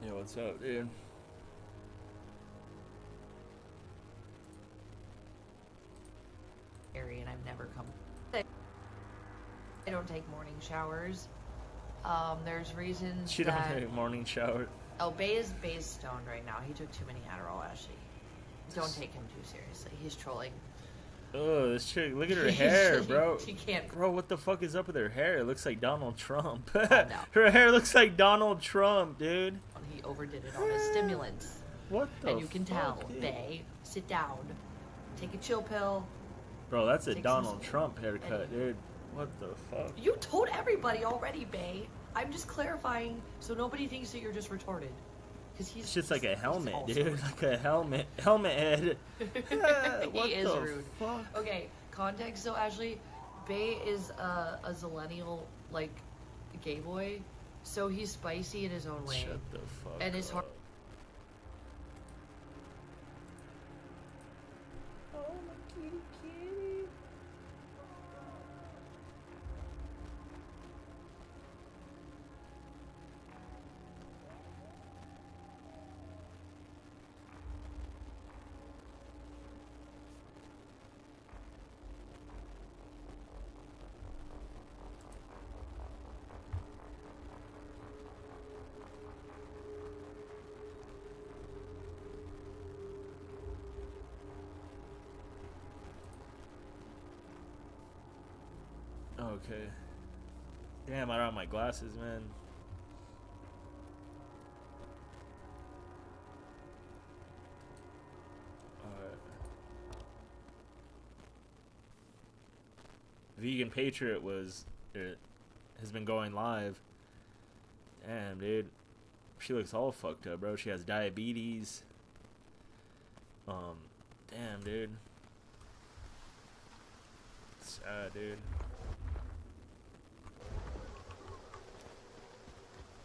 Yo, what's up, dude? And I've never come. I don't take morning showers. There's reasons She that... don't take a morning shower. Oh, Bay's stoned right now. He took too many Adderall, Ashley. Don't take him too seriously. He's trolling. Oh, this chick, look at her hair, bro. She can't. Bro, what the fuck is up with her hair? It looks like Donald Trump. Oh, no. Her hair looks like Donald Trump, dude. He overdid it on his stimulants. What the And you can tell. dude? Bay, sit down. Take a chill pill. Bro, that's a Take Donald some- Trump haircut, dude. What the fuck? You told everybody already, Bay. I'm just clarifying so nobody thinks that you're just retarded. Because he's It's just like a helmet, also dude. Like a helmet head. What He is the rude. fuck? Okay, context though, Ashley. Bay is a zillennial, like, gay boy. So he's spicy in his own way. Shut the fuck And his heart. up. Oh, my kitty kitty. Okay. Damn, I don't have my glasses, man. Alright. Vegan Patriot has been going live. Damn, dude. She looks all fucked up, bro. She has diabetes. Damn, dude. Sad, dude.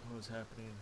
What was happening?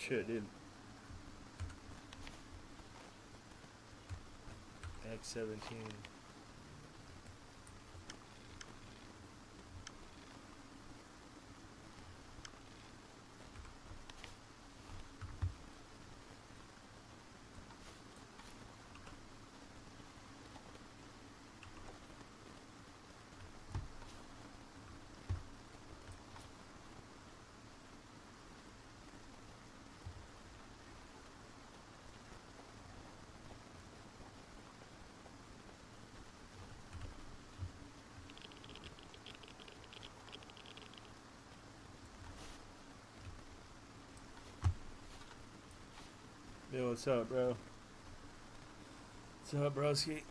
shit, dude. X17. Yo, what's up, bro? What's up, broski?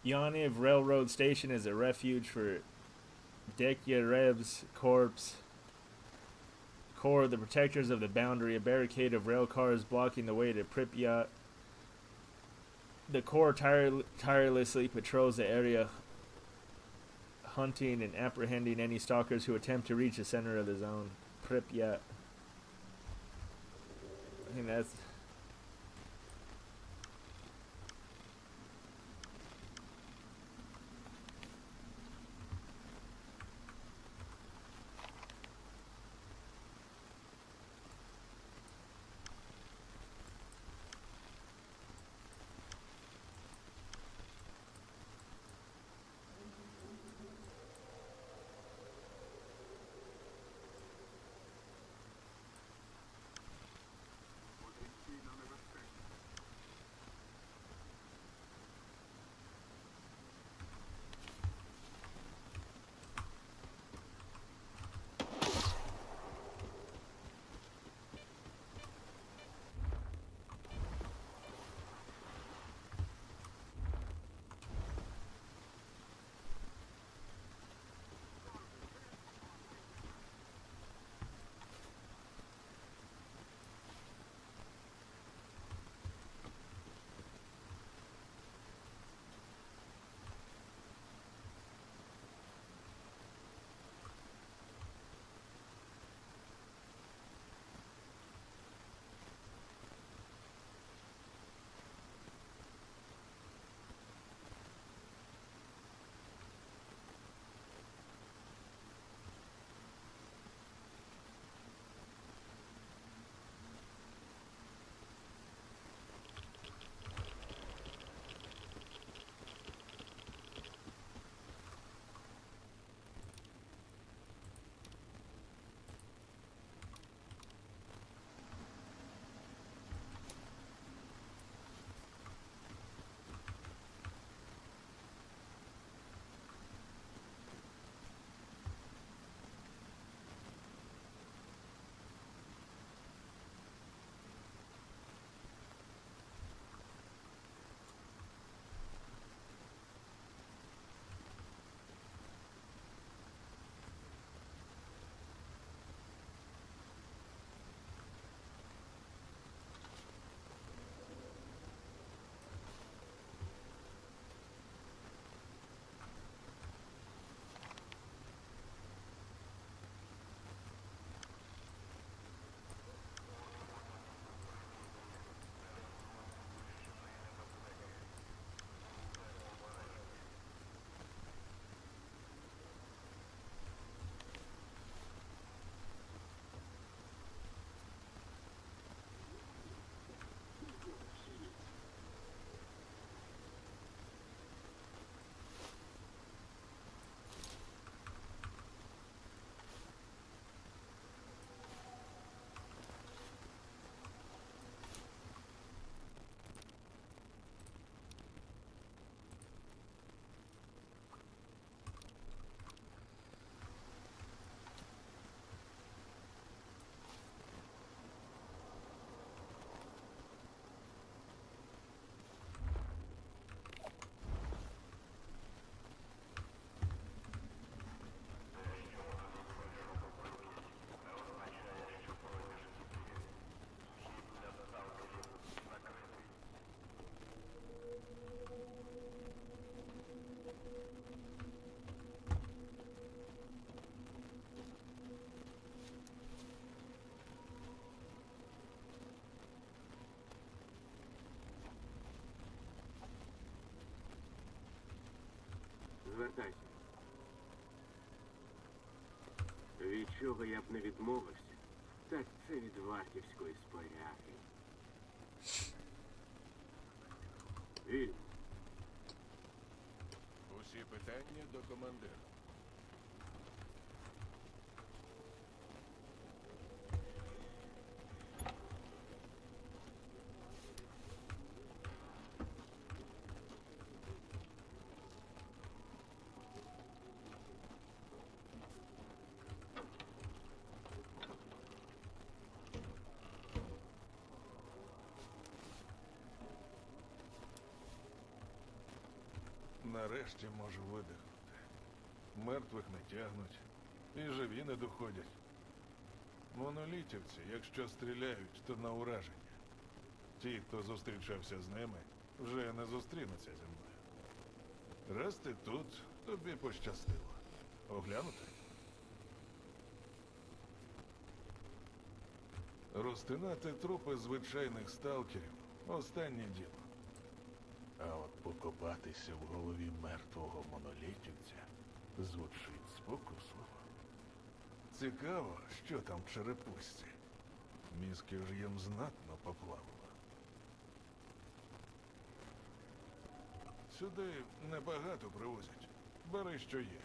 Yaniv Railroad Station is a refuge for Dekyarev's Corps, the protectors of the boundary, a barricade of rail cars blocking the way to Pripyat. The Corps tirelessly patrols the area, hunting and apprehending any stalkers who attempt to reach the center of the zone. Pripyat. I think that's... Звертайся. Від чого я б не відмовився, так це від вартівської споряги. Вільно. Усі питання до командира. Нарешті можу видихнути. Мертвих не тягнуть, і живі не доходять. Монолітівці, якщо стріляють, то на ураження. Ті, хто зустрічався з ними, вже не зустрінуться зі мною. Раз ти тут, тобі пощастило. Оглянути? Розтинати трупи звичайних сталкерів – останнє діло. А от покопатися в голові мертвого монолітівця звучить спокусливо. Цікаво, що там в черепушці. Мізки ж їм знатно поплавило. Сюди небагато привозять. Бери, що є.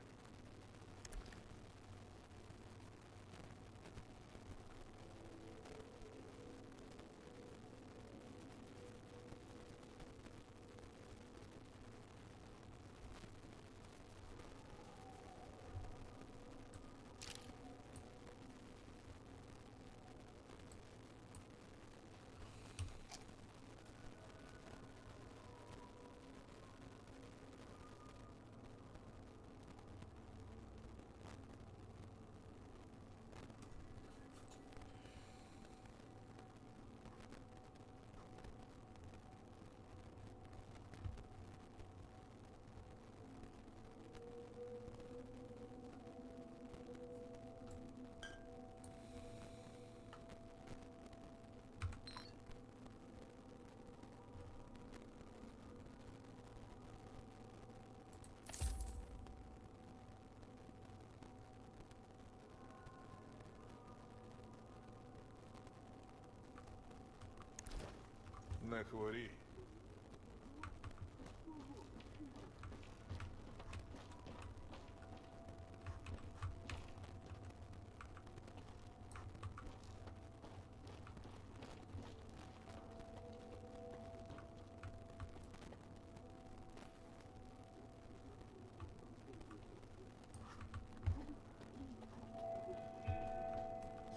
Не хворій.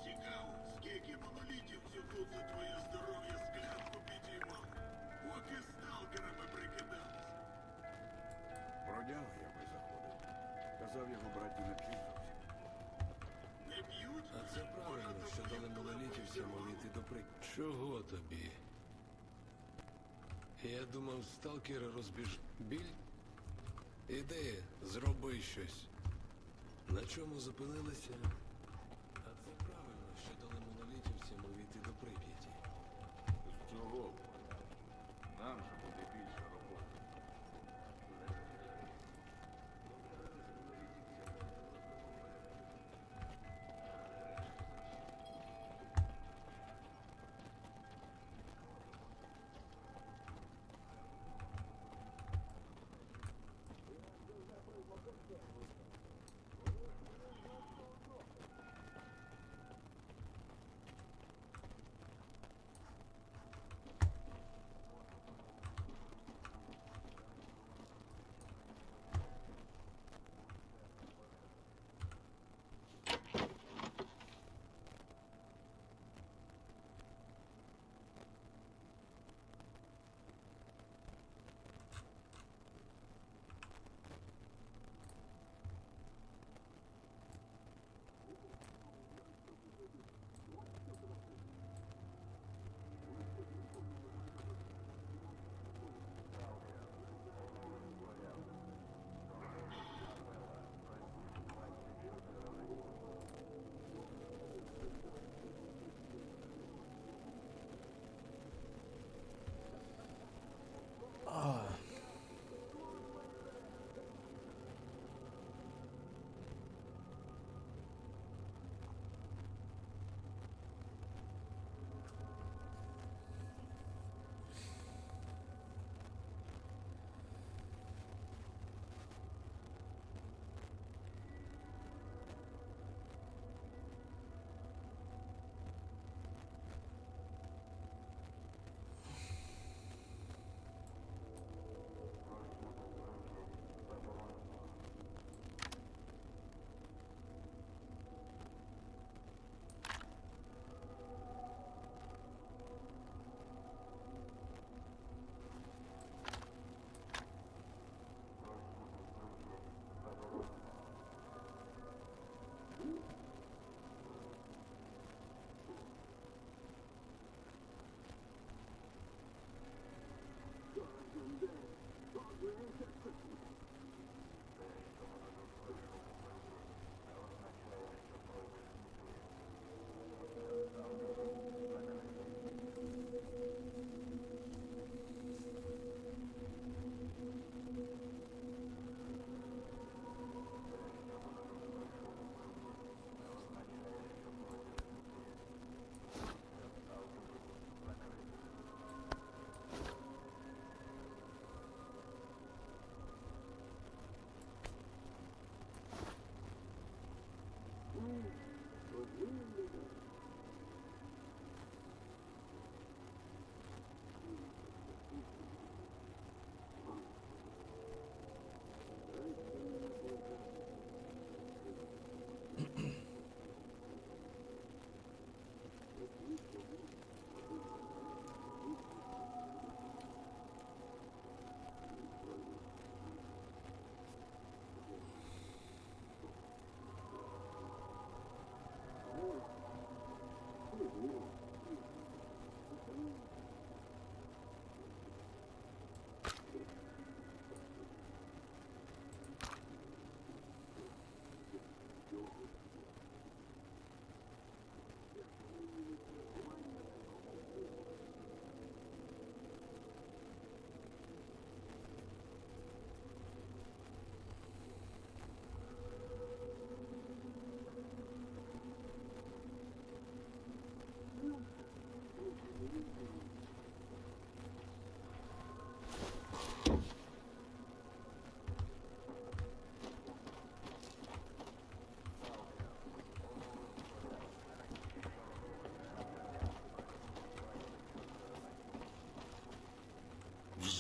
Цікаво, скільки монолітівців тут за твоє здоров'я склянку підіймав, поки сталкерами прикидались. Бродяг я би заходив. Казав його браті не п'ють зовсім. Не б'ють? А це правильно, що дали монолітівцям увійти до Чого тобі? Я думав, сталкери розбіж... Біль? Іди, зроби щось. На чому зупинилися? А це правильно, що дали монолітівцям увійти до Прип'яті. З чого б? Нам же буде більше роботи.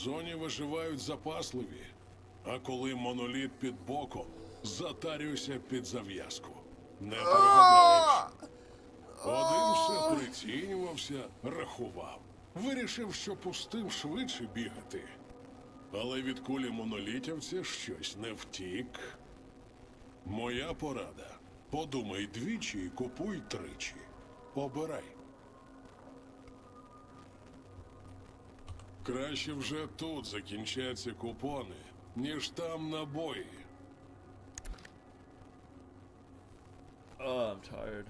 зоні виживають запасливі, а коли моноліт під боком, затарюйся під зав'язку. Не прогадаєш. Один все прицінювався, рахував. Вирішив, що пустим швидше бігати. Але від кулі монолітівця щось не втік. Моя порада. Подумай двічі і купуй тричі. Обирай. Краще вже тут закінчаться купони, ніж там на бої. Oh, I'm tired.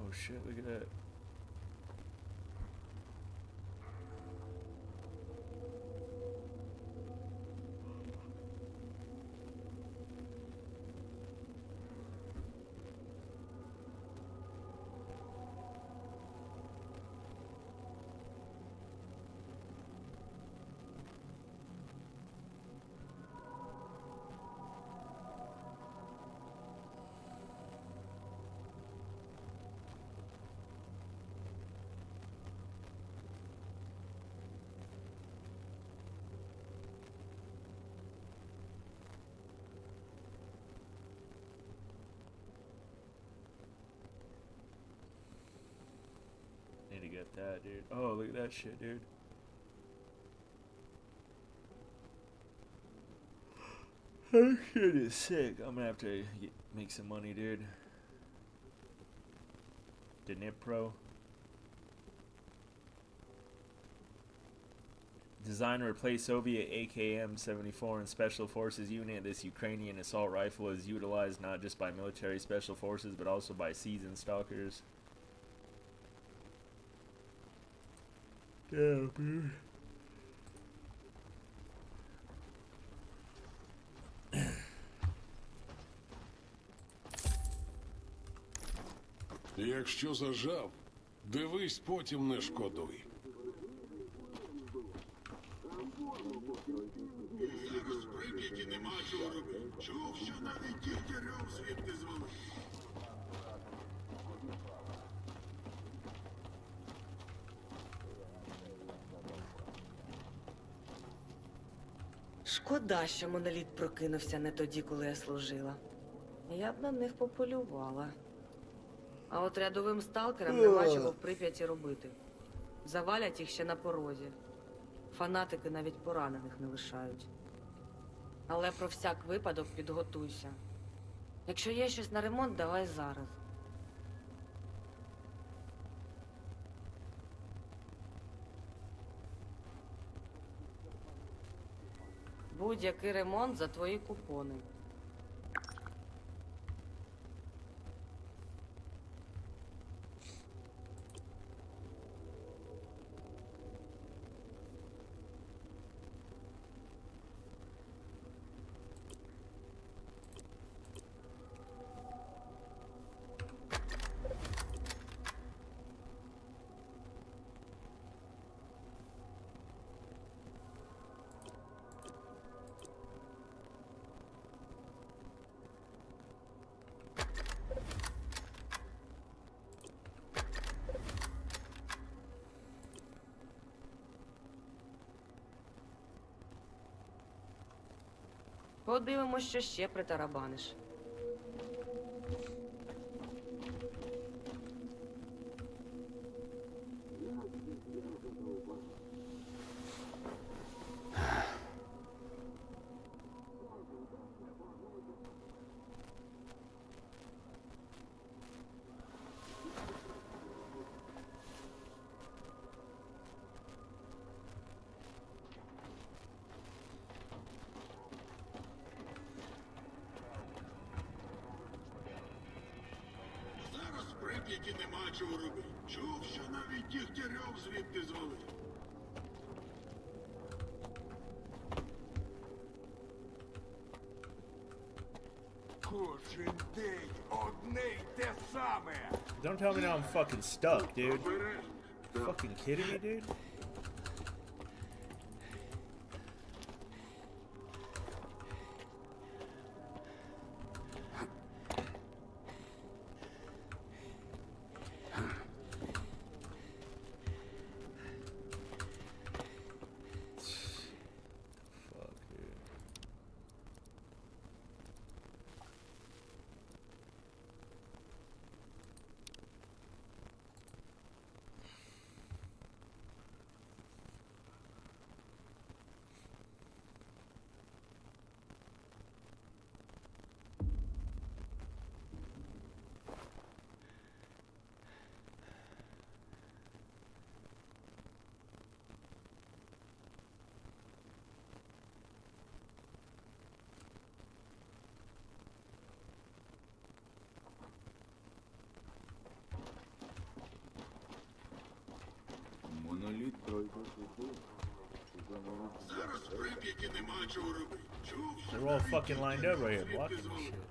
Oh shit, look at that. Need to get that, dude. Oh, look at that shit, dude. That shit is sick. I'm gonna have to make some money, dude. Dnipro. Design to replace Soviet AKM-74 in Special Forces unit. This Ukrainian assault rifle is utilized not just by military special forces, but also by seasoned stalkers. Damn, dude. Якщо зажав, дивись, потім не шкодуй. Зараз в Прип'яті нема чого робити. Чув, що навіть дігтярьов звідти звели. Шкода, що моноліт прокинувся не тоді, коли я служила. Я б на них пополювала. А от рядовим сталкерам нема чого в Прип'яті робити. Завалять їх ще на порозі. Фанатики навіть поранених не лишають. Але про всяк випадок підготуйся. Якщо є щось на ремонт, давай зараз. Будь-який ремонт за твої купони. Подивимось, що ще притарабаниш. Прип'яті нема чого робити. Чув, що навіть Дігтярьов звідти звалив. Кожен день одне й те саме. Don't tell me now I'm fucking stuck, dude. Fucking kidding me, dude? Fuck, dude. Моноліт пройде туди. Зараз в Прип'яті нема чого робити. Чув, що They're all навіть fucking lined up right here, Дігтярьов blocking звідти this звалив. shit.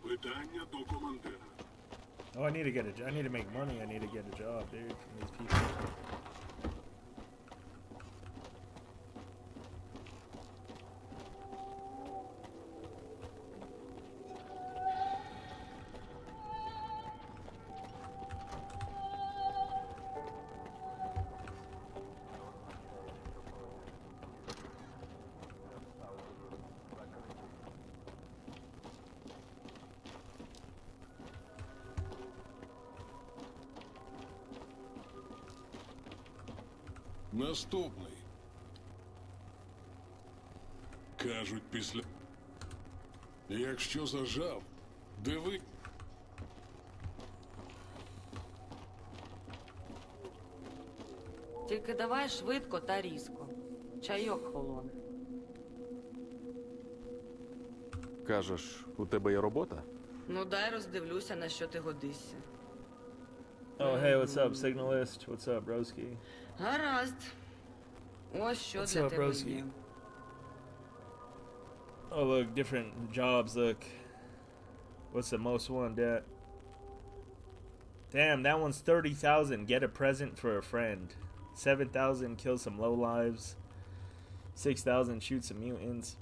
Питання до командира. Oh, I need to get I need to make money. I need to get a job, dude, from these people. Наступний. Кажуть, після. Якщо зажав, диви. Тільки давай швидко та різко. Чайок холоне. Кажеш, у тебе є робота? Ну дай роздивлюся, на що ти годишся. Oh, hey, what's up, Signalist? What's up, broski? Гаразд. Ось що What's для up, тебе broski? є. Oh, look, different jobs, look. What's the most one, Dad? Damn, that one's 30,000. Get a present for a friend. 7,000, kill some lowlives. 6,000, shoot some mutants.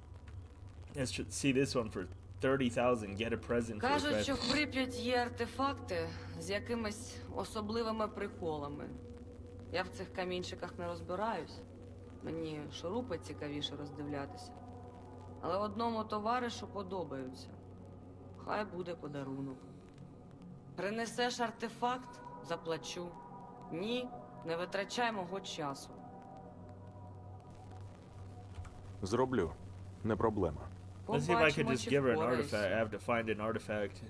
Let's see this one for 30,000. Get a present for a Кажуть, friend. що в Прип'яті є артефакти з якимись особливими приколами. Я в цих камінчиках не розбираюсь. Мені шурупи цікавіше роздивлятися. Але одному товаришу подобаються. Хай буде подарунок. Принесеш артефакт – заплачу. Ні, не витрачай мого часу. Зроблю. Не проблема. Let's see if I could Побачимо, just чи give her an впораюсь. artifact. I have to find an artifact.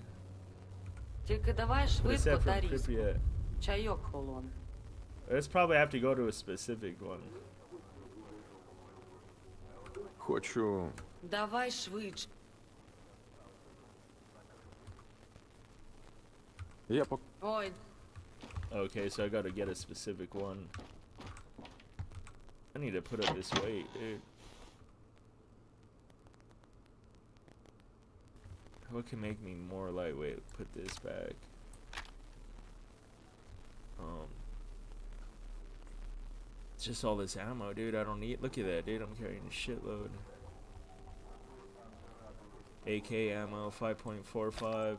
Тільки давай What is швидко that та from різко. Pripyat? Чайок холоне. Let's probably have to go to a specific one. Хочу. Давай швидше. Я пок... Ой, Okay, so I gotta get a specific one. I need to put up this weight, dude. What can make me more lightweight? Put this back. It's just all this ammo, dude. I don't need. Look at that, dude. I'm carrying a shitload. AK ammo, 5.45.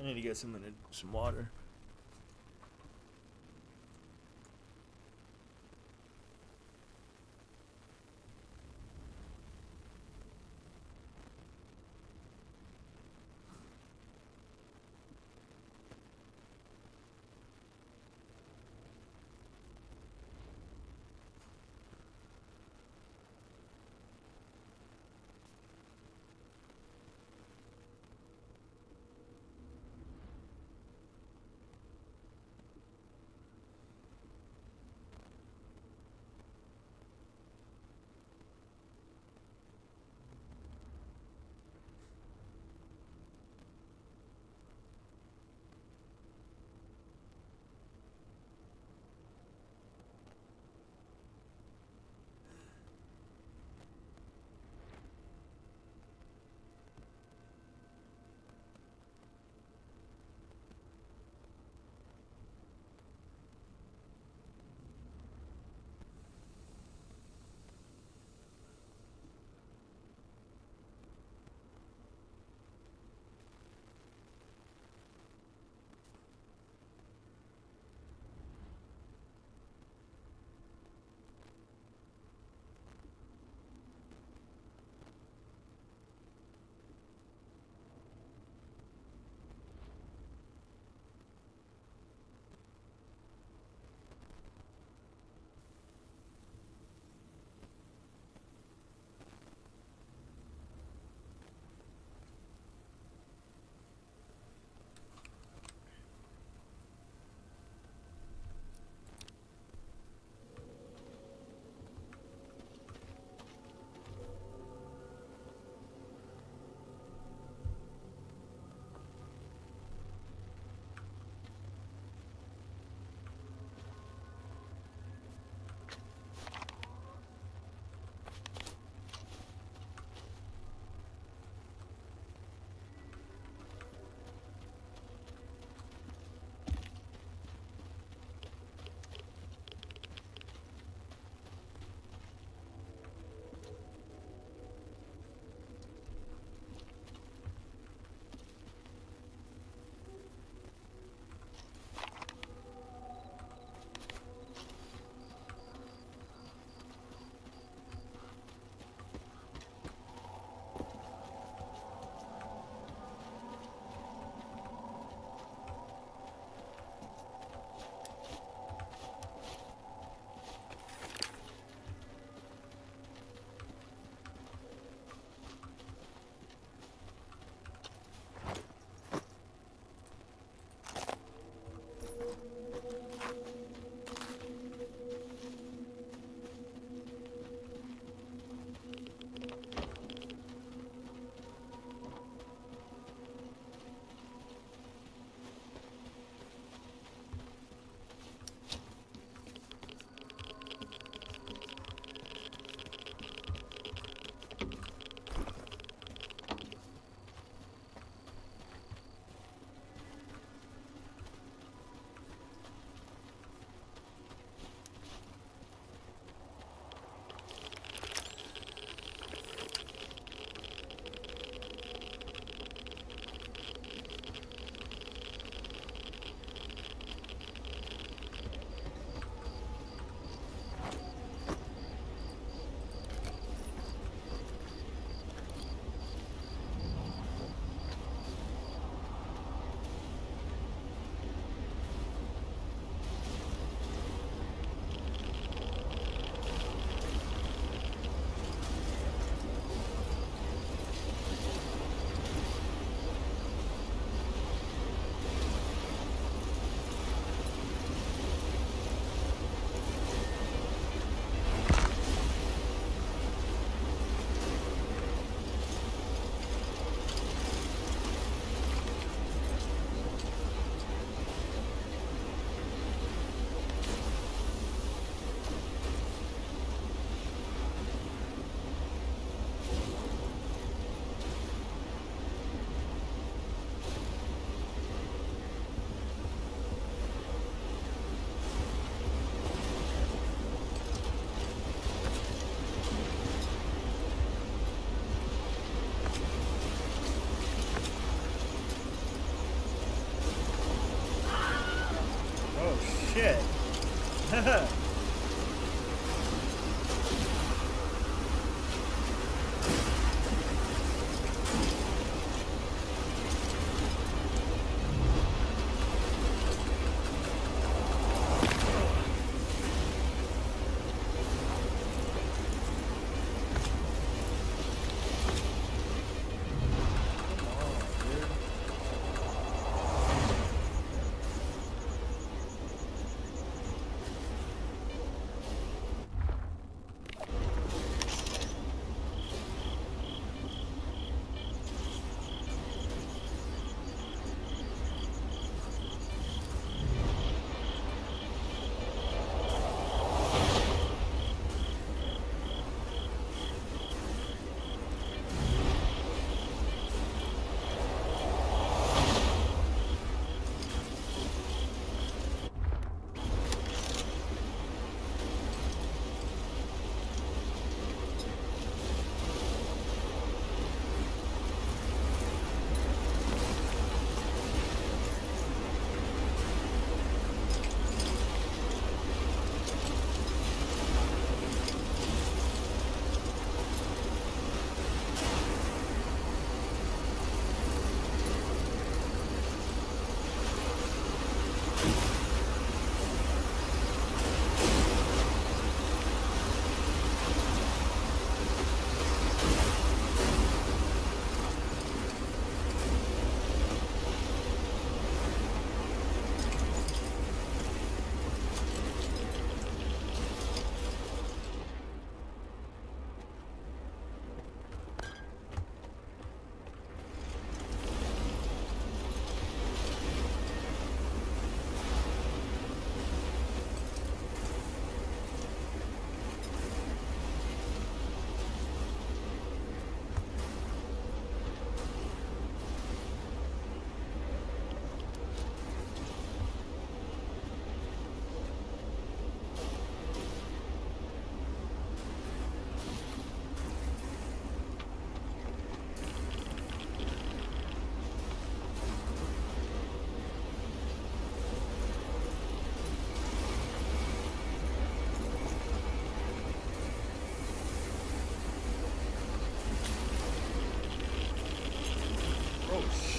I need to get some water.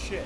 Shit.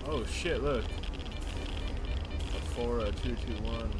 Oh shit, look. A 4, a 2, 2, 1.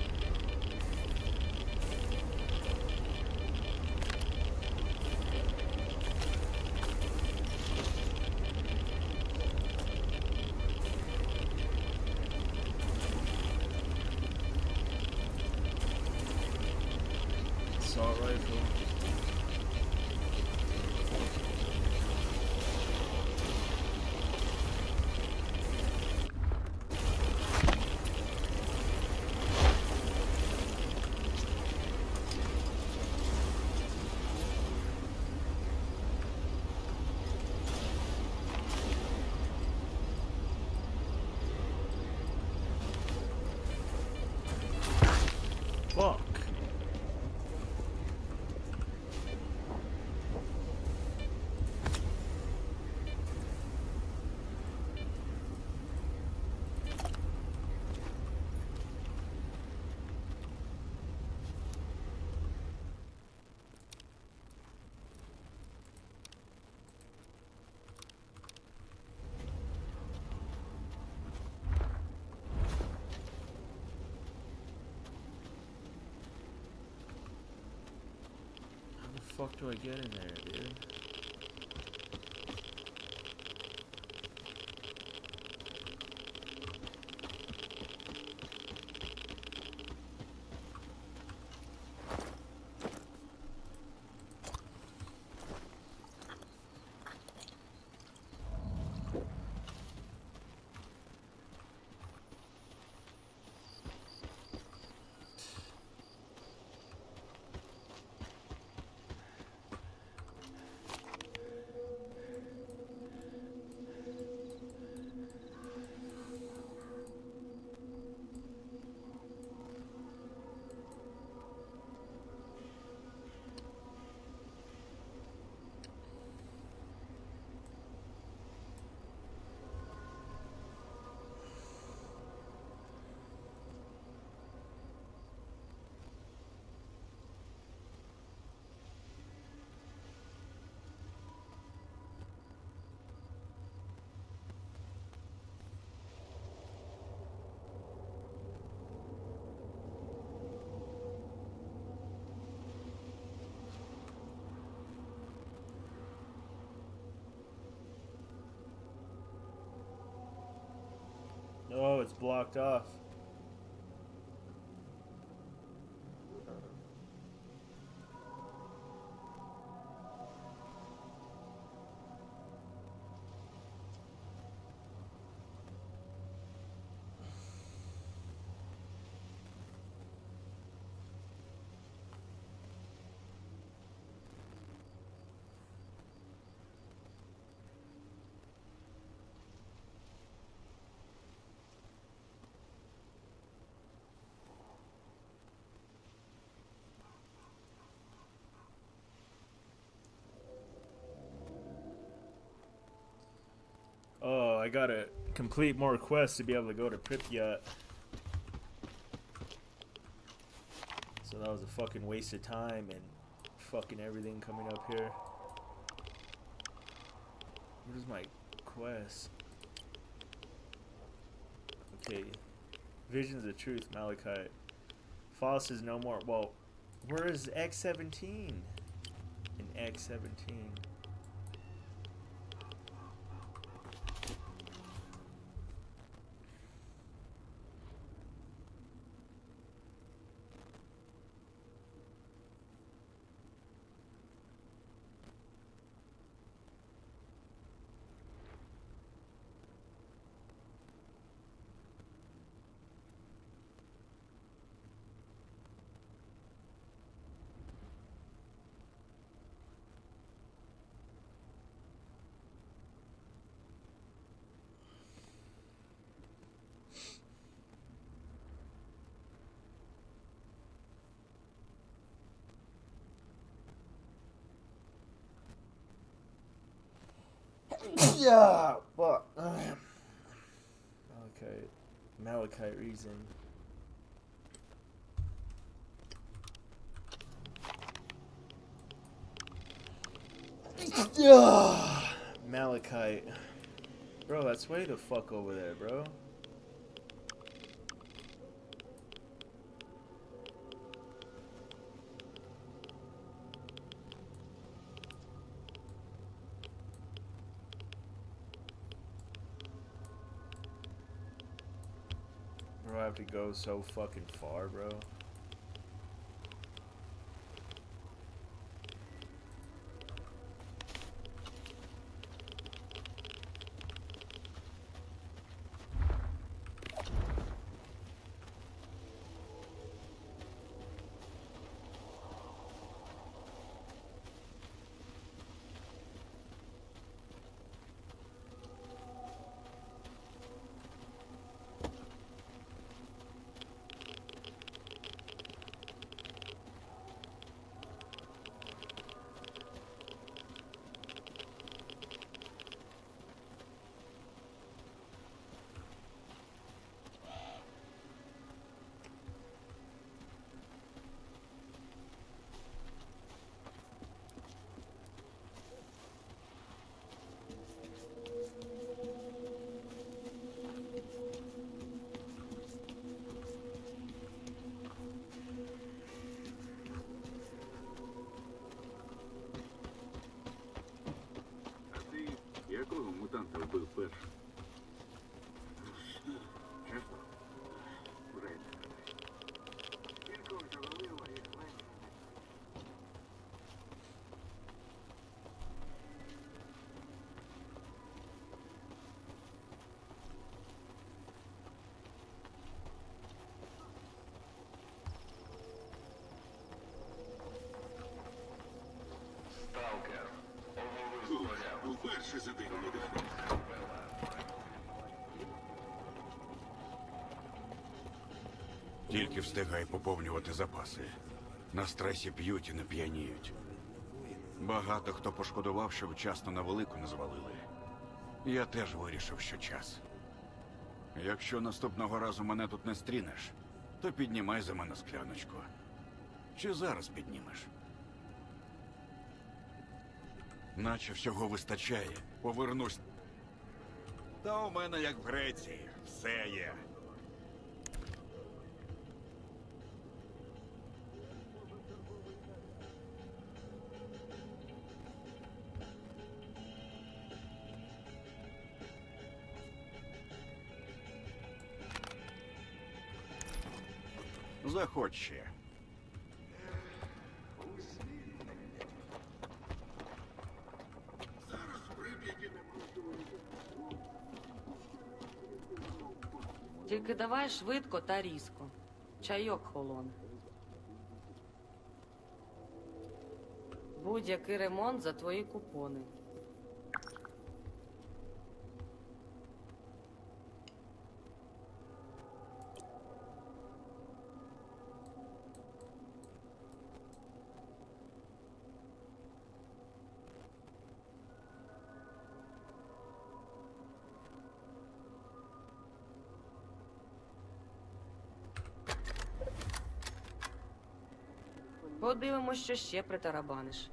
fuck do I get in there, dude? Oh, it's blocked off. Oh, I gotta complete more quests to be able to go to Pripyat. So that was a fucking waste of time and fucking everything coming up here. What is my quest? Okay. Visions of Truth, Malachite. Foss is no more. Well, where is X17? In X17. Yeah, but Malachite reason. Yeah, Malachite, bro. That's way the fuck over there, bro. Bro, I have to go so fucking far, bro. більше за день не доходить. Тільки встигай поповнювати запаси. На стресі п'ють і не п'яніють. Багато хто пошкодував, що вчасно на велику не звалили. Я теж вирішив, що час. Якщо наступного разу мене тут не стрінеш, то піднімай за мене скляночку. Чи зараз піднімеш? Наче всього вистачає. Повернусь. Та у мене, як в Греції, все є. Заходь ще. Зараз в Прип'яті Тільки давай швидко та різко. Чайок холоне. Будь-який ремонт за твої купони. Подивимось, що ще притарабаниш.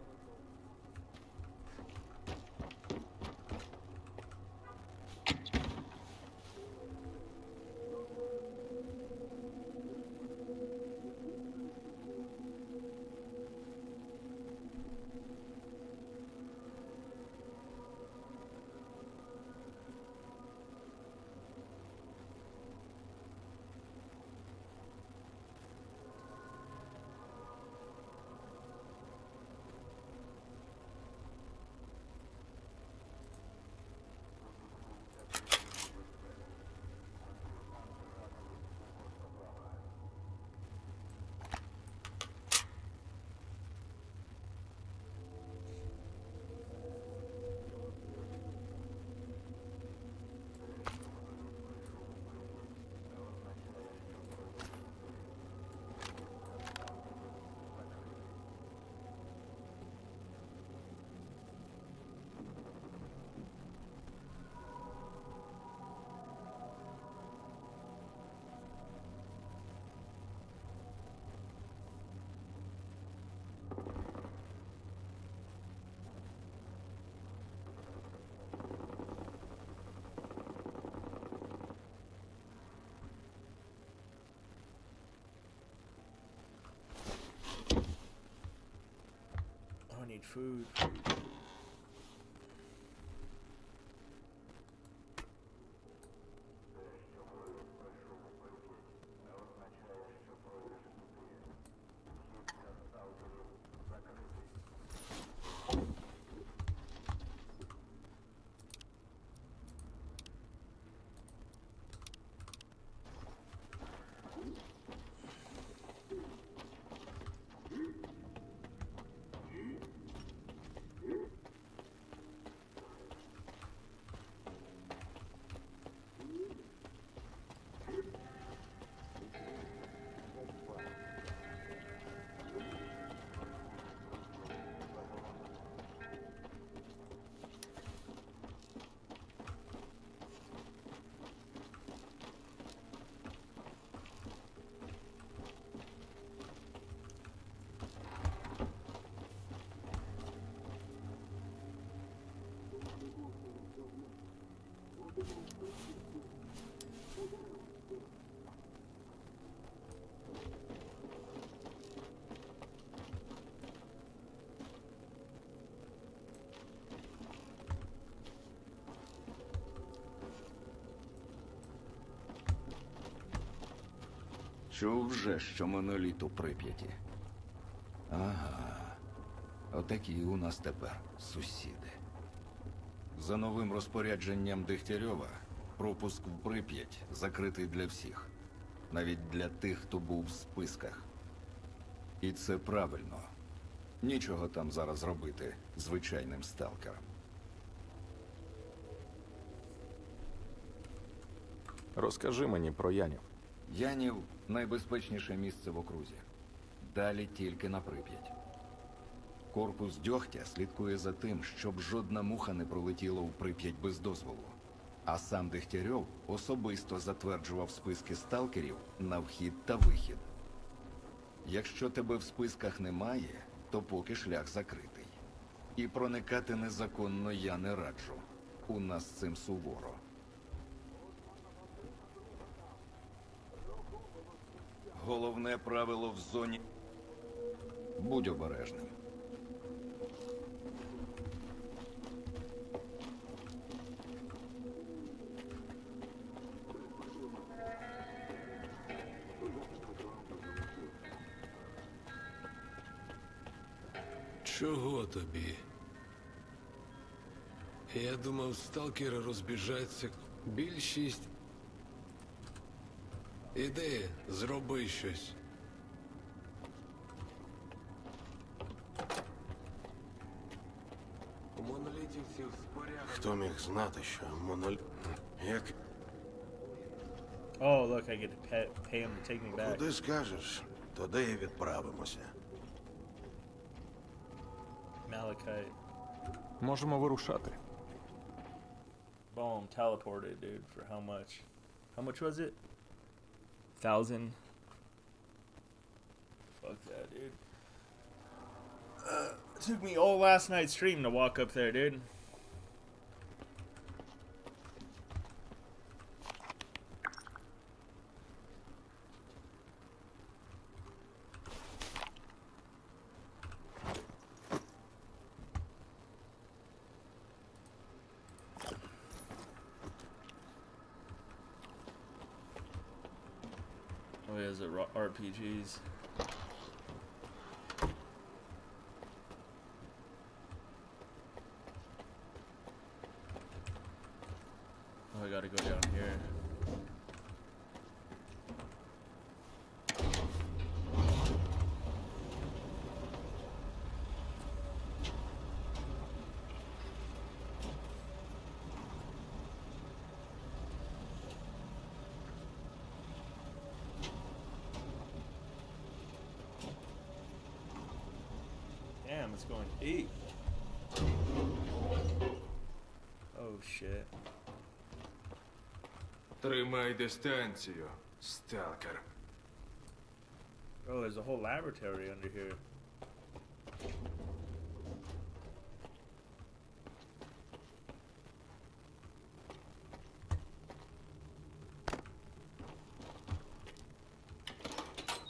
I need food. Чув вже, що моноліт у Прип'яті. Ага. Отакі у нас тепер сусіди. За новим розпорядженням Дегтярьова, пропуск в Прип'ять закритий для всіх. Навіть для тих, хто був в списках. І це правильно. Нічого там зараз робити звичайним сталкерам. Розкажи мені про Янів. Янів найбезпечніше місце в окрузі. Далі тільки на Прип'ять. Корпус Дьогтя слідкує за тим, щоб жодна муха не пролетіла у Прип'ять без дозволу. А сам Дегтярьов особисто затверджував списки сталкерів на вхід та вихід. Якщо тебе в списках немає, то поки шлях закритий. І проникати незаконно я не раджу. У нас з цим суворо. Головне правило в зоні – будь обережним. Чого тобі? Я думав, сталкери розбіжаться. Більшість. Іди, зроби щось. У монолітівців споряджено. Хто міг знати, що моноліт... Як... Oh, look, I get to pay him to take me back. Куди скажеш, туди і відправимося. Malachite. Можемо вирушати. Boom, teleported, dude. For how much? How much was it? 1,000. Fuck that, dude. It took me all last night's stream to walk up there, dude. Oh, yeah, is it RPGs? Oh, I gotta go down here. Damn, it's going 8. Oh shit. Тримай дистанцію, сталкер. Oh, there's a whole laboratory under here.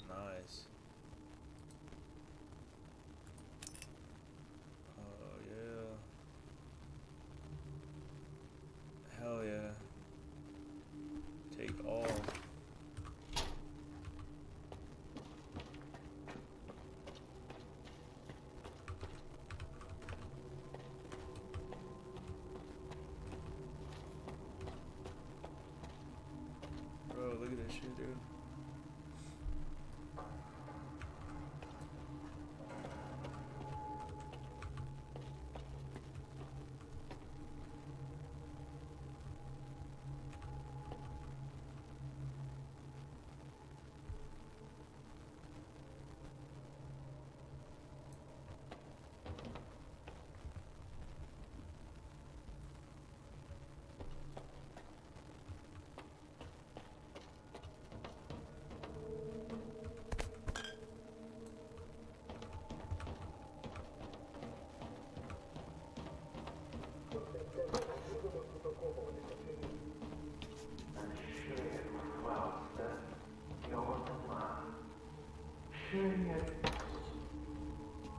Nice. Oh yeah. Hell yeah. Take all. Bro, look at this shit, dude.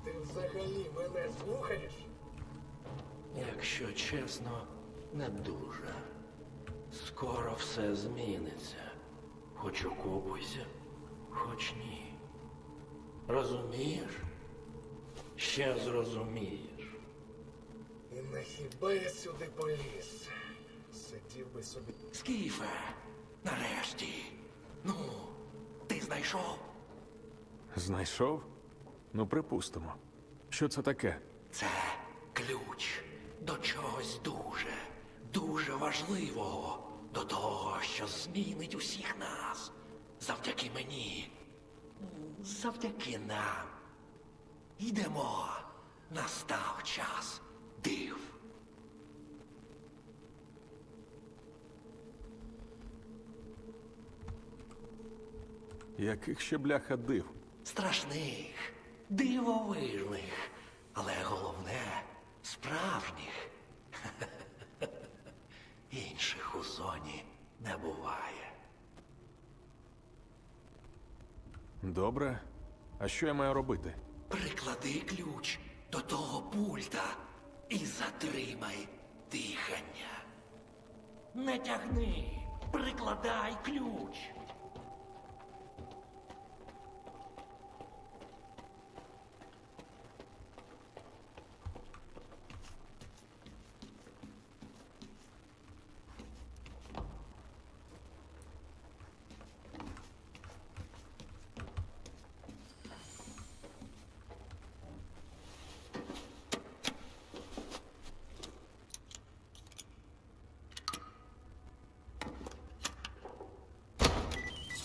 Ти взагалі мене слухаєш? Якщо чесно, не дуже. Скоро все зміниться. Хоч окопуйся, хоч ні. Розумієш? Ще зрозумієш. І на хіба я сюди поліз? Сидів би собі. Скіфе, нарешті. Ну, ти знайшов? Знайшов? Ну, припустимо. Що це таке? Це ключ до чогось дуже, дуже важливого. до того, що змінить усіх нас. Завдяки мені. Завдяки нам. Йдемо. Настав час див. Яких ще бляха див? Страшних, дивовижних, але головне справжніх. Інших у зоні не буває. Добре. А що я маю робити? Приклади ключ до того пульта і затримай дихання. Не тягни, прикладай ключ.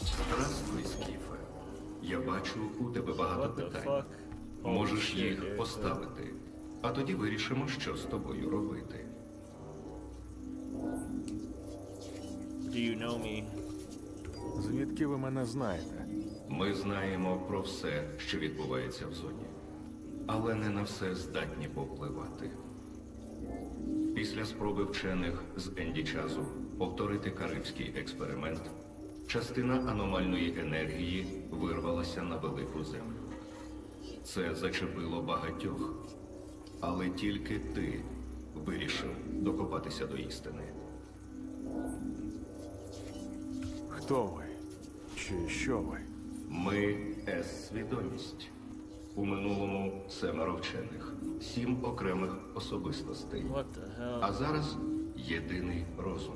Здравствуй, Скіфе. Я бачу, у тебе багато What the питань. fuck? Можеш Holy shit, їх dude. поставити, а тоді вирішимо, що з тобою робити. Do you know me? Звідки ви мене знаєте? Ми знаємо про все, що відбувається в зоні, але не на все здатні повпливати. Після спроби вчених з Ендічазу повторити карибський експеримент, частина аномальної енергії вирвалася на велику землю. Це зачепило багатьох, але тільки ти вирішив докопатися до істини. Хто ви? Чи що ви? Ми С-свідомість. У минулому 7 вчених, 7 окремих особистостей. What the hell? А зараз єдиний розум.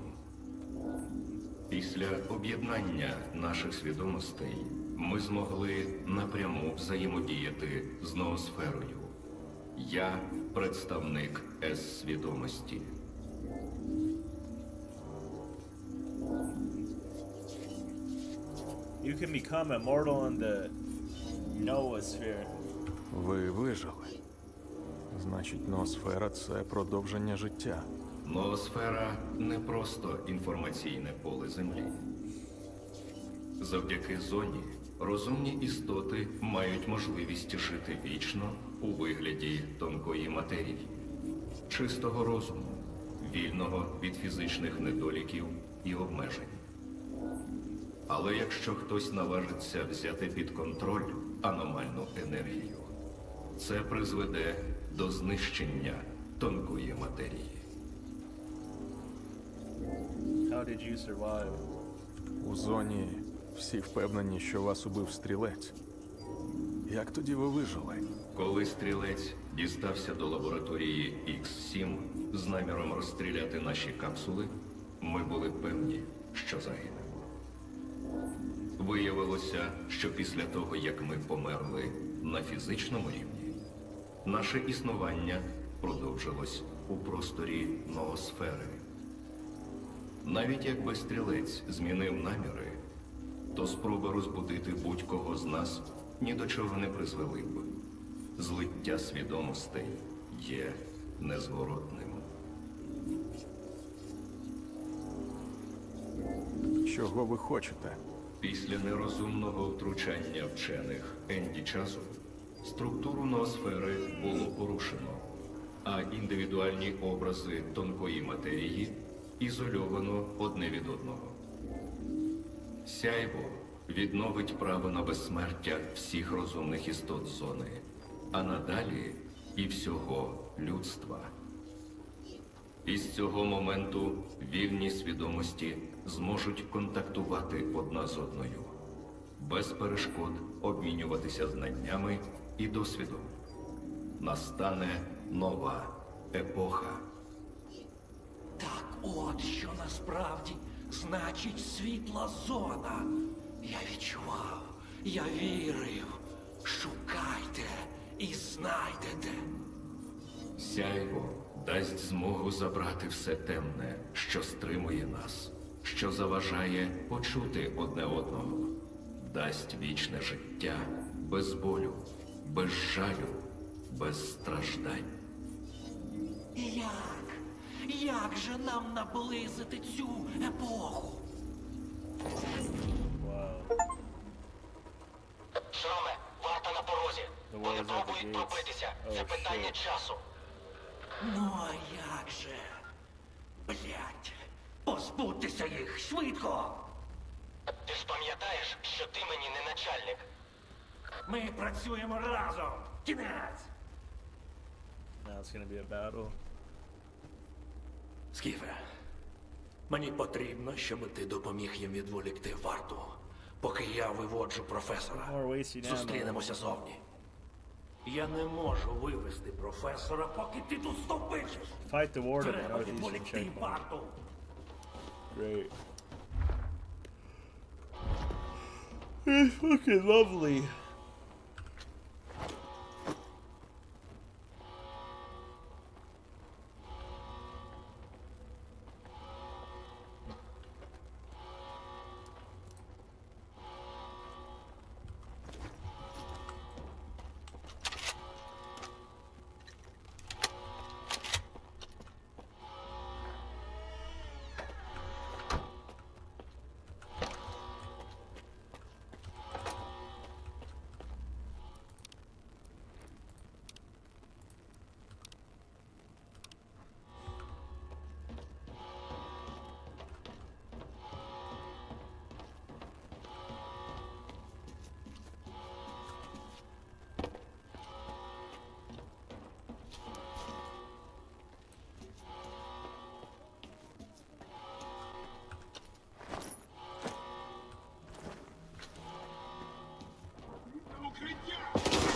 Після об'єднання наших свідомостей ми змогли напряму взаємодіяти з ноосферою. Я представник С-свідомості. You can become immortal in the noosphere. Ви вижили. Значить, ноосфера – це продовження життя. Ноосфера не просто інформаційне поле Землі. Завдяки зоні розумні істоти мають можливість жити вічно у вигляді тонкої матерії, чистого розуму, вільного від фізичних недоліків і обмежень. Але якщо хтось наважиться взяти під контроль аномальну енергію, це призведе до знищення тонкої матерії. How did you survive? У зоні всі впевнені, що вас убив стрілець. Як тоді ви вижили? Коли стрілець дістався до лабораторії X7 з наміром розстріляти наші капсули, ми були певні, що загинемо. Виявилося, що після того, як ми померли на фізичному рівні, наше існування продовжилось у просторі ноосфери. Навіть якби стрілець змінив наміри, то спроби розбудити будь-кого з нас ні до чого не призвели б. Злиття свідомостей є незворотним. Чого ви хочете? Після нерозумного втручання вчених Ендічазу структуру ноосфери було порушено, а індивідуальні образи тонкої матерії ізольовано одне від одного. Сяйво відновить право на безсмертя всіх розумних істот зони, а надалі і всього людства. Із цього моменту вільні свідомості зможуть контактувати одна з одною, без перешкод обмінюватися знаннями і досвідом. Настане нова епоха. Так от що насправді значить світла зона. Я відчував, я вірив. Шукайте і знайдете. Сяйво дасть змогу забрати все темне, що стримує нас, що заважає почути одне одного, дасть вічне життя без болю, без жалю, без страждань. Як? Як же нам наблизити цю епоху? Шраме, варта на порозі. The Вони war is at the пробують gates. пробитися. Це Oh, питання shit. часу. Ну а як же? Блять, позбутися їх швидко! Ти ж пам'ятаєш, що ти мені не начальник. Ми працюємо разом! Кінець! Now it's gonna be a battle. Скіфе, мені потрібно, щоб ти допоміг їм відволікти варту, поки я виводжу професора. More wasted ammo. Зустрінемося зовні. Я не можу вивести професора, поки ти тут стовбичиш. Fight the warden at Треба northeastern відволікти checkpoint. варту. Great. It's fucking lovely.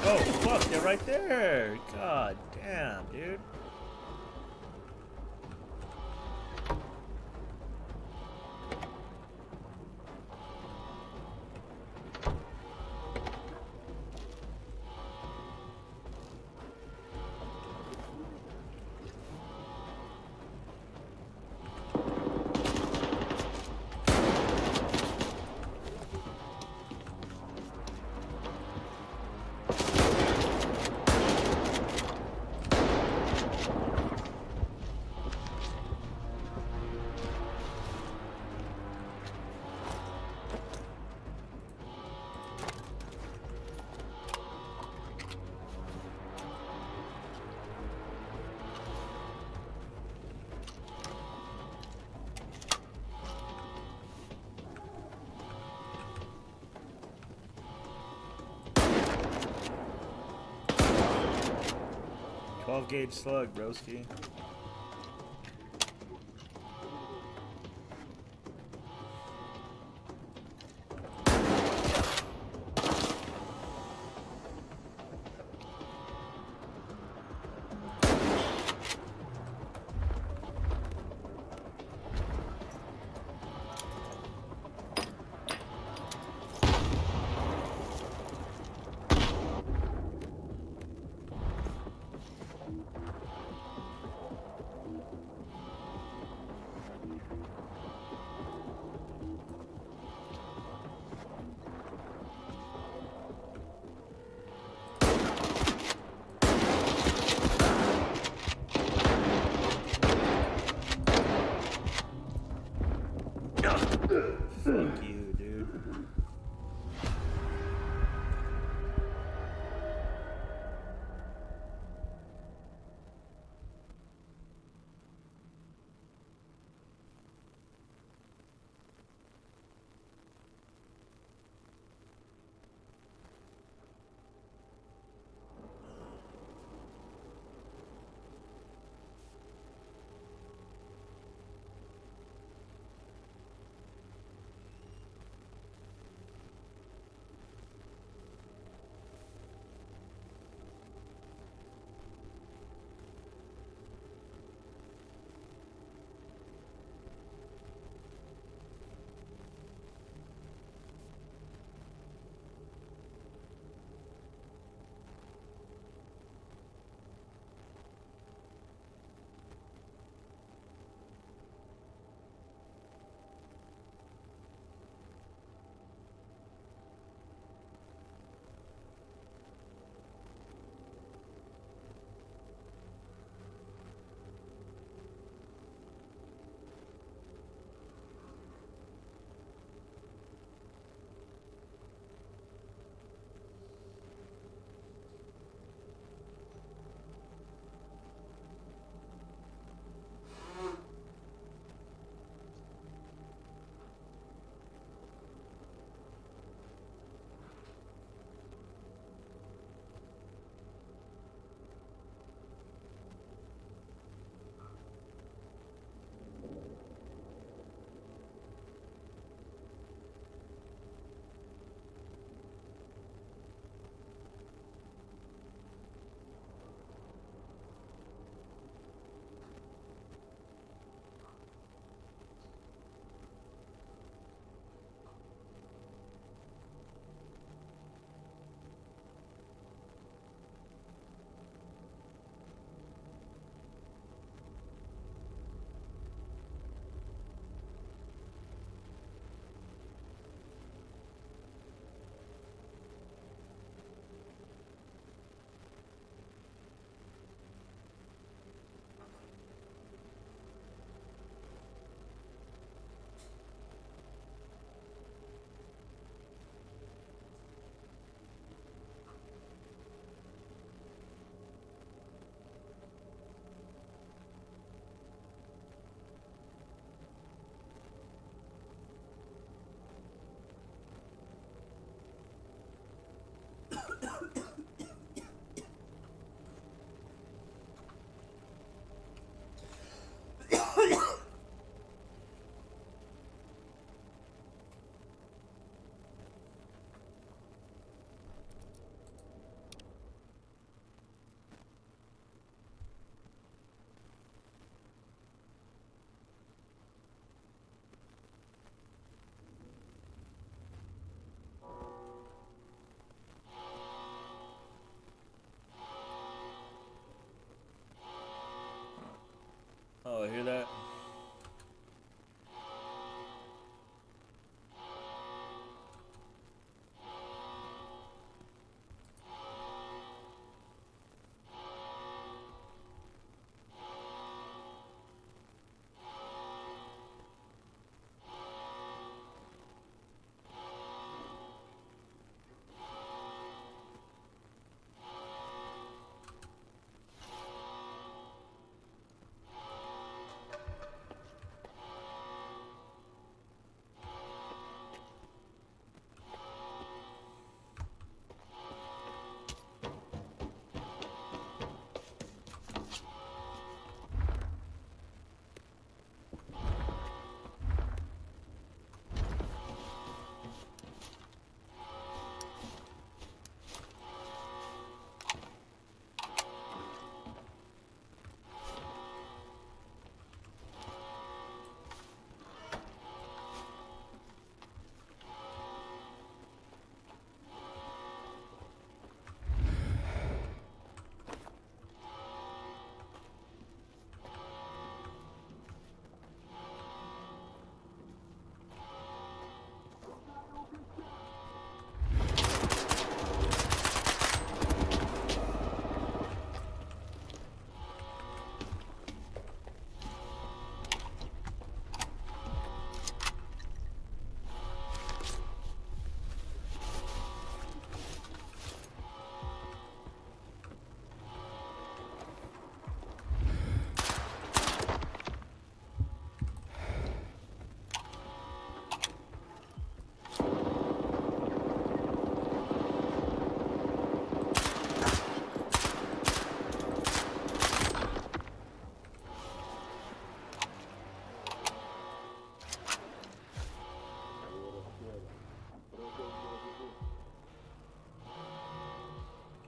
Oh, fuck, they're right there. God damn, dude. Gauge slug, broski. Fuck you, dude.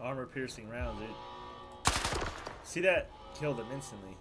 armor-piercing rounds, dude. See that? Killed him instantly.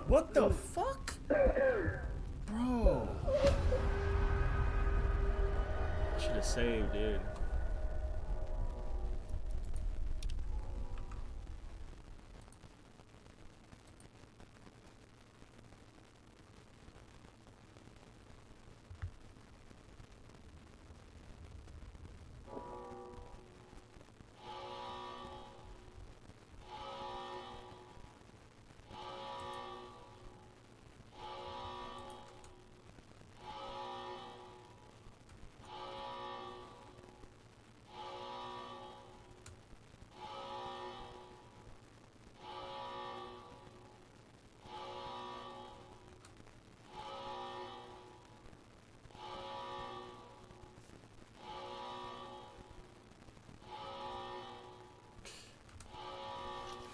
What the fuck? Bro. Should have saved, dude.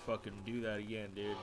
Fucking do that again, dude.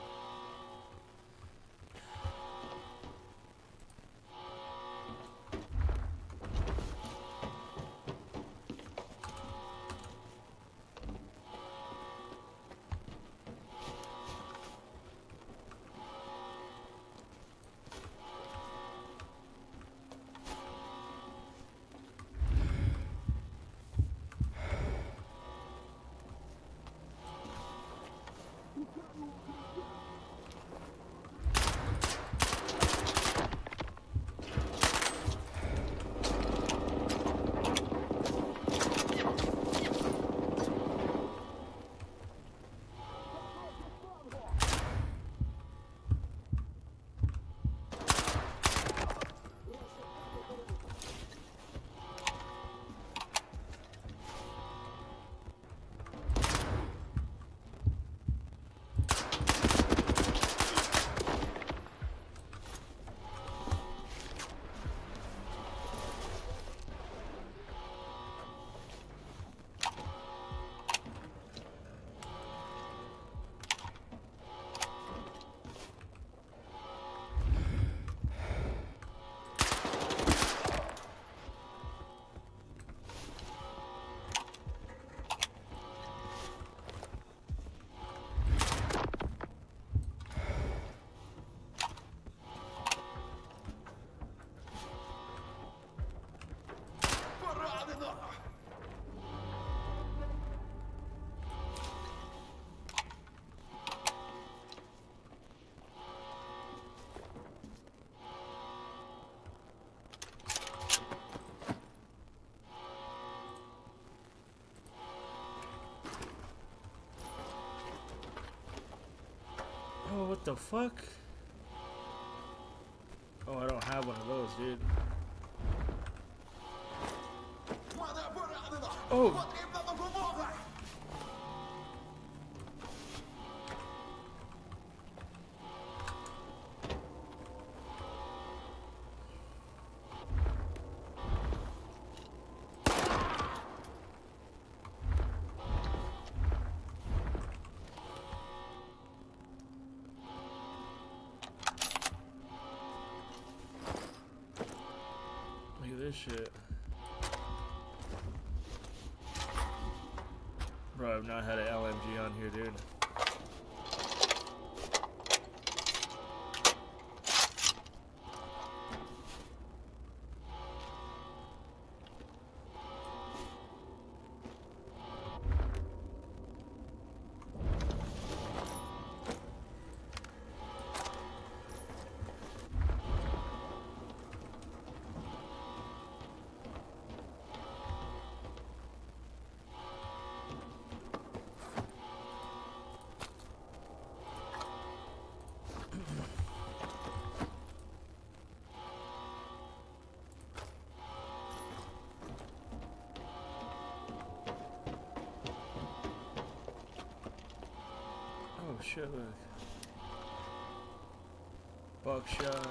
the fuck? Oh, I don't have one of those, dude. Oh! Look at this shit. Bro, I've not had an LMG on here, dude. Oh shit, look. Buckshot.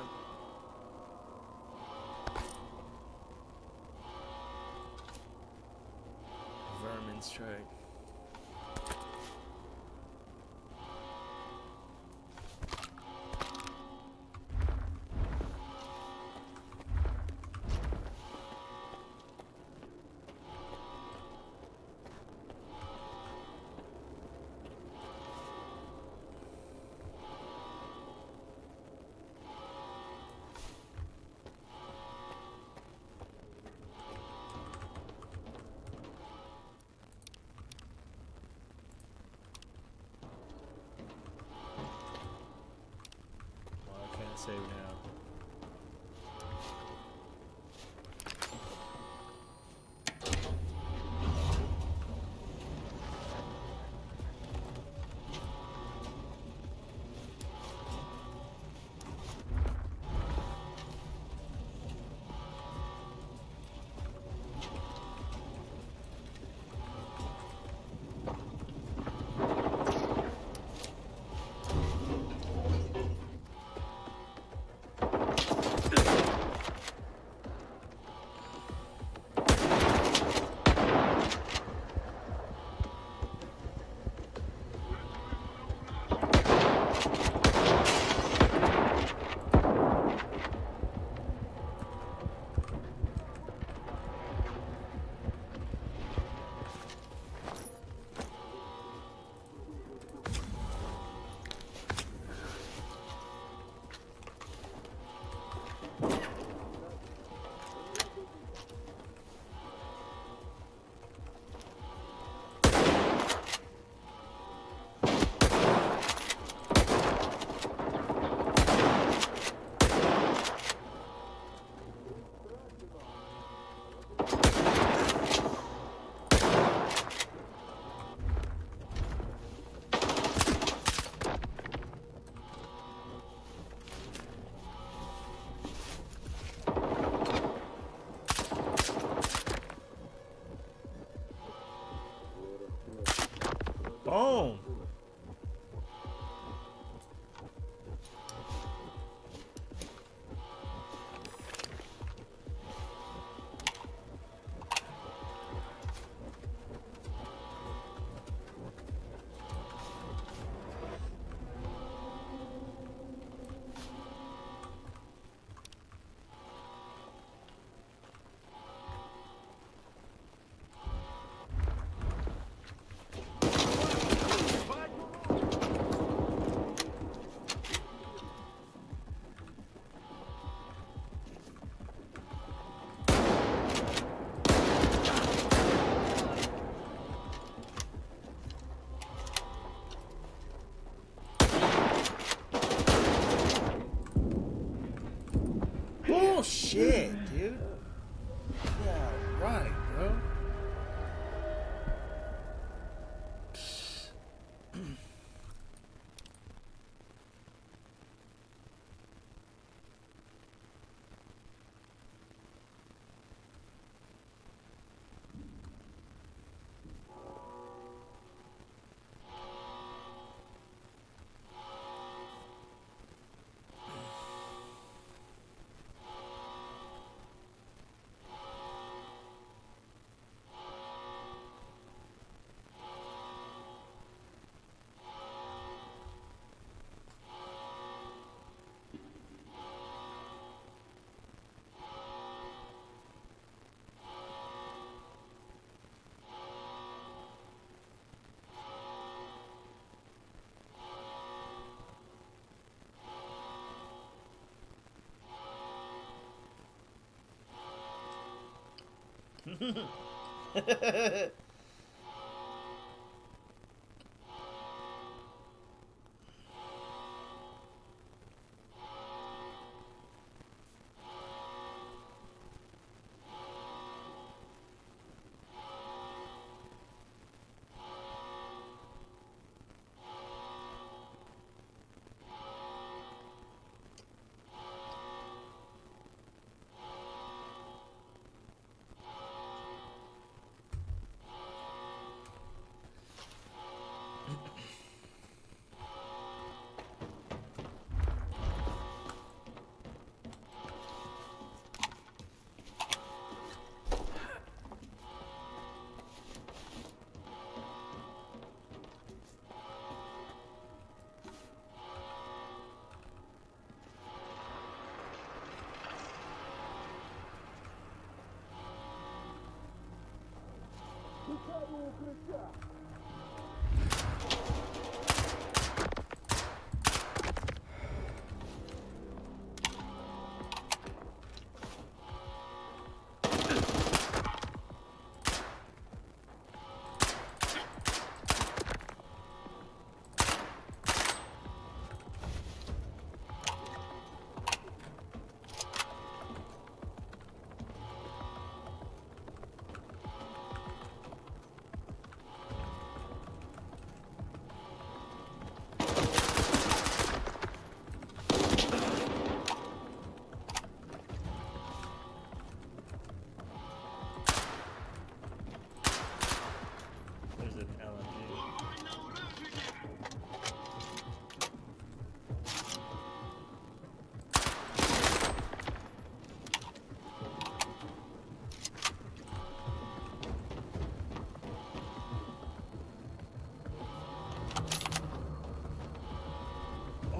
Vermin strike. Save now. Boom. Bullshit, dude. Yeah, right, bro. There's an LMG.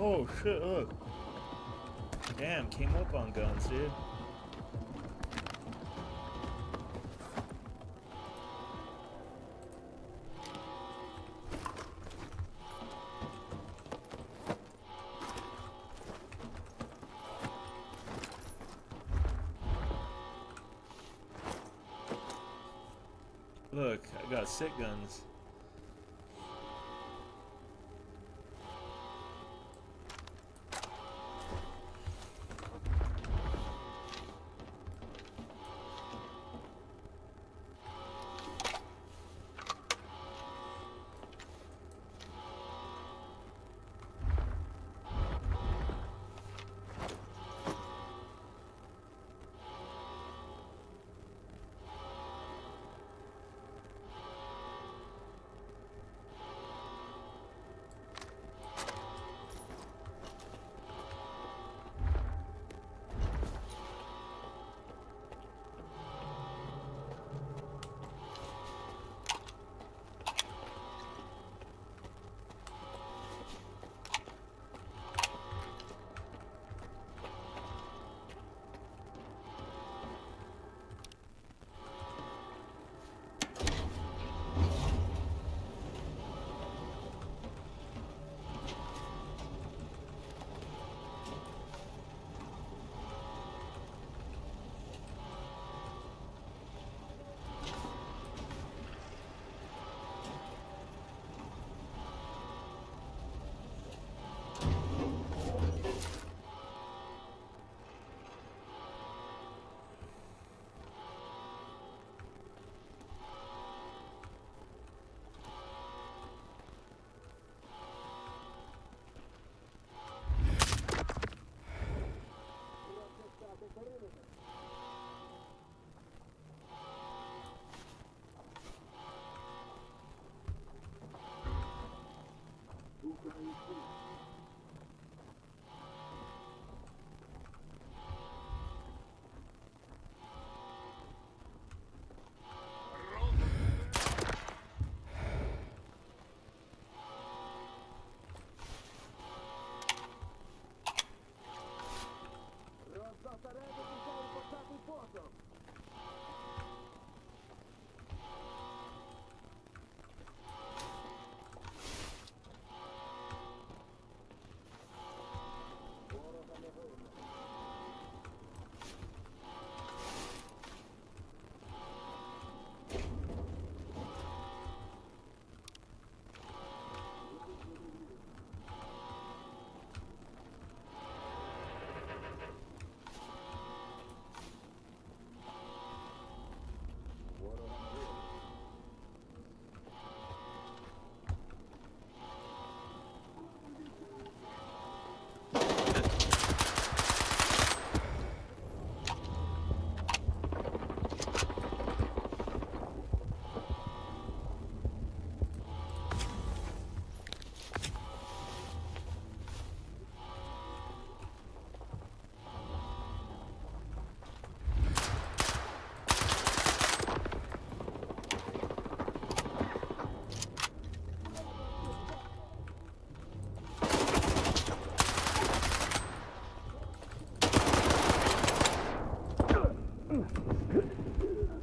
Oh shit, look. Damn, came up on guns, dude. Look, I got sick guns.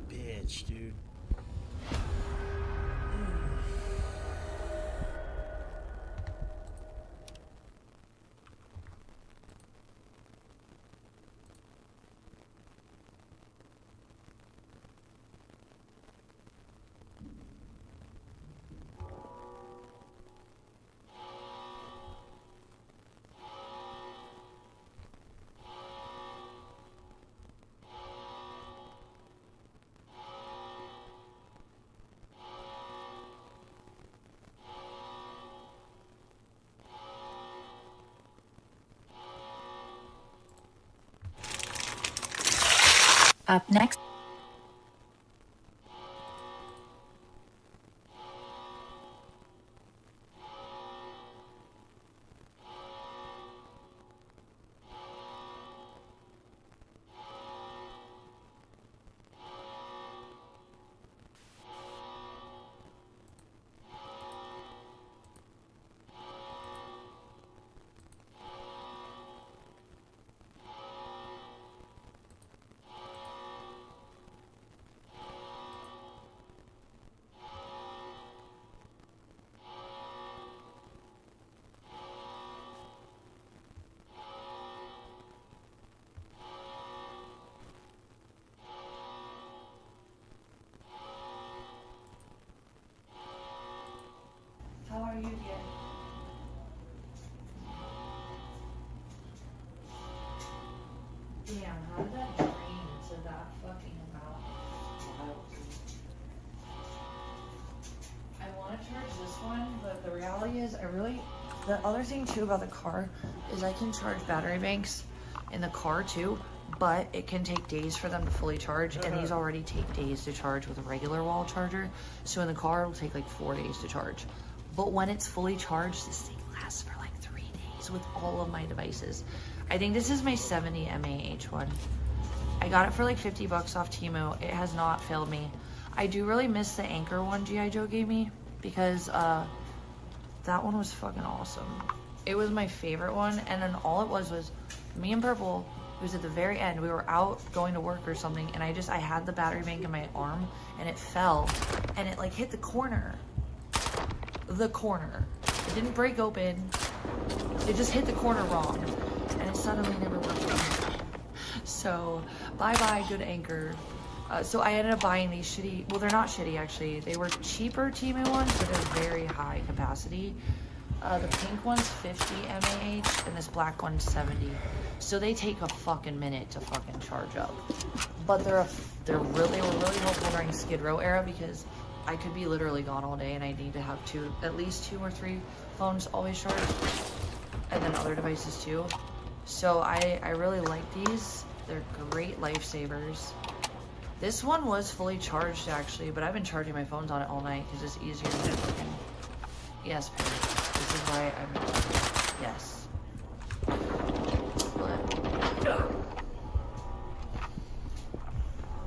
Bitch, dude. Up next. How are you, dear? Damn, how did that drain to that fucking amount? I want to charge this one, but the reality is the other thing too about the car is I can charge battery banks in the car too, but it can take days for them to fully charge, and these already take days to charge with a regular wall charger. So in the car, it'll take like 4 days to charge. But when it's fully charged, this thing lasts for like 3 days with all of my devices. I think this is my 70 mAh one. I got it for like 50 bucks off Temu. It has not failed me. I do really miss the Anchor one G.I. Joe gave me, because that one was fucking awesome. It was my favorite one, and then all it was me and Purple. It was at the very end. We were out going to work or something, and I had the battery bank in my arm, and it fell, and it like hit the corner. The corner. It didn't break open. It just hit the corner wrong, and it suddenly never worked again. So bye-bye, good Anchor. So I ended up buying these shitty, well, they're not shitty actually. They were cheaper Temu ones, but they're very high capacity. The pink one's 50 mAh and this black one's 70. So they take a fucking minute to fucking charge up. But they were really helpful during Skid Row era, because I could be literally gone all day and I need to have at least 2 or 3 phones always charged, and then other devices too. So I really like these. They're great lifesavers. This one was fully charged actually, but I've been charging my phones on it all night because it's easier than fucking. Yes, Perry. This is why I'm. Yes. But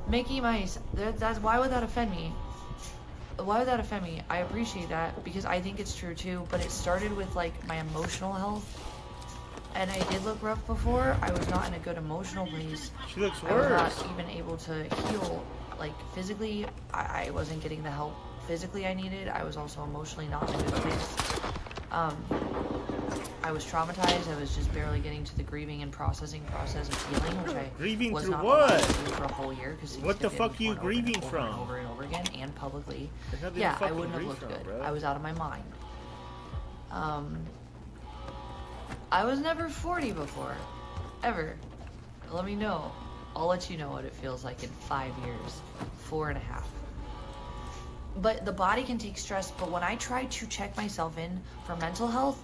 Mickey Mice. That's why would that offend me? Why would that offend me? I appreciate that because I think it's true too, but it started with like my emotional health, and I did look rough before. I was not in a good emotional place. She looks I was worse. not even able to heal, like physically. I wasn't getting the help physically I needed. I was also emotionally not in a good place. I was traumatized. I was just barely getting to the grieving and processing process of healing, which I grieving was through not what? allowed to do for a whole year. What the fuck are you grieving from? Over and over again, and publicly. There's nothing to Yeah, I fucking wouldn't have grieve looked from, good. bro. I was out of my mind. I was never 40 before, ever. Let me know. I'll let you know what it feels like in 5 years, 4.5. But the body can take stress. But when I tried to check myself in for mental health,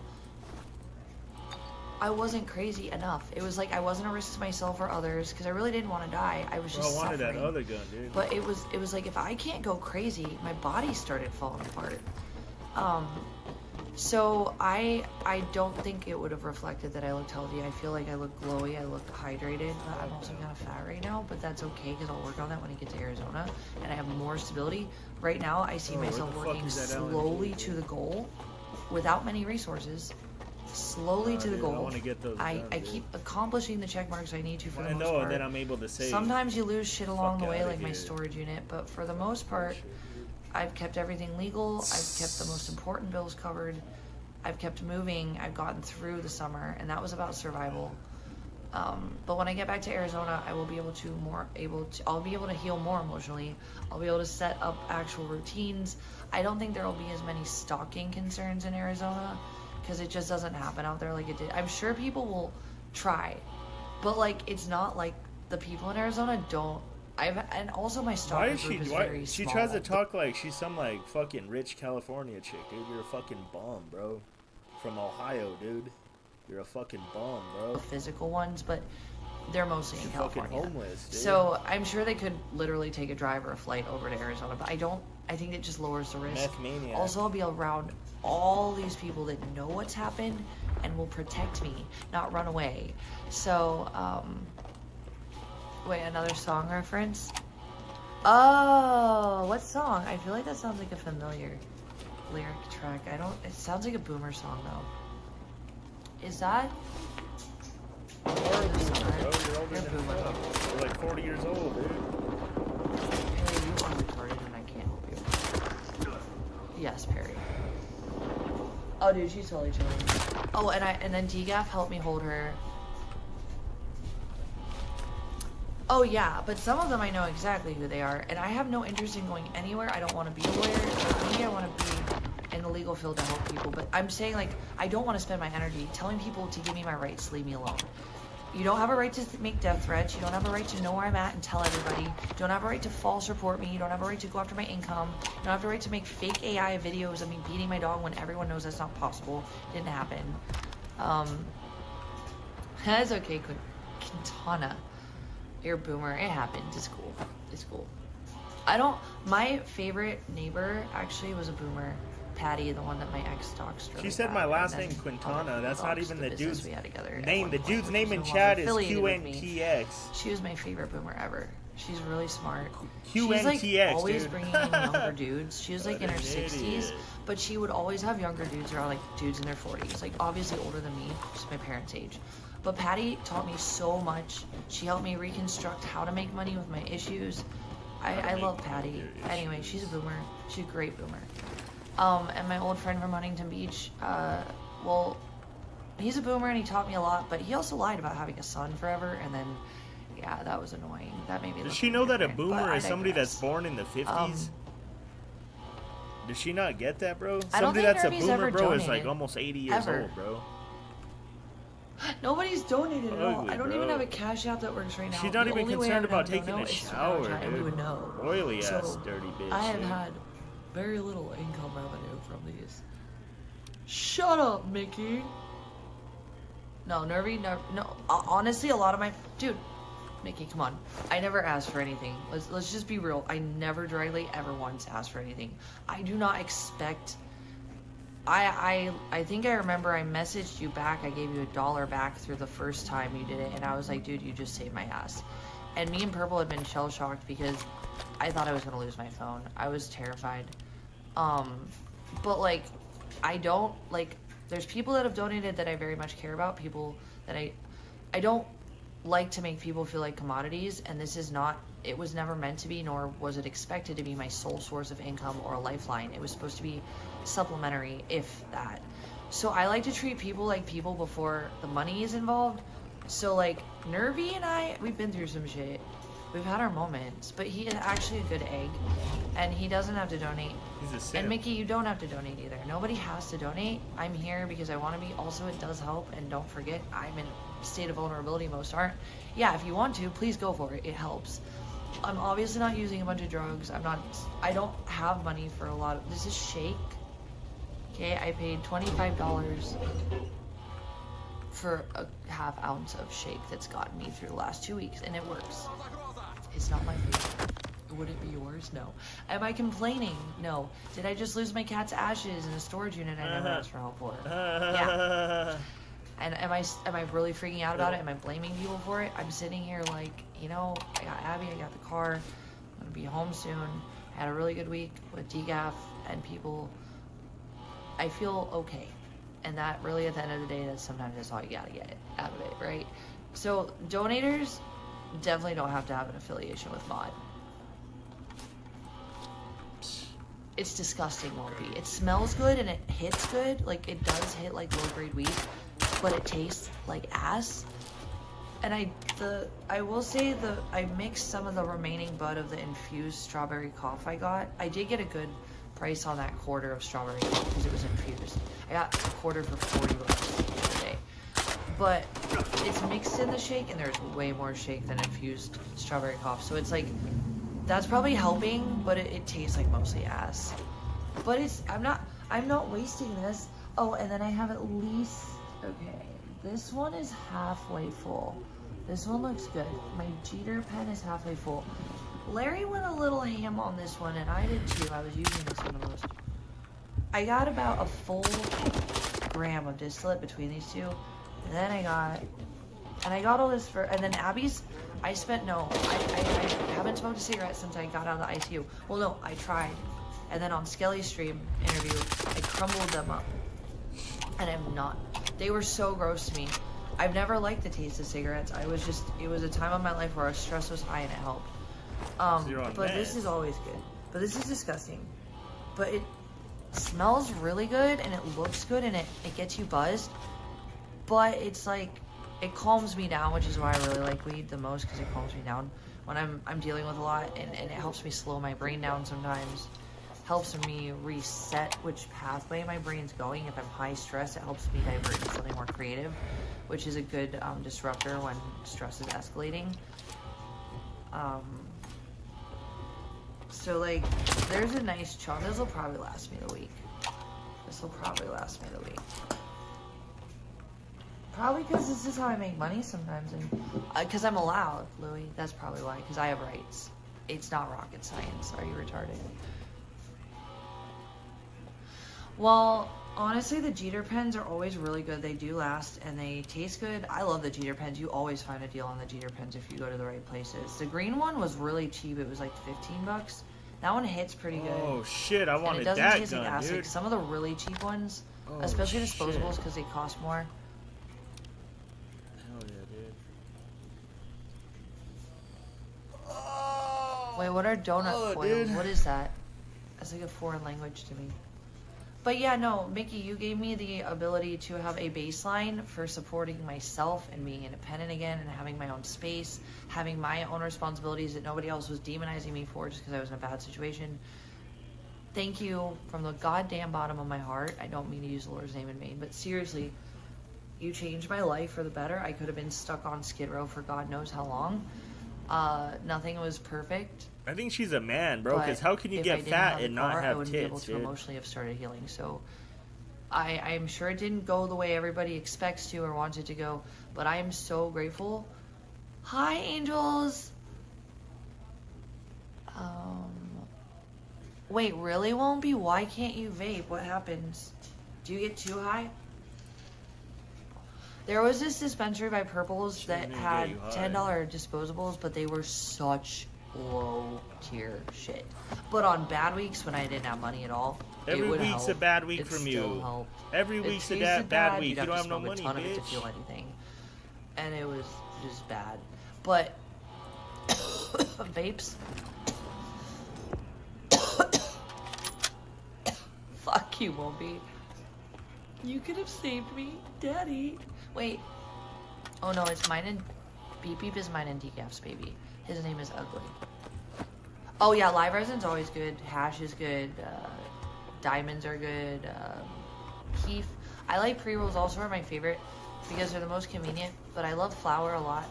I wasn't crazy enough. It was like I wasn't a risk to myself or others because I really didn't want to die. I was just I wanted suffering. that other gun, dude. But it was like if I can't go crazy, my body started falling apart. So I don't think it would have reflected that I looked healthy. I feel like I look glowy, I look hydrated, but I'm also kind of fat right now, but that's okay because I'll work on that when I get to Arizona and I have more stability. Right now, I see myself working slowly to the goal without many resources. slowly to the Dude, goal. I want to get those I done, dude. keep accomplishing the check marks I need to for the I most know, part. and then I'm able to save. Sometimes you lose shit along the Fuck way, outta like my here. storage unit, but for the most part, I've kept everything legal. I've kept the most important bills covered. I've kept moving. I've gotten through the summer, and that was about survival. But when I get back to Arizona, I will be able to I'll be able to heal more emotionally. I'll be able to set up actual routines. I don't think there will be as many stalking concerns in Arizona because it just doesn't happen out there like it did. I'm sure people will try, but like it's not like the people in Arizona don't. And also my Why stalker is she? group is Why very she small. tries to talk like she's some like fucking rich California chick, dude? You're a fucking bum, bro. From Ohio, dude. You're a fucking bum, bro. Physical ones, but they're mostly in You're fucking California. homeless, dude. So I'm sure they could literally take a drive or a flight over to Arizona, but I think it just lowers the risk. Meth maniac. Also, I'll be around all these people that know what's happened and will protect me, not run away. So, wait, another song reference? Oh, what song? I feel like that sounds like a familiar lyric track. It sounds like a Boomer song though. Is that? Bro, you're older than fuck. You're like 40 years old, dude. Perry, you are retarded and I can't help you. Yes, Perry. Oh, dude, she's totally chilling. Oh, and then DGAF helped me hold her. Oh, yeah, but some of them I know exactly who they are, and I have no interest in going anywhere. I don't want to be a lawyer. Maybe I want to be in the legal field to help people, but I'm saying, like, I don't want to spend my energy telling people to give me my rights, leave me alone. You don't have a right to make death threats. You don't have a right to know where I'm at and tell everybody. You don't have a right to false report me. You don't have a right to go after my income. You don't have the right to make fake AI videos of me beating my dog when everyone knows that's not possible. It didn't happen. That's okay, Quintana. You're a boomer. It happened. It's cool. It's cool. My favorite neighbor actually was a boomer. Patty, the one that my ex stalks. She said my last name Quintana. That's not even the dude's name. The dude's name in chat is QNTX. She was my favorite boomer ever. She's really smart. QNTX, She's like always dude. bringing in younger dudes. She was like in her What an 60s, idiot. but she would always have younger dudes around, like dudes in their 40s, like obviously older than me, just my parents' age. But Patty taught me so much. She helped me reconstruct how to make money with my issues. I love Patty. Anyway, she's a boomer. She's a great boomer. And my old friend from Huntington Beach, well, he's a boomer and he taught me a lot, but he also lied about having a son forever, and then, yeah, that was annoying. That made me Does look she know that a different, boomer but is I somebody digress. that's born in the 50s? Does she not get that, bro? I don't Somebody think that's a Nervy's boomer, ever bro, is like donated. almost 80 years Ever. old, bro. Nobody's donated at all. Ugly, I don't bro. even have a cash app that works right now. She's not The even only way concerned I about would taking know a is to shower, advertise. dude. You would know. Oily ass So, dirty bitch. I have dude. had very little income revenue from these. Shut up, Mickey. No, Nervy, no. Honestly, a lot of my dude, Mickey, come on. I never asked for anything. Let's just be real. I never directly ever once asked for anything. I do not expect. I think I remember I messaged you back. I gave you $1 back through the first time you did it, and I was like, dude, you just saved my ass. And me and Purple had been shell shocked because I thought I was gonna lose my phone. I was terrified. But like, I don't like. There's people that have donated that I very much care about. People that I don't like to make people feel like commodities, and this is not. It was never meant to be, nor was it expected to be my sole source of income or a lifeline. It was supposed to be supplementary, if that. So I like to treat people like people before the money is involved. So like Nervy and I, we've been through some shit. We've had our moments, but he is actually a good egg, and he doesn't have to donate. He's a simp. And Mickey, you don't have to donate either. Nobody has to donate. I'm here because I want to be. Also, it does help, and don't forget, I'm in a state of vulnerability. Most aren't. Yeah, if you want to, please go for it. It helps. I'm obviously not using a bunch of drugs. I don't have money for a lot of. This is shake. Okay, I paid $25 for a half ounce of shake that's gotten me through the last 2 weeks, and it works. It's not my favorite. Would it be yours? No. Am I complaining? No. Did I just lose my cat's ashes in a storage unit I never asked for help for? Yeah. And am I really freaking out about it? Am I blaming people for it? I'm sitting here like, you know, I got Abby, I got the car, I'm gonna be home soon. I had a really good week with DGAF and people. I feel okay. And that really, at the end of the day, sometimes that's all you gotta get out of it, right? So donators definitely don't have to have an affiliation with mod. It's disgusting, Wolfie. It smells good and it hits good. Like, it does hit like low-grade weed, but it tastes like ass. And I will say I mixed some of the remaining bud of the infused strawberry cough I got. I did get a good price on that quarter of strawberry cough because it was infused. I got a quarter for $40 the other day. But it's mixed in the shake, and there's way more shake than infused strawberry cough. So it's like, that's probably helping, but it tastes like mostly ass. But I'm not wasting this. Oh, and then I have at least, okay, this one is halfway full. This one looks good. My Jeter pen is halfway full. Larry went a little ham on this one, and I did too. I was using this one the most. I got about a full gram of distillate between these two. And then I got all this and then Abby's, I haven't smoked a cigarette since I got out of the ICU. Well, no, I tried. And then on Skelly's stream interview, I crumbled them up. And they were so gross to me. I've never liked the taste of cigarettes. It was a time of my life where our stress was high and it helped. But this is always good. But this is disgusting. But it smells really good and it looks good and it gets you buzzed. But it's like, it calms me down, which is why I really like weed the most, because it calms me down when I'm dealing with a lot, and it helps me slow my brain down sometimes. Helps me reset which pathway my brain's going. If I'm high stress, it helps me divert to something more creative, which is a good disruptor when stress is escalating. So like, there's a nice chunk. This will probably last me the week. Probably because this is how I make money sometimes, and because I'm allowed, Louis. That's probably why, because I have rights. It's not rocket science. Are you retarded? Well, honestly, the Jeter pens are always really good. They do last, and they taste good. I love the Jeter pens. You always find a deal on the Jeter pens if you go to the right places. The green one was really cheap. It was like $15. That one hits pretty good. Oh shit! I wanted that that taste gun, like ass. dude. Like some of the really cheap ones, Oh, especially shit. disposables, because they cost more. Hell yeah, dude. Wait, what are donut foils? dude. What is that? That's like a foreign language to me. But yeah, no, Mickey, you gave me the ability to have a baseline for supporting myself and being independent again and having my own space, having my own responsibilities that nobody else was demonizing me for just because I was in a bad situation. Thank you from the goddamn bottom of my heart. I don't mean to use the Lord's name in vain, but seriously, you changed my life for the better. I could have been stuck on Skid Row for God knows how long. Nothing was perfect. I think she's a man, bro. Because how can you if I get didn't fat have the and not car, I have wouldn't be able tits, to dude? emotionally have started healing. So I'm sure it didn't go the way everybody expects to or wants it to go, but I am so grateful. Hi, angels. Wait, really, Won'tbe? Why can't you vape? What happens? Do you get too high? There was this dispensary by Purples that had $10 disposables, but they were such low tier shit. But on bad weeks when I didn't have money at all, Every it would week's help. a bad week It from still you. helped. Every It week's a tasted bad week. You'd You don't have to no smoke money, a ton of it to bitch. feel anything, and it was just bad. But vapes. Fuck you, Won'tbe. You could have saved me, Daddy. Wait. Oh no, it's mine and Beep Beep is mine and Decaf's baby. His name is Ugly. Oh yeah, live resin's always good. Hash is good. Diamonds are good. Keef. I like pre-rolls also are my favorite because they're the most convenient, but I love flour a lot.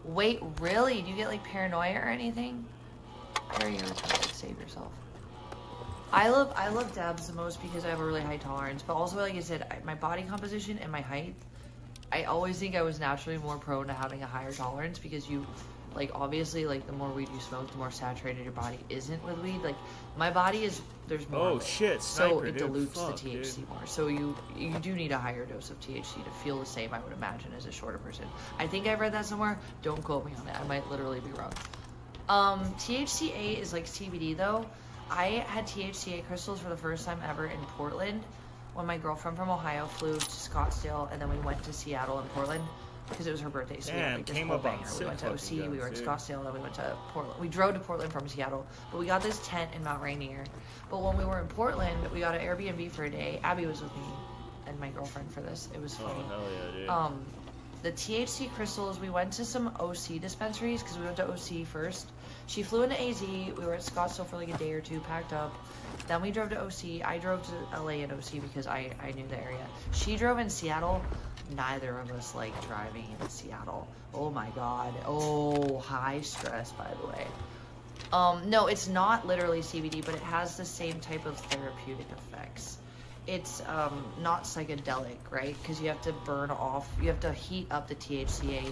Wait, really? Do you get like paranoia or anything? Or you're retarded, save yourself. I love dabs the most because I have a really high tolerance, but also, like I said, my body composition and my height, I always think I was naturally more prone to having a higher tolerance because you, like, obviously, like, the more weed you smoke, the more saturated your body isn't with weed. Like, my body is, there's more. Oh, of it. shit, So sniper, it dude. dilutes Fuck, the THC dude. more. So you do need a higher dose of THC to feel the same, I would imagine, as a shorter person. I think I've read that somewhere. Don't quote me on it. I might literally be wrong. THCA is like CBD though. I had THCA crystals for the first time ever in Portland when my girlfriend from Ohio flew to Scottsdale, and then we went to Seattle and Portland because it was her birthday. So we had like this whole banger. We went to OC, we were in Scottsdale, and then we went to Portland. We drove to Portland from Seattle, but we got this tent in Mount Rainier. But when we were in Portland, we got an Airbnb for a day. Abby was with me and my girlfriend for this. It was funny. Oh, hell yeah, dude. The THC crystals, we went to some OC dispensaries because we went to OC first. She flew into AZ. We were at Scottsdale for like a day or two, packed up. Then we drove to OC. I drove to LA and OC because I knew the area. She drove in Seattle. Neither of us like driving in Seattle. Oh my God. Oh, high stress, by the way. No, it's not literally CBD, but it has the same type of therapeutic effects. It's not psychedelic, right? Because you have to burn off, you have to heat up the THCA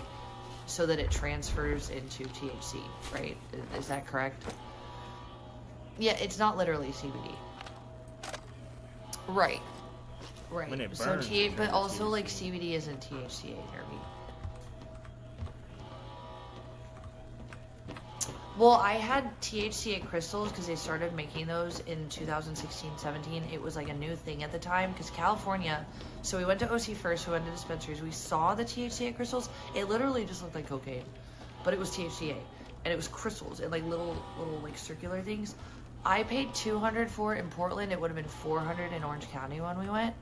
so that it transfers into THC, right? Is that correct? Yeah, it's not literally CBD. Right. Right. When it So burns, it but turns also THC. like CBD isn't THCA, Nervy. Well, I had THCA crystals because they started making those in 2016-17. It was like a new thing at the time because California. So we went to OC first. We went to dispensaries. We saw the THCA crystals. It literally just looked like cocaine, but it was THCA, and it was crystals and like little like circular things. I paid $200 for it in Portland. It would have been $400 in Orange County when we went.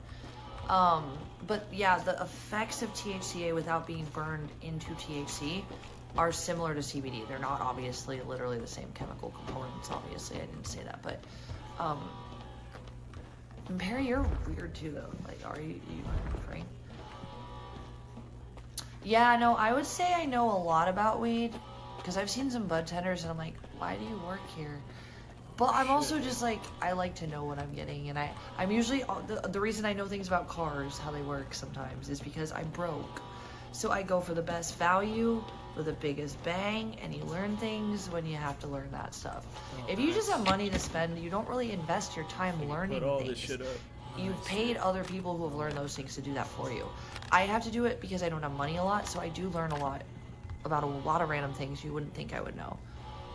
But yeah, the effects of THCA without being burned into THC are similar to CBD. They're not obviously literally the same chemical components. Obviously, I didn't say that, but and Perry, you're weird too, though. Like, are you Frank? Yeah, no, I would say I know a lot about weed because I've seen some bud tenders, and I'm like, why do you work here? But I'm also just like, I like to know what I'm getting, and I'm usually the reason I know things about cars, how they work sometimes, is because I'm broke. So I go for the best value with the biggest bang, and you learn things when you have to learn that stuff. If you just have money to spend, you don't really invest your time learning Put all things. this shit up. You've paid other people who have learned those things to do that for you. I have to do it because I don't have money a lot, so I do learn a lot about a lot of random things you wouldn't think I would know.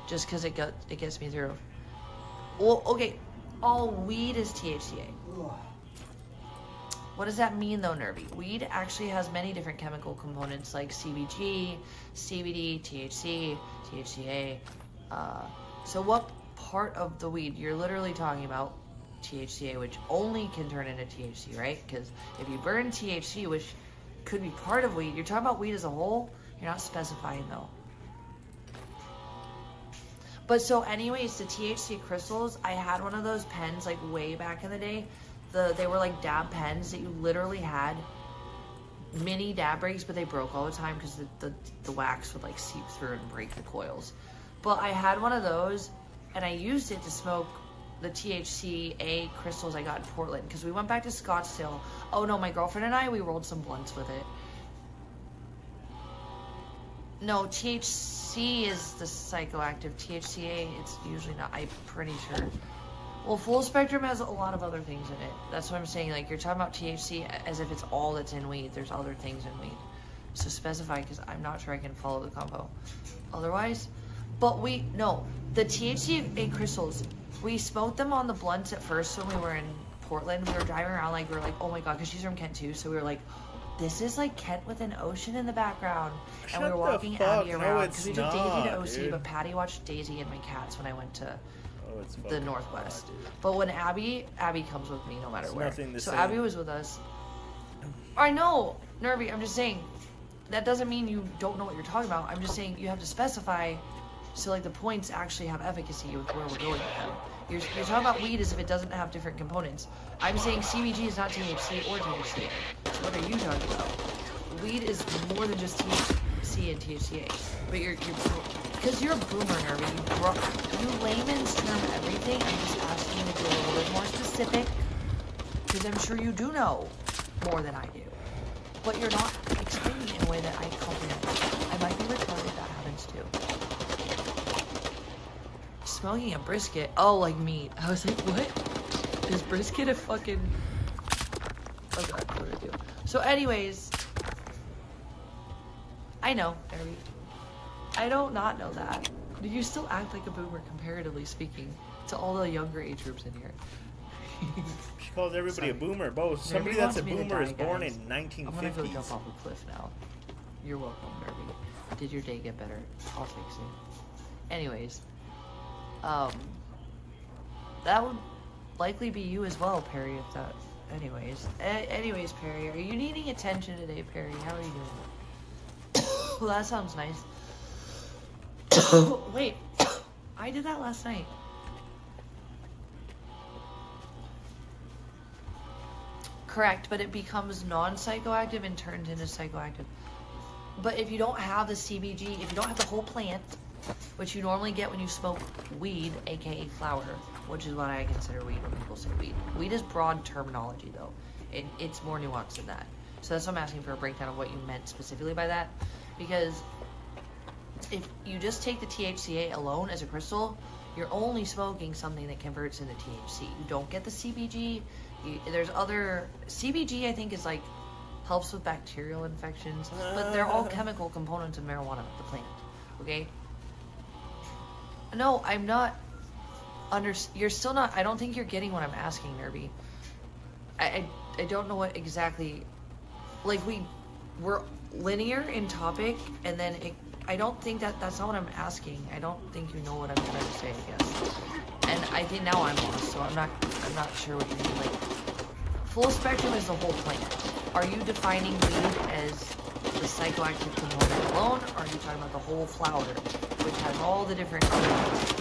Just because it gets me through. Well, okay, all weed is THCA. What does that mean though, Nervy? Weed actually has many different chemical components like CBG, CBD, THC, THCA. So what part of the weed? You're literally talking about THCA, which only can turn into THC, right? Because if you burn THC, which could be part of weed, you're talking about weed as a whole, you're not specifying though. But so anyways, the THC crystals, I had one of those pens like way back in the day. They were like dab pens that you literally had mini dab breaks, but they broke all the time because the wax would like seep through and break the coils. But I had one of those, and I used it to smoke the THCA crystals I got in Portland because we went back to Scottsdale. Oh no, my girlfriend and I, we rolled some blunts with it. No, THC is the psychoactive. THCA, it's usually not. I'm pretty sure. Well, full spectrum has a lot of other things in it. That's what I'm saying. Like, you're talking about THC as if it's all that's in weed. There's other things in weed. So specify, because I'm not sure I can follow the combo. Otherwise, but the THCA crystals, we smoked them on the blunts at first when we were in Portland. We were driving around like, we were like, oh my God, because she's from Kent too. So we were like, this is like Kent with an ocean in the background. And we were walking Abby around because we took Daisy to OC, dude. but Patty watched Daisy and my cats when I went to It's the Northwest. But when Abby comes with me no matter where. So same. Abby was with us. I know, Nervy, I'm just saying, that doesn't mean you don't know what you're talking about. I'm just saying you have to specify so like the points actually have efficacy with where we're going with them. You're talking about weed as if it doesn't have different components. I'm saying CBG is not THC or THC. So what are you talking about? Weed is more than just THC and THCA. But because you're a boomer, Nervy, you layman's term everything. I'm just asking you to be a little bit more specific, because I'm sure you do know more than I do. But you're not explaining it in a way that I comprehend. I might be retarded, that happens too. Smoking a brisket? Oh, like meat. I was like, what? Is brisket a fucking... Okay, what did I do? So anyways, I know, Nervy. I don't not know that. You still act like a boomer, comparatively speaking, to all the younger age groups in here. She calls everybody a boomer. Both. Somebody Nerby that's wants a me to boomer die, is born guys. in 1950s. I'm gonna go jump off a cliff now. You're welcome, Nerby. Did your day get better? I'll fix it. Anyways, that would likely be you as well, Perry. If that. Anyways, Perry, are you needing attention today, Perry? How are you doing? Well, that sounds nice. Wait, I did that last night. Correct, but it becomes non-psychoactive and turns into psychoactive. But if you don't have the CBG, if you don't have the whole plant, which you normally get when you smoke weed, aka flower, which is what I consider weed when people say weed. Weed is broad terminology, though. It's more nuanced than that. So that's why I'm asking for a breakdown of what you meant specifically by that. Because if you just take the THCA alone as a crystal, you're only smoking something that converts into THC. You don't get the CBG. There's other... CBG, I think, is like... helps with bacterial infections. But they're all chemical components of marijuana, the plant. Okay? No, I'm not... You're still not... I don't think you're getting what I'm asking, Nerby. I don't know what exactly... Like, we're linear in topic, and then I don't think that's not what I'm asking. I don't think you know what I'm trying to say, I guess. And I think now I'm lost, so I'm not sure what you mean. Like, full spectrum is the whole plant. Are you defining weed as the psychoactive component alone, or are you talking about the whole flower, which has all the different components?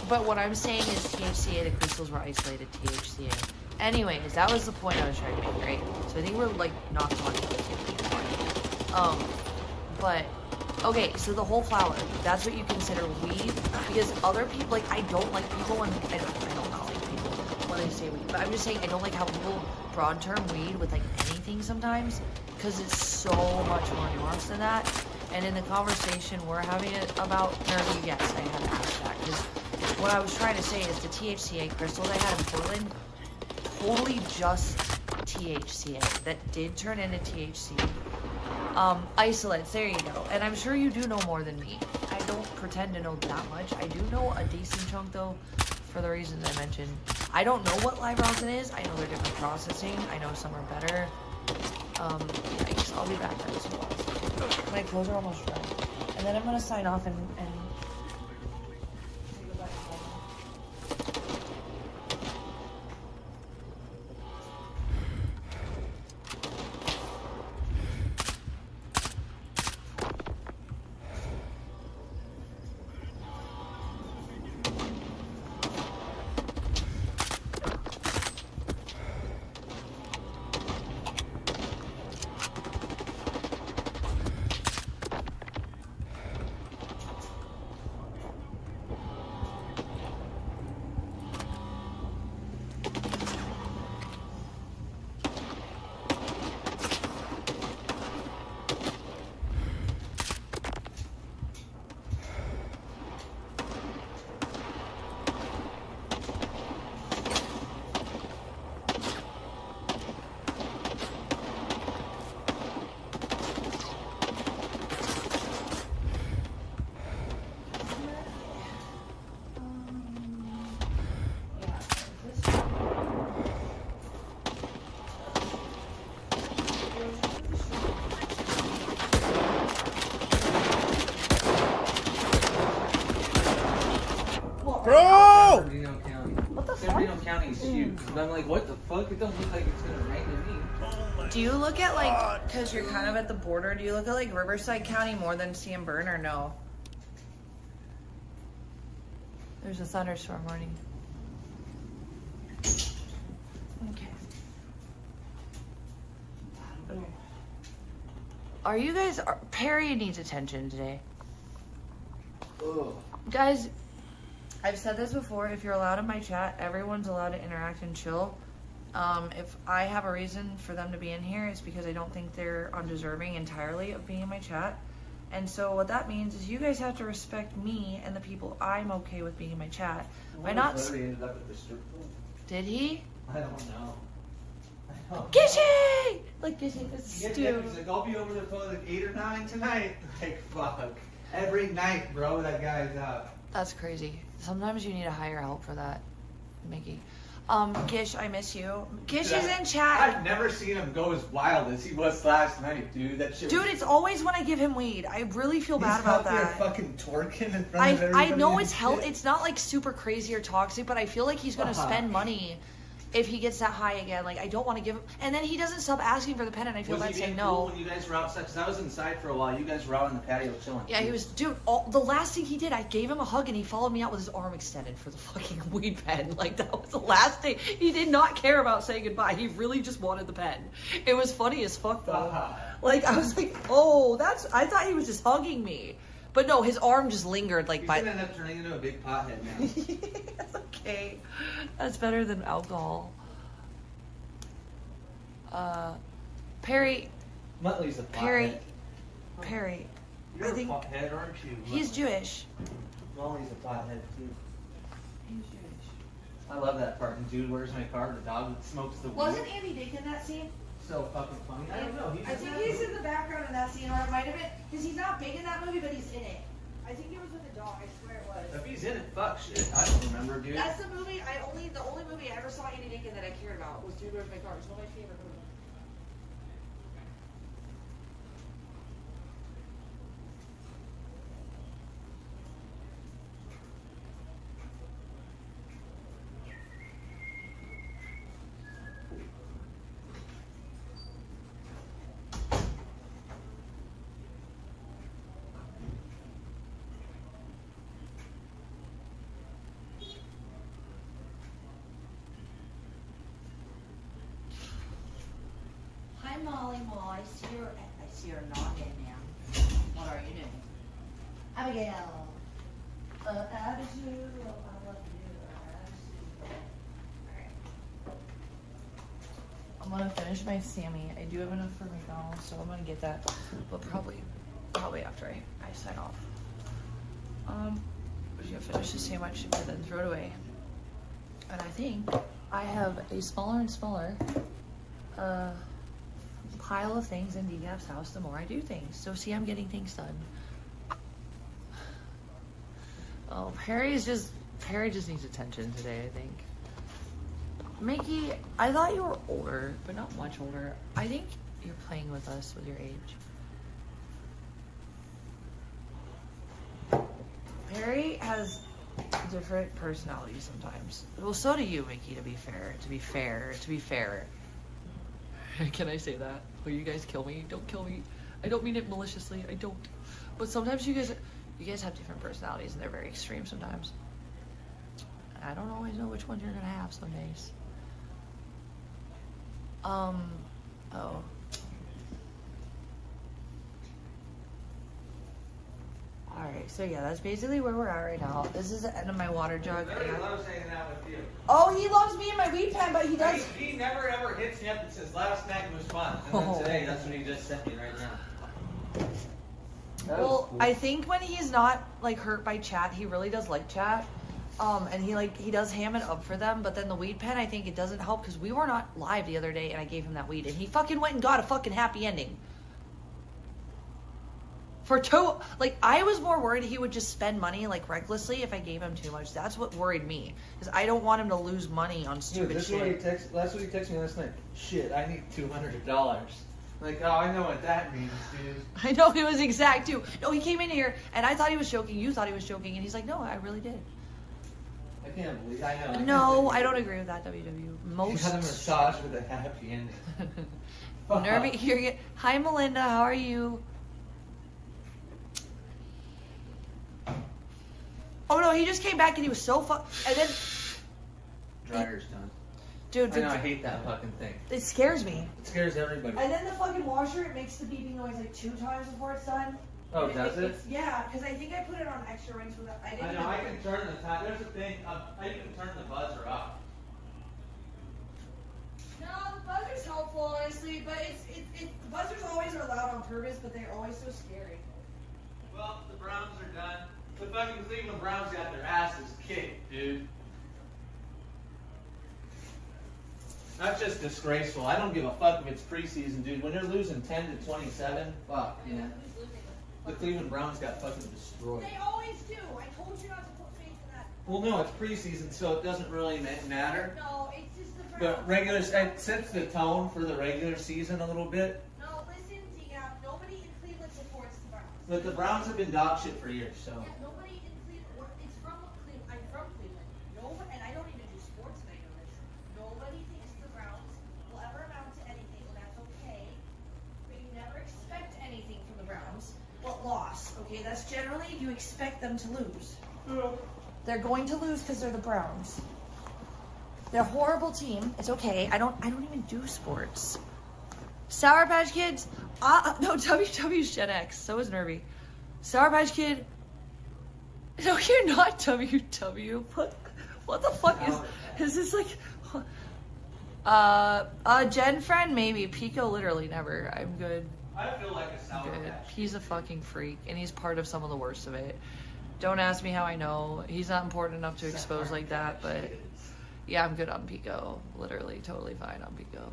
But what I'm saying is THCA, the crystals were isolated THCA. Anyways, that was the point I was trying to make, right? So I think we're, like, not talking about the same thing. But, okay, so the whole flower, that's what you consider weed? Because other people, like, I don't like people when, I don't like people when they say weed. But I'm just saying, I don't like how people broad term weed with, like, anything sometimes. Because it's so much more nuanced than that. And in the conversation we're having about Nerdy, yes, I had to ask that. Because what I was trying to say is the THCA crystals I had in Portland, totally just THCA that did turn into THC. Isolates, there you go. And I'm sure you do know more than me. I don't pretend to know that much. I do know a decent chunk, though, for the reasons I mentioned. I don't know what live rosin is. I know they're different processing. I know some are better. Yikes, I'll be back guys. My clothes are almost dry. And then I'm gonna sign off and say goodbye. Bro! What the San Bernardino County is huge. And I'm like, what the fuck? It doesn't look like it's gonna rain to me. Do you look at, like, because you're kind of at the border, do you look at, like, Riverside County more than San Bern, or no? There's a thunderstorm warning. Okay. Are you guys... Perry needs attention today. Ugh. Guys, I've said this before. If you're allowed in my chat, everyone's allowed to interact and chill. If I have a reason for them to be in here, it's because I don't think they're undeserving entirely of being in my chat. And so what that means is you guys have to respect me and the people I'm okay with being in my chat. By not... Ended up at the strip club. Did he? I don't know. Gishy! Like, Gishy is He's stupid. like, I'll be over there probably like 8 or 9 tonight. Like, fuck. Every night, bro, that guy's out. That's crazy. Sometimes you need to hire help for that, Mickey. Gish, I miss you. Gish is in chat. I've never seen him go as wild as he was last night, dude. That shit. Dude, it's always when I give him weed. I really feel bad about that. He's out there fucking twerking in front of everybody. I know and it's shit. it's not like super crazy or toxic, but I feel like he's gonna spend money if he gets that high again. Like, I don't want to give him, and then he doesn't stop asking for the pen, and I feel bad saying no. When you guys were outside, because I was inside for a while. You guys were out on the patio chilling. Yeah, he was, dude. The last thing he did, I gave him a hug, and he followed me out with his arm extended for the fucking weed pen. Like, that was the last thing. He did not care about saying goodbye. He really just wanted the pen. It was funny as fuck though. Like, I was like, oh, I thought he was just hugging me, but no, his arm just lingered. Like, He's gonna end up turning into a big pothead now. That's okay. That's better than alcohol. Perry. Muttley's a Perry. pothead. Perry. You're I think a pothead, aren't you? he's Jewish. Molly's a pothead too. He's Jewish. I love that part. And dude, where's my car? The dog that smokes the weed. Wasn't Andy Dick in that scene? So fucking funny. I don't know. I think he's in the background in that scene, or it might have been because he's not big in that movie, but he's in it. I think it was with the dog. I swear it was. If he's in it, fuck shit. I don't remember, dude. That's the movie. The only movie I ever saw Andy Dick in that I cared about was Dude, Where's My Car. It's one of my favorite movies. Hi, Molly. I see you're not in now. What are you doing? Abigail. Abigail. I love you. Alright. I'm gonna finish my Sammy. I do have enough for McDonald's, so I'm gonna get that. But probably after I sign off. I'm gonna finish the sandwich and then throw it away. And I think I have a smaller and smaller pile of things in Decaf's house the more I do things. So see, I'm getting things done. Oh, Perry just needs attention today, I think. Mickey, I thought you were older, but not much older. I think you're playing with us with your age. Perry has different personalities sometimes. Well, so do you, Mickey, to be fair. Can I say that? Will you guys kill me? Don't kill me. I don't mean it maliciously. I don't. But sometimes you guys have different personalities, and they're very extreme sometimes. I don't always know which one you're gonna have some days. Oh. Alright, so yeah, that's basically where we're at right now. This is the end of my water jug. He loves hanging out with you. Oh, he loves me and my weed pen, but he does. He never ever hits me up and says, last night was fun. And then today, that's what he just sent me right now. Well, cool. I think when he's not like hurt by chat, he really does like chat. And he does ham it up for them, but then the weed pen, I think it doesn't help because we were not live the other day and I gave him that weed and he fucking went and got a fucking happy ending. I was more worried he would just spend money like recklessly if I gave him too much. That's what worried me because I don't want him to lose money on stupid shit. That's what he texted me last night. Shit, I need $200. Like, oh, I know what that means, dude. I know it was exact too. No, he came in here and I thought he was joking. You thought he was joking, and he's like, no, I really did. I can't believe. I know. No, I don't agree with that. WW. Most. He had a massage with a happy ending. Nervy. Here. Hi, Melinda. How are you? Oh no, he just came back and he was so and then dryer's done. Dude, I hate that fucking thing. It scares me. It scares everybody. And then the fucking washer, it makes the beeping noise like 2 times before it's done. Oh, does it? Yeah, because I think I put it on extra rings with I didn't. I know. I can turn the time. There's a thing. I can turn the buzzer off. No, the buzzer's helpful, honestly, but the buzzers always are loud on purpose, but they're always so scary. Well, the Browns are done. The fucking Cleveland Browns got their asses kicked, dude. That's just disgraceful. I don't give a fuck if it's preseason, dude. When they're losing 10 to 27, fuck, man. The Cleveland Browns got fucking destroyed. They always do. I told you not to put faith in that. Well, no, it's preseason, so it doesn't really matter. No, it's just the Browns. But regular, it sets the tone for the regular season a little bit. No, listen, Diab, nobody in Cleveland supports the Browns. But the Browns have been dog shit for years, so. Yeah, nobody in Cleveland. It's from Cleveland. I'm from Cleveland. Nobody, and I don't even do sports, and I know this. Nobody thinks the Browns will ever amount to anything, and that's okay. But you never expect anything from the Browns. Well, loss, okay? That's generally you expect them to lose. They're going to lose because they're the Browns. They're a horrible team. It's okay. I don't even do sports. Sour Patch Kids. No, WW's Gen X. So is Nervy. Sour Patch Kid. No, you're not WW. What the fuck is this like? Gen Friend maybe. Pico literally never. I'm good. I feel like a Sour Good. Patch. He's a fucking freak, and he's part of some of the worst of it. Don't ask me how I know. He's not important enough to expose like that, but yeah, I'm good on Pico. Literally, totally fine on Pico.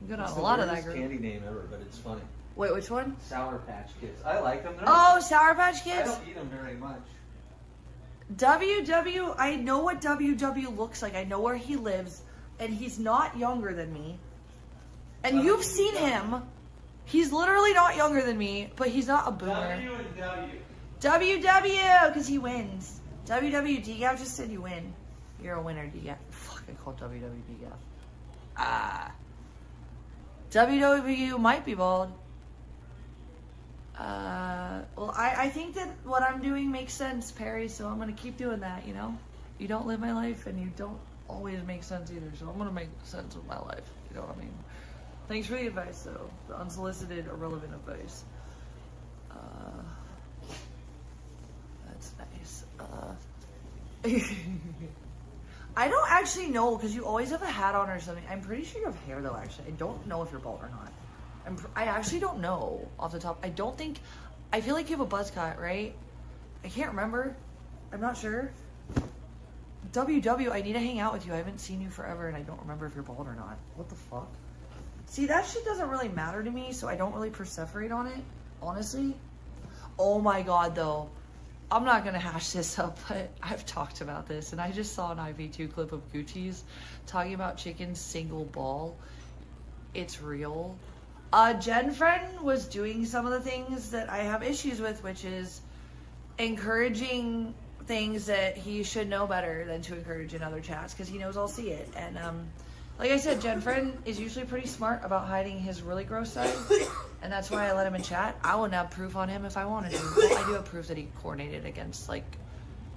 I'm good on a lot of that group. Candy name ever, but it's funny. Wait, which one? Sour Patch Kids. I like them. Oh, Sour Patch I Kids? don't eat them very much. WW, I know what WW looks like. I know where he lives, and he's not younger than me. And you've seen him. He's literally not younger than me, but he's not a boomer. W and W. WW, because he wins. WW, DGAF just said you win. You're a winner, DGAF. Fuck, I called WW DGAF. WW might be bald. Well, I think that what I'm doing makes sense, Perry, so I'm going to keep doing that, you know? You don't live my life, and you don't always make sense either, so I'm going to make sense of my life. You know what I mean? Thanks for the advice, though. The unsolicited, irrelevant advice. That's nice. I don't actually know, because you always have a hat on or something. I'm pretty sure you have hair, though, actually. I don't know if you're bald or not. I actually don't know off the top. I feel like you have a buzz cut, right? I can't remember. I'm not sure. WW, I need to hang out with you. I haven't seen you forever, and I don't remember if you're bald or not. What the fuck? See, that shit doesn't really matter to me, so I don't really perseverate on it, honestly. Oh my god, though. I'm not going to hash this up, but I've talked about this, and I just saw an IV2 clip of Gucci's talking about chicken's single ball. It's real. Jen Friend was doing some of the things that I have issues with, which is encouraging things that he should know better than to encourage in other chats, because he knows I'll see it. And like I said, Jen Friend is usually pretty smart about hiding his really gross side, and that's why I let him in chat. I wouldn't have proof on him if I wanted to. Well, I do have proof that he coordinated against, like,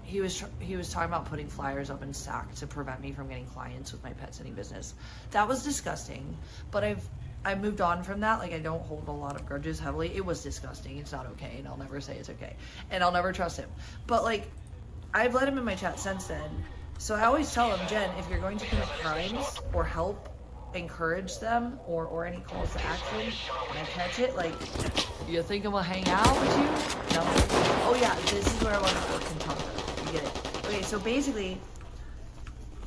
he was talking about putting flyers up in SAC to prevent me from getting clients with my pet sitting business. That was disgusting, but I moved on from that. Like, I don't hold a lot of grudges heavily. It was disgusting. It's not okay, and I'll never say it's okay, and I'll never trust him. But like, I've let him in my chat since then. So I always tell him, Jen, if you're going to commit crimes or help encourage them or any calls to action, and I catch it, like, you think I'm gonna hang out with you? No. Oh yeah, this is where I want to work and talk. You get it? Okay, so basically,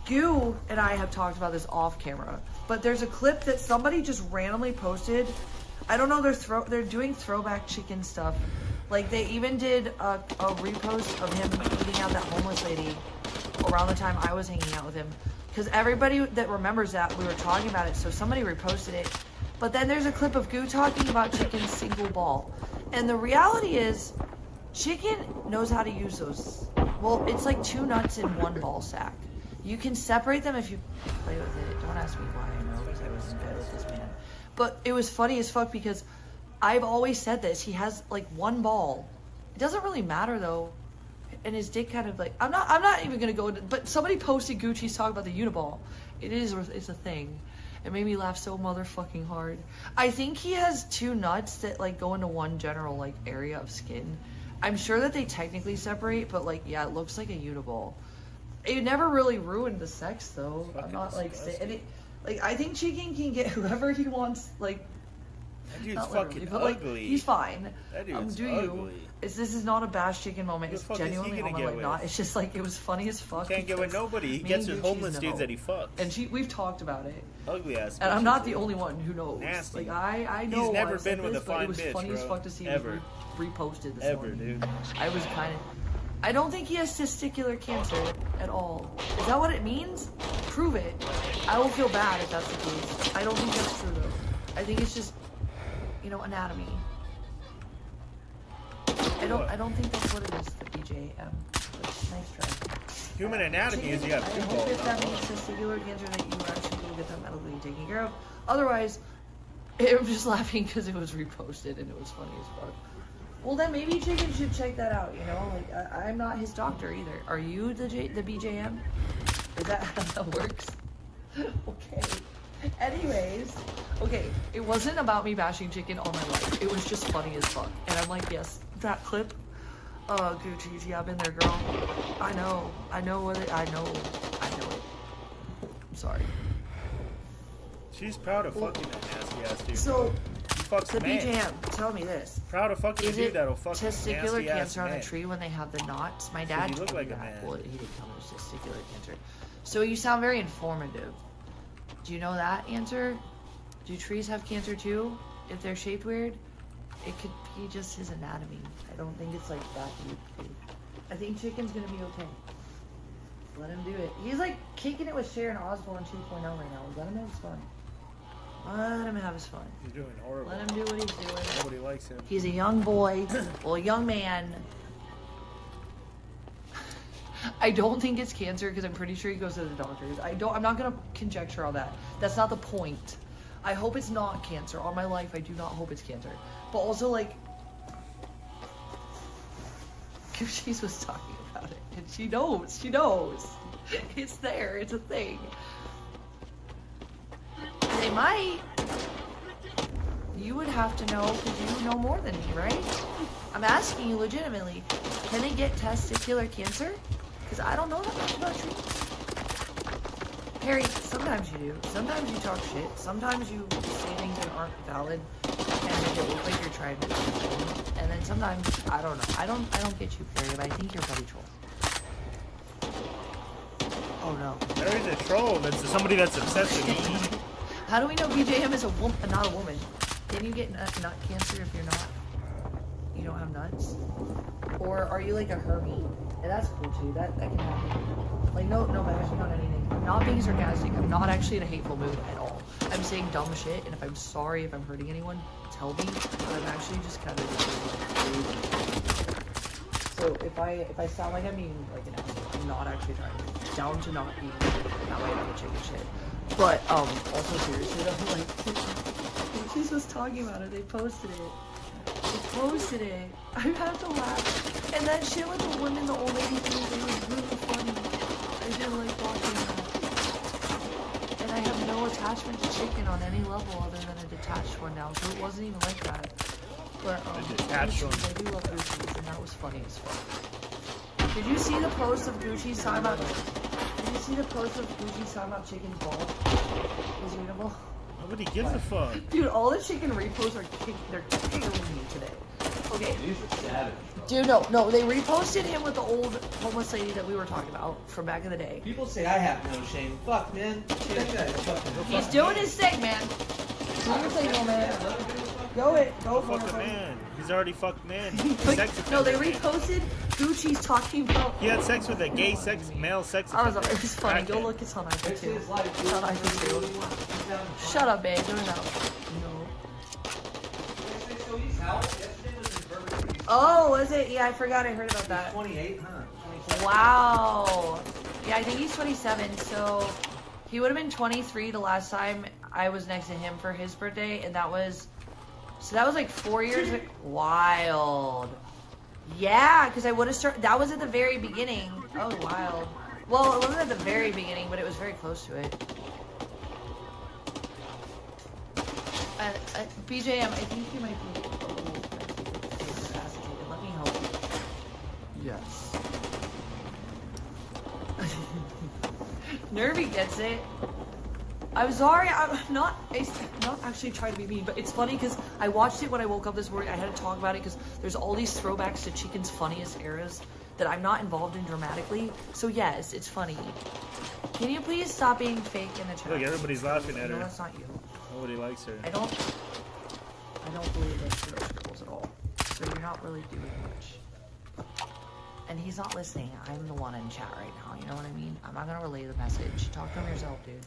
Goo and I have talked about this off camera, but there's a clip that somebody just randomly posted. I don't know, they're doing throwback chicken stuff. Like, they even did a repost of him eating out that homeless lady around the time I was hanging out with him. Because everybody that remembers that, we were talking about it, so somebody reposted it. But then there's a clip of Goo talking about chicken's single ball. And the reality is, chicken knows how to use those. Well, it's like 2 nuts in 1 ball sack. You can separate them if you play with it. Don't ask me why, I know, because I was in bed with this man. But it was funny as fuck because I've always said this. He has like 1 ball. It doesn't really matter though. And his dick kind of like, I'm not even gonna go into, but somebody posted Gucci's talk about the Uniball. It's a thing. It made me laugh so motherfucking hard. I think he has 2 nuts that like go into 1 general like area of skin. I'm sure that they technically separate, but like, yeah, it looks like a Uniball. It never really ruined the sex though. I'm not like saying it. Like, I think chicken can get whoever he wants. Like, That dude's Not fucking literally, but, like, ugly. he's fine. That dude's Do ugly. you? This is not a bash chicken moment. Who the It's fuck is he genuinely gonna on my get like with? not. It's just like it was funny as fuck. Can't get with because nobody. He me gets and with Gucci's homeless dudes know. that he fucks. And we've talked about it. Ugly ass. And I'm bitches, not the dude. only one who knows. Nasty. Like I know. He's never I've said been with this, a but fine it was bitch, funny as bro. fuck to see Ever. it reposted this Ever, morning. dude. I was kind of. I don't think he has testicular cancer at all. Is that what it means? Prove it. I will feel bad if that's the case. I don't think that's true though. I think it's just, anatomy. I don't think that's what it is, the BJM. But nice try. Human anatomy is you got I two hope balls. if that means testicular cancer that you actually will get that medically taken care of. Otherwise, I'm just laughing because it was reposted and it was funny as fuck. Well, then maybe Chicken should check that out, Like, I'm not his doctor either. Are you the BJM? Is that how that works? Okay. Anyways, okay, it wasn't about me bashing Chicken all my life. It was just funny as fuck. And I'm like, yes, that clip. Gucci, yeah, I've been there, girl. I know what it, I know it. I'm sorry. She's proud of fucking that nasty ass dude. So, He fucks the man. BJM, tell me this. Proud of fucking Is a dude it that'll fuck testicular nasty ass cancer on man. a tree when they have the knots? My So dad you look told like me a that. man. Well, he didn't tell me it was testicular cancer. So you sound very informative. Do you know that answer? Do trees have cancer too? If they're shaped weird? It could be just his anatomy. I don't think it's like that deep. I think Chicken's gonna be okay. Let him do it. He's like kicking it with Sharon Osbourne 2.0 right now. Let him have his fun. Let him have his fun. He's doing horrible. Let him do what he's doing. Nobody likes him. He's a young boy, well, a young man. I don't think it's cancer because I'm pretty sure he goes to the doctors. I'm not gonna conjecture all that. That's not the point. I hope it's not cancer. On my life, I do not hope it's cancer. But also, like, Gucci's was talking about it, and she knows. She knows. It's there. It's a thing. They might. You would have to know because you know more than me, right? I'm asking you legitimately. Can they get testicular cancer? Because I don't know that much about you. Harry, sometimes you do. Sometimes you talk shit. Sometimes you say things that aren't valid and make it look like you're trying to do something. And then sometimes, I don't know. I don't get you, Harry, but I think you're a buddy troll. Oh no. Harry's a troll. That's somebody that's obsessed with me. How do we know BJM is not a woman? Can you get nut cancer if you're not? You don't have nuts? Or are you like a Hermie? And that's cool too. That can happen. Like no bashing on anything. I'm not being sarcastic. I'm not actually in a hateful mood at all. I'm saying dumb shit, and if I'm sorry if I'm hurting anyone, tell me. But I'm actually just kind of so if I sound like I'm being like an asshole, I'm not actually trying to. Down to not being that way about the chicken shit. But also seriously though, like she's just talking about it. They posted it. I have to laugh. And that shit with the women, the old lady thing, it was really funny. I did like watching that. And I have no attachment to chicken on any level other than a detached one now, so it wasn't even like that. But detached one. I do love Gucci's, and that was funny as fuck. Did you see the post of Gucci's talking about? Did you see the post of Gucci's talking about chicken's ball? It was readable. Nobody gives a fuck. Dude, all the chicken reposts they're killing me today. Okay. These are savage. Dude, no, they reposted him with the old homeless lady that we were talking about from back in the day. People say I have no shame. Fuck, man. That guy's fucking. He's doing his thing, man. Do your thing, old man. Go for Fuck it. a man. He's already fucked man. No, they reposted Gucci's talking about. He had sex with a male sex offender. It was funny. Go look. It's on iPhone too. It's on iPhone too. Shut up, babe. Don't know. No. Oh, was it? Yeah, I forgot. I heard about that. 28, huh? Wow. Yeah, I think he's 27. So he would have been 23 the last time I was next to him for his birthday, and that was like 4 years ago. Wild. Yeah, because I would have started. That was at the very beginning. Oh, wild. Well, it wasn't at the very beginning, but it was very close to it. BJM, I think you might be a little incapacitated. Let me help you. Yes. Nervy gets it. I'm sorry, I'm not actually trying to be mean, but it's funny because I watched it when I woke up this morning. I had to talk about it because there's all these throwbacks to Chicken's funniest eras that I'm not involved in dramatically. So yes, it's funny. Can you please stop being fake in the chat? Look, everybody's laughing at her. No, that's not you. Nobody likes her. I don't believe those girls at all. So you're not really doing much. And he's not listening. I'm the one in chat right now. You know what I mean? I'm not gonna relay the message. Talk to him yourself, dude.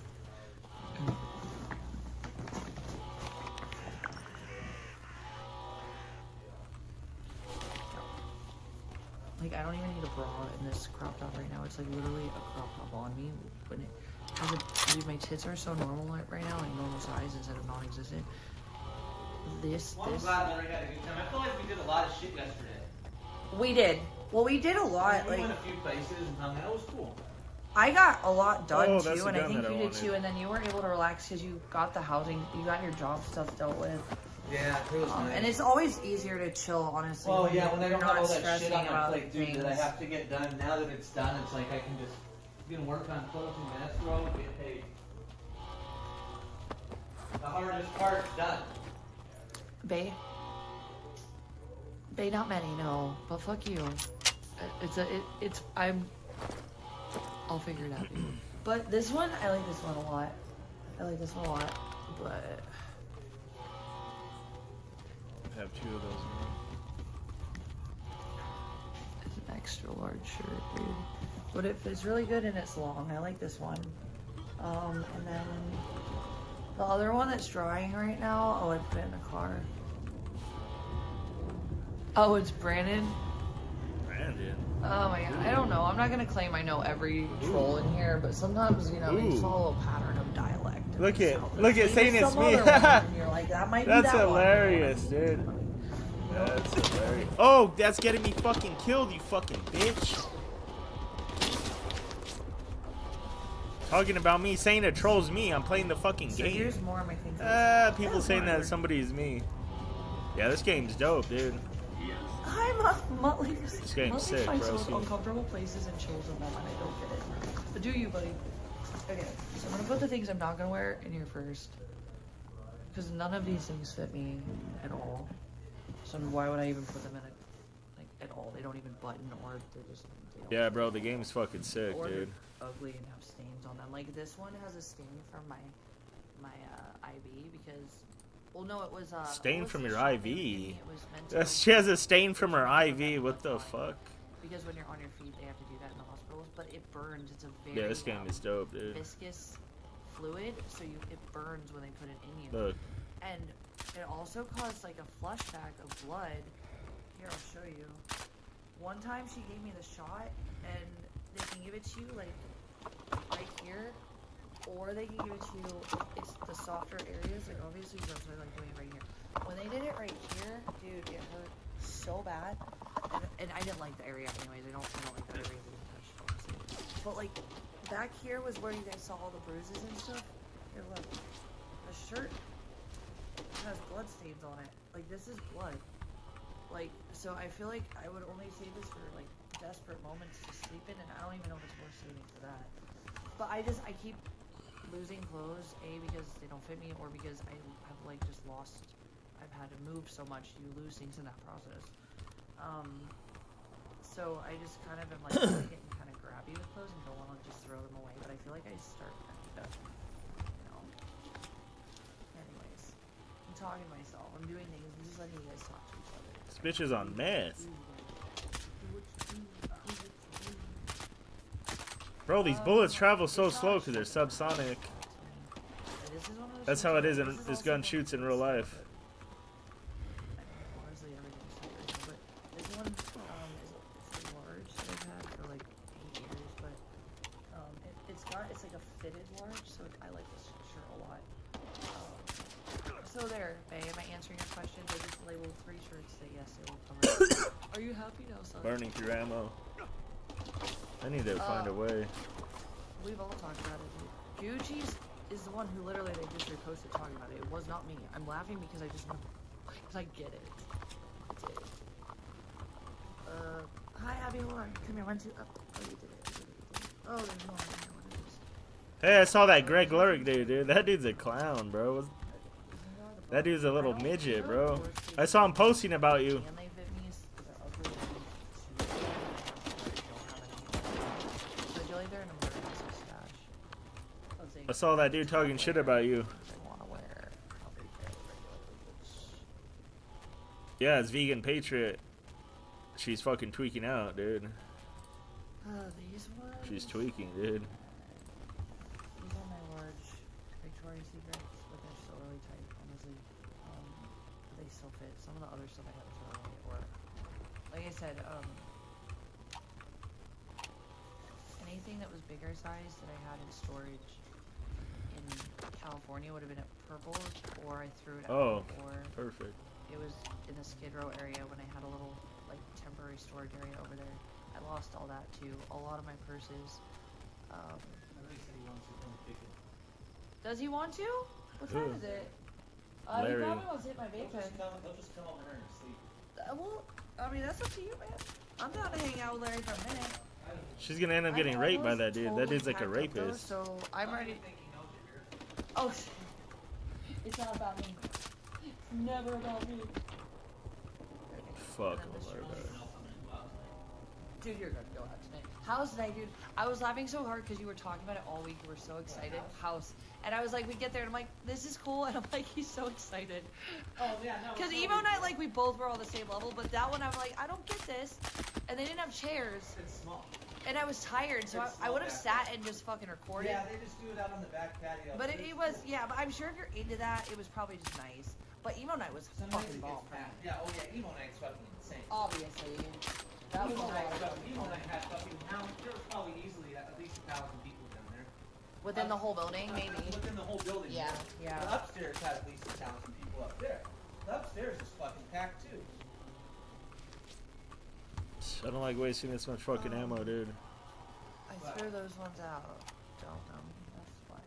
Like, I don't even need a bra in this crop top right now. It's like literally a crop top on me. When it has a, dude, my tits are so normal right now, like normal size instead of non-existent. I'm glad that I had a good time. I feel like we did a lot of shit yesterday. We did. Well, we did a lot. We like, went a few places and hung out. It was cool. I got a lot done Oh, that's too, the and I gun think that I you did wanted. too. And then you weren't able to relax because you got the housing, you got your job stuff dealt with. Yeah, it was nice. And it's always easier to chill, honestly. Well, yeah, when I you're don't have not all that stressing shit on my about plate, dude, things. that I have to get done. Now that it's done, it's like I can just work on closing the escrow and get paid. The hardest part's done. Bae, not many, no. But fuck you. I'll figure it out, dude. But this one, I like this one a lot. But I have 2 of those. it's an extra large shirt, dude. But it fits really good and it's long. I like this one. And then the other one that's drying right now, oh, I put it in the car. Oh, it's Brandon? Brandon? Oh my god, I don't know. I'm not gonna claim I know every troll in here, but sometimes, you know, you follow a pattern of dialect. Look at saying it's some me. other one, and you're like, that might be That's that hilarious, dude. That's hilarious. Oh, that's getting me fucking killed, you fucking bitch. Talking about me, saying a troll's me. I'm playing the fucking So game. here's more of my things. People saying that somebody is me. Yeah, this game's dope, dude. I'm a Muttley. This game's Muttley sick, finds bro. those uncomfortable places and chills in them, and I don't get it. But do you, buddy? Okay, so I'm gonna put the things I'm not gonna wear in here first, because none of these things fit me at all. So why would I even put them in at all? They don't even button, or they're just. Yeah, bro, the game's fucking sick, or dude. they're ugly and have stains on them. Like this one has a stain from my IV because. Well, no, it was Stain from your IV. It was meant to She has a stain from her IV. What the fuck? Because when you're on your feet, they have to do that in the hospitals. But it burns. It's a very Yeah, this game is dope, dude. viscous fluid, so it burns when they put it in you. Look. And it also caused like a flush back of blood. Here, I'll show you. One time she gave me the shot, and they can give it to you like right here. Or they can give it to you, it's the softer areas, like obviously that's why I like doing it right here. When they did it right here, dude, it hurt so bad. And I didn't like the area anyways, I don't like that area being touched, obviously. But like, back here was where you guys saw all the bruises and stuff. Here, look. The shirt has blood stains on it. Like, this is blood. Like, so I feel like I would only save this for like desperate moments to sleep in, and I don't even know if it's worth saving for that. But I keep losing clothes, because they don't fit me, or because I have like just lost, I've had to move so much, you lose things in that process. So I just kind of am like getting kind of grabby with clothes and don't want to just throw them away, but I feel like I start kind of, you know. Anyways, I'm talking to myself, I'm doing things, I'm just letting you guys talk to each other. This bitch is on meth. Bro, these bullets travel so slow because they're subsonic. That's how it is, and this gun shoots in real life. Honestly, everything's super, but this one is large that I've had for like 8 years, but it's like a fitted large, so I like this shirt a lot. So there, Faye, am I answering your questions? I just labeled 3 shirts that yes, it will cover. Are you happy now, son? Burning through ammo. I need to find a way. We've all talked about it, dude. Gucci's is the one who literally they just reposted talking about it. It was not me. I'm laughing because I just know, because I get it. Hi Abby, hold on. Come here, 1, 2, up. Oh, you did it. Oh, there's more. What is this? Hey, I saw that Greg Lurk dude. That dude's a clown, bro. That dude's a little midget, bro. I saw him posting about you. I saw that dude talking shit about you. Yeah, it's Vegan Patriot. She's fucking tweaking out, dude. These ones? She's tweaking, dude. These are my large Victoria's Secrets, but they're still really tight, honestly. They still fit. Some of the other stuff I had to throw away, or like I said, anything that was bigger size that I had in storage in California would have been at Purple, or I threw it out. Or perfect. it was in the Skid Row area when I had a little like temporary storage area over there. I lost all that too. A lot of my purses. Does he want to? What time is it? He probably wants to hit my vape pen. He'll just come over here and sleep. Well, I mean, that's up to you, man. I'm down to hang out with Larry for a minute. She's gonna end up getting raped by that dude. That dude's like a rapist. So I'm ready. Oh, it's not about me. It's never about me. Fuck. Dude, you're gonna go out tonight. How's tonight, dude? I was laughing so hard because you were talking about it all week. You were so excited. House. And I was like, we get there and I'm like, this is cool. And I'm like, he's so excited. Oh, yeah, no. Because emo night, like, we both were all the same level. But that one, I'm like, I don't get this. And they didn't have chairs. It's small. And I was tired, so I would have sat and just fucking recorded. Yeah, they just do it out on the back patio. But it was, yeah, but I'm sure if you're into that, it was probably just nice. But emo night was fucking bomb. Yeah, oh yeah, emo night's fucking insane. Obviously. That was emo night had fucking, there was probably easily at least 1,000 people down there. Within the whole building, maybe? Within the whole building. Yeah, yeah. The upstairs had at least 1,000 people up there. The upstairs is fucking packed too. I don't like wasting this much fucking ammo, dude. I threw those ones out. Don't know. That's fine.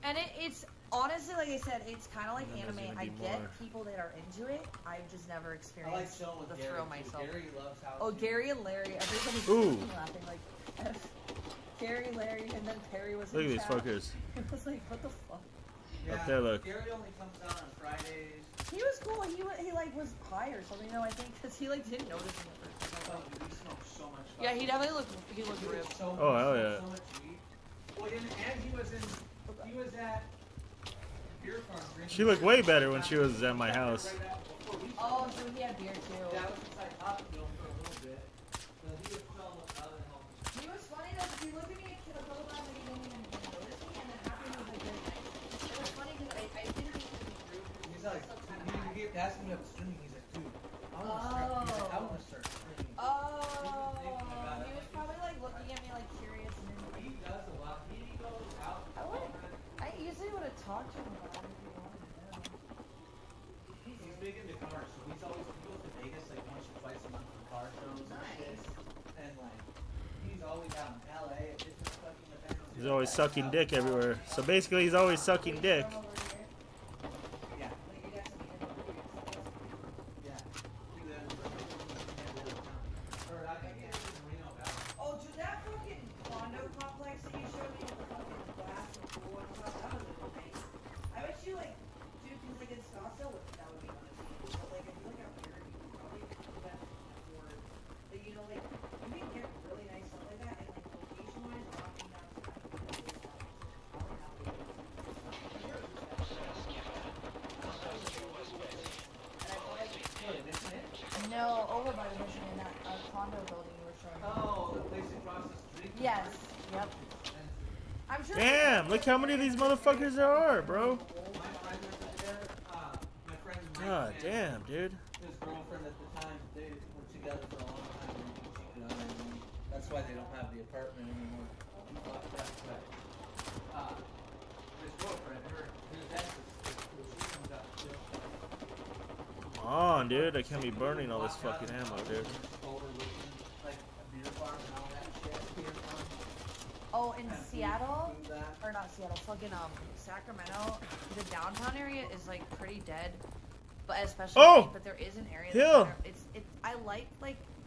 And it's honestly, like I said, it's kind of like anime. I get people that are into it. I've just never experienced the thrill myself. Gary loves how. Oh, Gary and Larry. Everybody's laughing like Gary, Larry, and then Perry was. Look at in these chat. fuckers. It was like, what the fuck? Yeah, up there, look. Gary only comes out on Fridays. He was cool. He like was high or something. You know, I think because he like didn't notice me at first. Oh, dude, he smoked so much. Yeah, he definitely looked ripped. So oh hell yeah. So much weed. Well, and he was at beer farm drinking. She looked way better when she was at my house. Oh, so he had beer too. Yeah, I was inside hospital for a little bit. But he was still out of help. He was funny though, because he looked at me a couple times and he didn't even notice me, and then after he was like very nice. It was funny because I didn't think he was rude. He's like, he asked me about streaming. He's like, dude, I want to start streaming. Oh, he was probably like looking at me like curious. And then he does a lot. He goes out. I usually would have talked to him about it if he wanted to know. He's big into cars, so he goes to Vegas like once or twice a month for car shows and shit. And like, he's always out in LA at different fucking events. He's always sucking dick everywhere. So basically, he's always sucking dick. Oh, dude, that fucking condo complex that you showed me with the fucking glass and pool and stuff, that was amazing. I bet you, like, dude, because, like, in Scottsdale, that would be fun to see. But, like, if you look out here, you can probably do that afford. But, you know, like, you can get really nice stuff like that, and, like, location-wise, walking down No, over by the mission in that condo building you were showing me. Oh, the place across the street? Yes. Yep. I'm sure. Damn! Look how many of these motherfuckers there are, bro. God damn, dude. His girlfriend at the time, they were together for a long time and he cheated on her. And that's why they don't have the apartment anymore. His girlfriend, his ex, she comes out too. Come on, dude. I can't be burning all this fucking ammo, dude. Like a beer farm and all that shit. Beer farm. Oh, in Seattle, or not Seattle, fucking Sacramento, the downtown area is like pretty dead, but especially. Oh! But there is an area. Hill. I like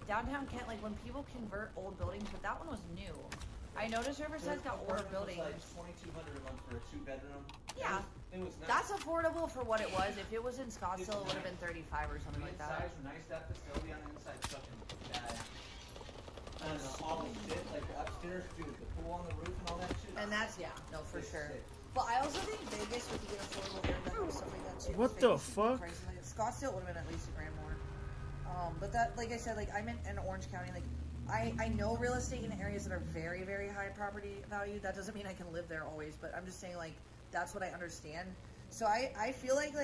downtown Kent, like when people convert old buildings, but that one was new. I noticed Riverside's got older buildings. Like $2,200 a month for a 2-bedroom. Yeah, it was nice. That's affordable for what it was. If it was in Scottsdale, it would have been 35 or something like that. The insides were nice. That facility on the inside fucking bad. And all the shit, like the upstairs, dude, the pool on the roof and all that shit. And that's no, for sure. Sick. But I also think Vegas would be an affordable area and stuff like that too. What the fuck? Like, Scottsdale would have been at least $1,000 more. But that, like I said, like I'm in Orange County. Like I know real estate in areas that are very, very high property value. That doesn't mean I can live there always, but I'm just saying like that's what I understand. So I feel like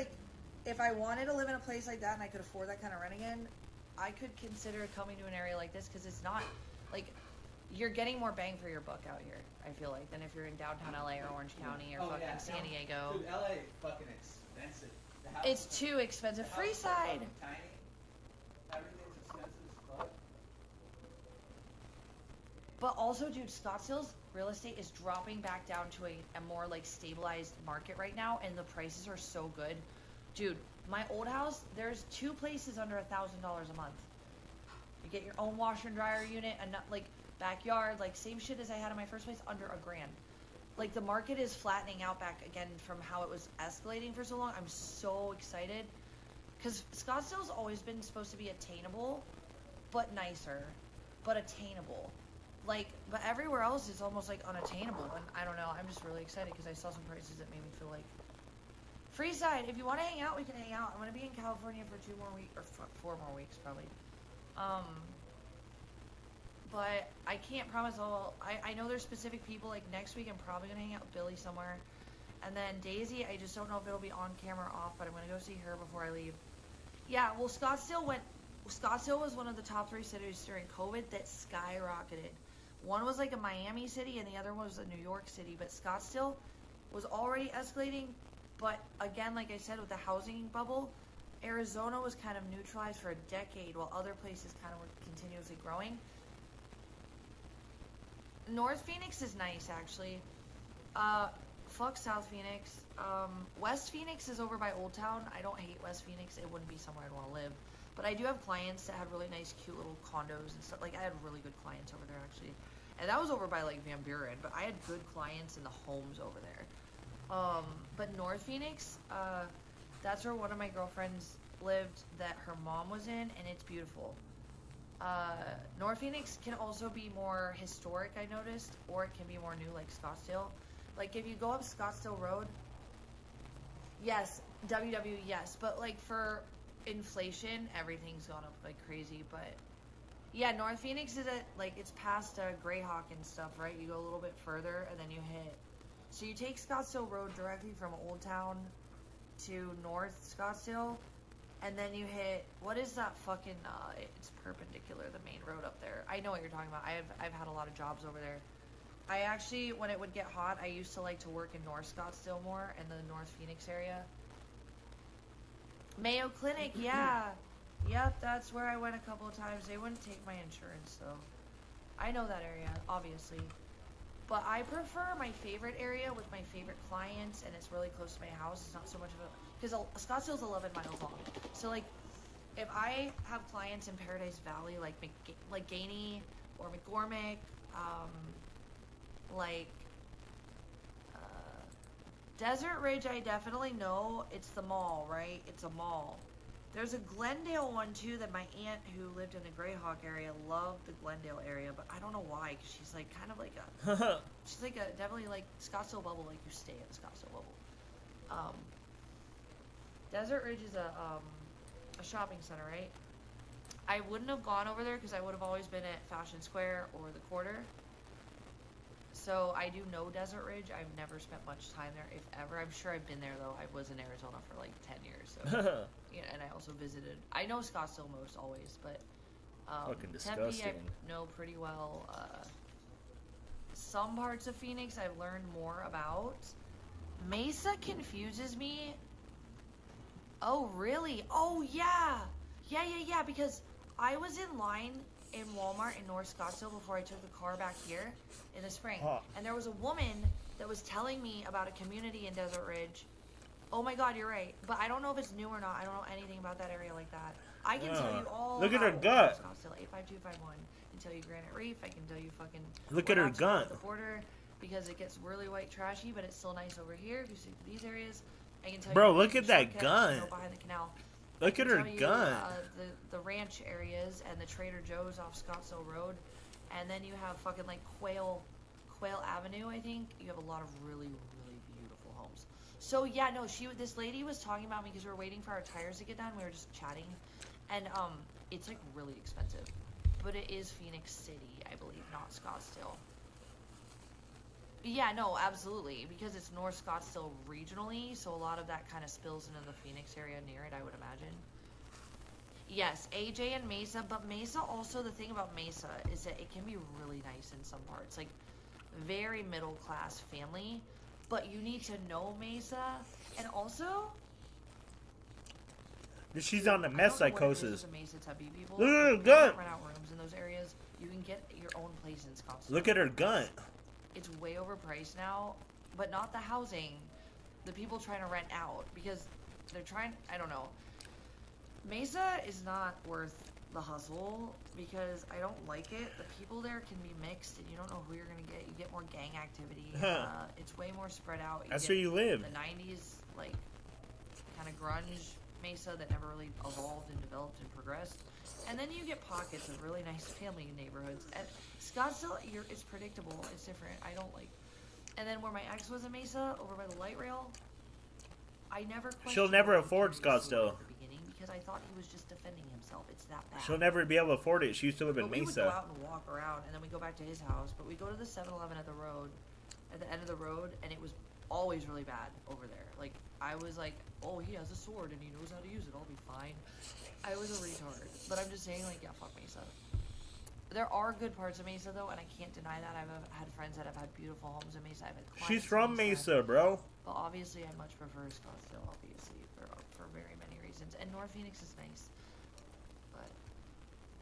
if I wanted to live in a place like that and I could afford that kind of rent again, I could consider coming to an area like this because it's not like you're getting more bang for your buck out here. I feel like than if you're in downtown LA or Orange County or fucking San Diego. Dude, LA fucking expensive. It's too expensive. Freeside. Tiny. Everything's expensive as fuck. But also, dude, Scottsdale's real estate is dropping back down to a more like stabilized market right now, and the prices are so good. Dude, my old house, there's 2 places under $1,000 a month. You get your own washer and dryer unit, and not like backyard, like same shit as I had in my first place, under $1,000. Like the market is flattening out back again from how it was escalating for so long. I'm so excited because Scottsdale's always been supposed to be attainable, but nicer, but attainable. Like, but everywhere else is almost like unattainable, and I don't know. I'm just really excited because I saw some prices that made me feel like Freeside. If you want to hang out, we can hang out. I'm gonna be in California for 2 more weeks or 4 more weeks probably. But I can't promise all. I know there's specific people. Like next week, I'm probably gonna hang out with Billy somewhere, and then Daisy. I just don't know if it'll be on camera or off, but I'm gonna go see her before I leave. Yeah, well, Scottsdale was one of the top 3 cities during COVID that skyrocketed. One was like a Miami city, and the other was a New York city. But Scottsdale was already escalating. But again, like I said, with the housing bubble, Arizona was kind of neutralized for a decade, while other places kind of were continuously growing. North Phoenix is nice, actually. Fuck South Phoenix. West Phoenix is over by Old Town. I don't hate West Phoenix. It wouldn't be somewhere I'd want to live. But I do have clients that had really nice, cute little condos and stuff. Like, I had really good clients over there, actually. And that was over by, like, Van Buren. But I had good clients in the homes over there. But North Phoenix, that's where one of my girlfriends lived that her mom was in, and it's beautiful. North Phoenix can also be more historic, I noticed, or it can be more new, like Scottsdale. Like, if you go up Scottsdale Road, yes, WW, yes, but, like, for inflation, everything's gone up like crazy, but, yeah, North Phoenix is it's past Greyhawk and stuff, right? You go a little bit further, and then you hit, so you take Scottsdale Road directly from Old Town to North Scottsdale, and then you hit, what is that fucking, it's perpendicular, the main road up there. I know what you're talking about. I've had a lot of jobs over there. I actually, when it would get hot, I used to like to work in North Scottsdale more, in the North Phoenix area. Mayo Clinic, yeah. Yep, that's where I went a couple of times. They wouldn't take my insurance, though. I know that area, obviously. But I prefer my favorite area with my favorite clients, and it's really close to my house. It's not so much of a... Because Scottsdale's 11 miles long. So, like, if I have clients in Paradise Valley, like Gainey or McCormick, Desert Ridge, I definitely know. It's the mall, right? It's a mall. There's a Glendale one, too, that my aunt who lived in the Greyhawk area loved the Glendale area, but I don't know why, because she's, like, kind of like a... she's, like, a... Definitely, like, Scottsdale Bubble, like, you stay at the Scottsdale Bubble. Desert Ridge is a shopping center, right? I wouldn't have gone over there, because I would have always been at Fashion Square or the Quarter. So, I do know Desert Ridge. I've never spent much time there, if ever. I'm sure I've been there, though. I was in Arizona for, like, 10 years, so... Yeah, and I also visited. I know Scottsdale most always, but fucking Tempe disgusting. I know pretty well. Some parts of Phoenix I've learned more about. Mesa confuses me. Oh really? Oh yeah, yeah. Because I was in line in Walmart in North Scottsdale before I took the car back here in the spring, and there was a woman that was telling me about a community in Desert Ridge Oh my god, you're right. But I don't know if it's new or not. I don't know anything about that area like that. I can tell you all Look at her about gut. Scottsdale 85251. I can tell you Granite Reef. I can tell you fucking... Look at her gut. The border, because it gets really white trashy, but it's still nice over here. If you see these areas, I can tell Bro, you... look at that gun. Behind the canal. Look at her gun. The ranch areas and the Trader Joe's off Scottsdale Road. And then you have fucking like Quail Avenue, I think. You have a lot of really, really beautiful homes. So yeah, no, this lady was talking about me because we were waiting for our tires to get done. We were just chatting. And it's like really expensive. But it is Phoenix City, I believe, not Scottsdale. Yeah, no, absolutely. Because it's North Scottsdale regionally, so a lot of that kind of spills into the Phoenix area near it, I would imagine. Yes, AJ and Mesa, but Mesa also, the thing about Mesa is that it can be really nice in some parts. Like, very middle class family, but you need to know Mesa, and also... She's on the mess psychosis. Mesa Tubby people. Look at her You gun. don't rent out rooms in those areas. You can get your own place in Scottsdale. Look at her gun. It's way overpriced now, but not the housing. The people trying to rent out because they're trying. I don't know. Mesa is not worth the hustle because I don't like it. The people there can be mixed, and you don't know who you're gonna get. You get more gang activity. It's way more spread out. That's where you live. The '90s, like kind of grunge Mesa that never really evolved and developed and progressed. And then you get pockets of really nice family neighborhoods. And Scottsdale, it's predictable. It's different. I don't like. And then where my ex was in Mesa, over by the light rail, I never. She'll never afford Scottsdale. At the beginning because I thought he was just defending himself. It's that bad. She'll never be able to afford it. She used to live in We would Mesa. go out and walk around, and then we go back to his house. But we go to the 7-Eleven at the end of the road, and it was always really bad over there. Like I was like, oh, he has a sword and he knows how to use it. I'll be fine. I was a retard, but I'm just saying, like, yeah, fuck Mesa. There are good parts of Mesa though, and I can't deny that. I've had friends that have had beautiful homes in Mesa. I've had clients She's from Mesa, bro. But obviously, I much prefer Scottsdale, obviously, for very many reasons. And North Phoenix is nice. But,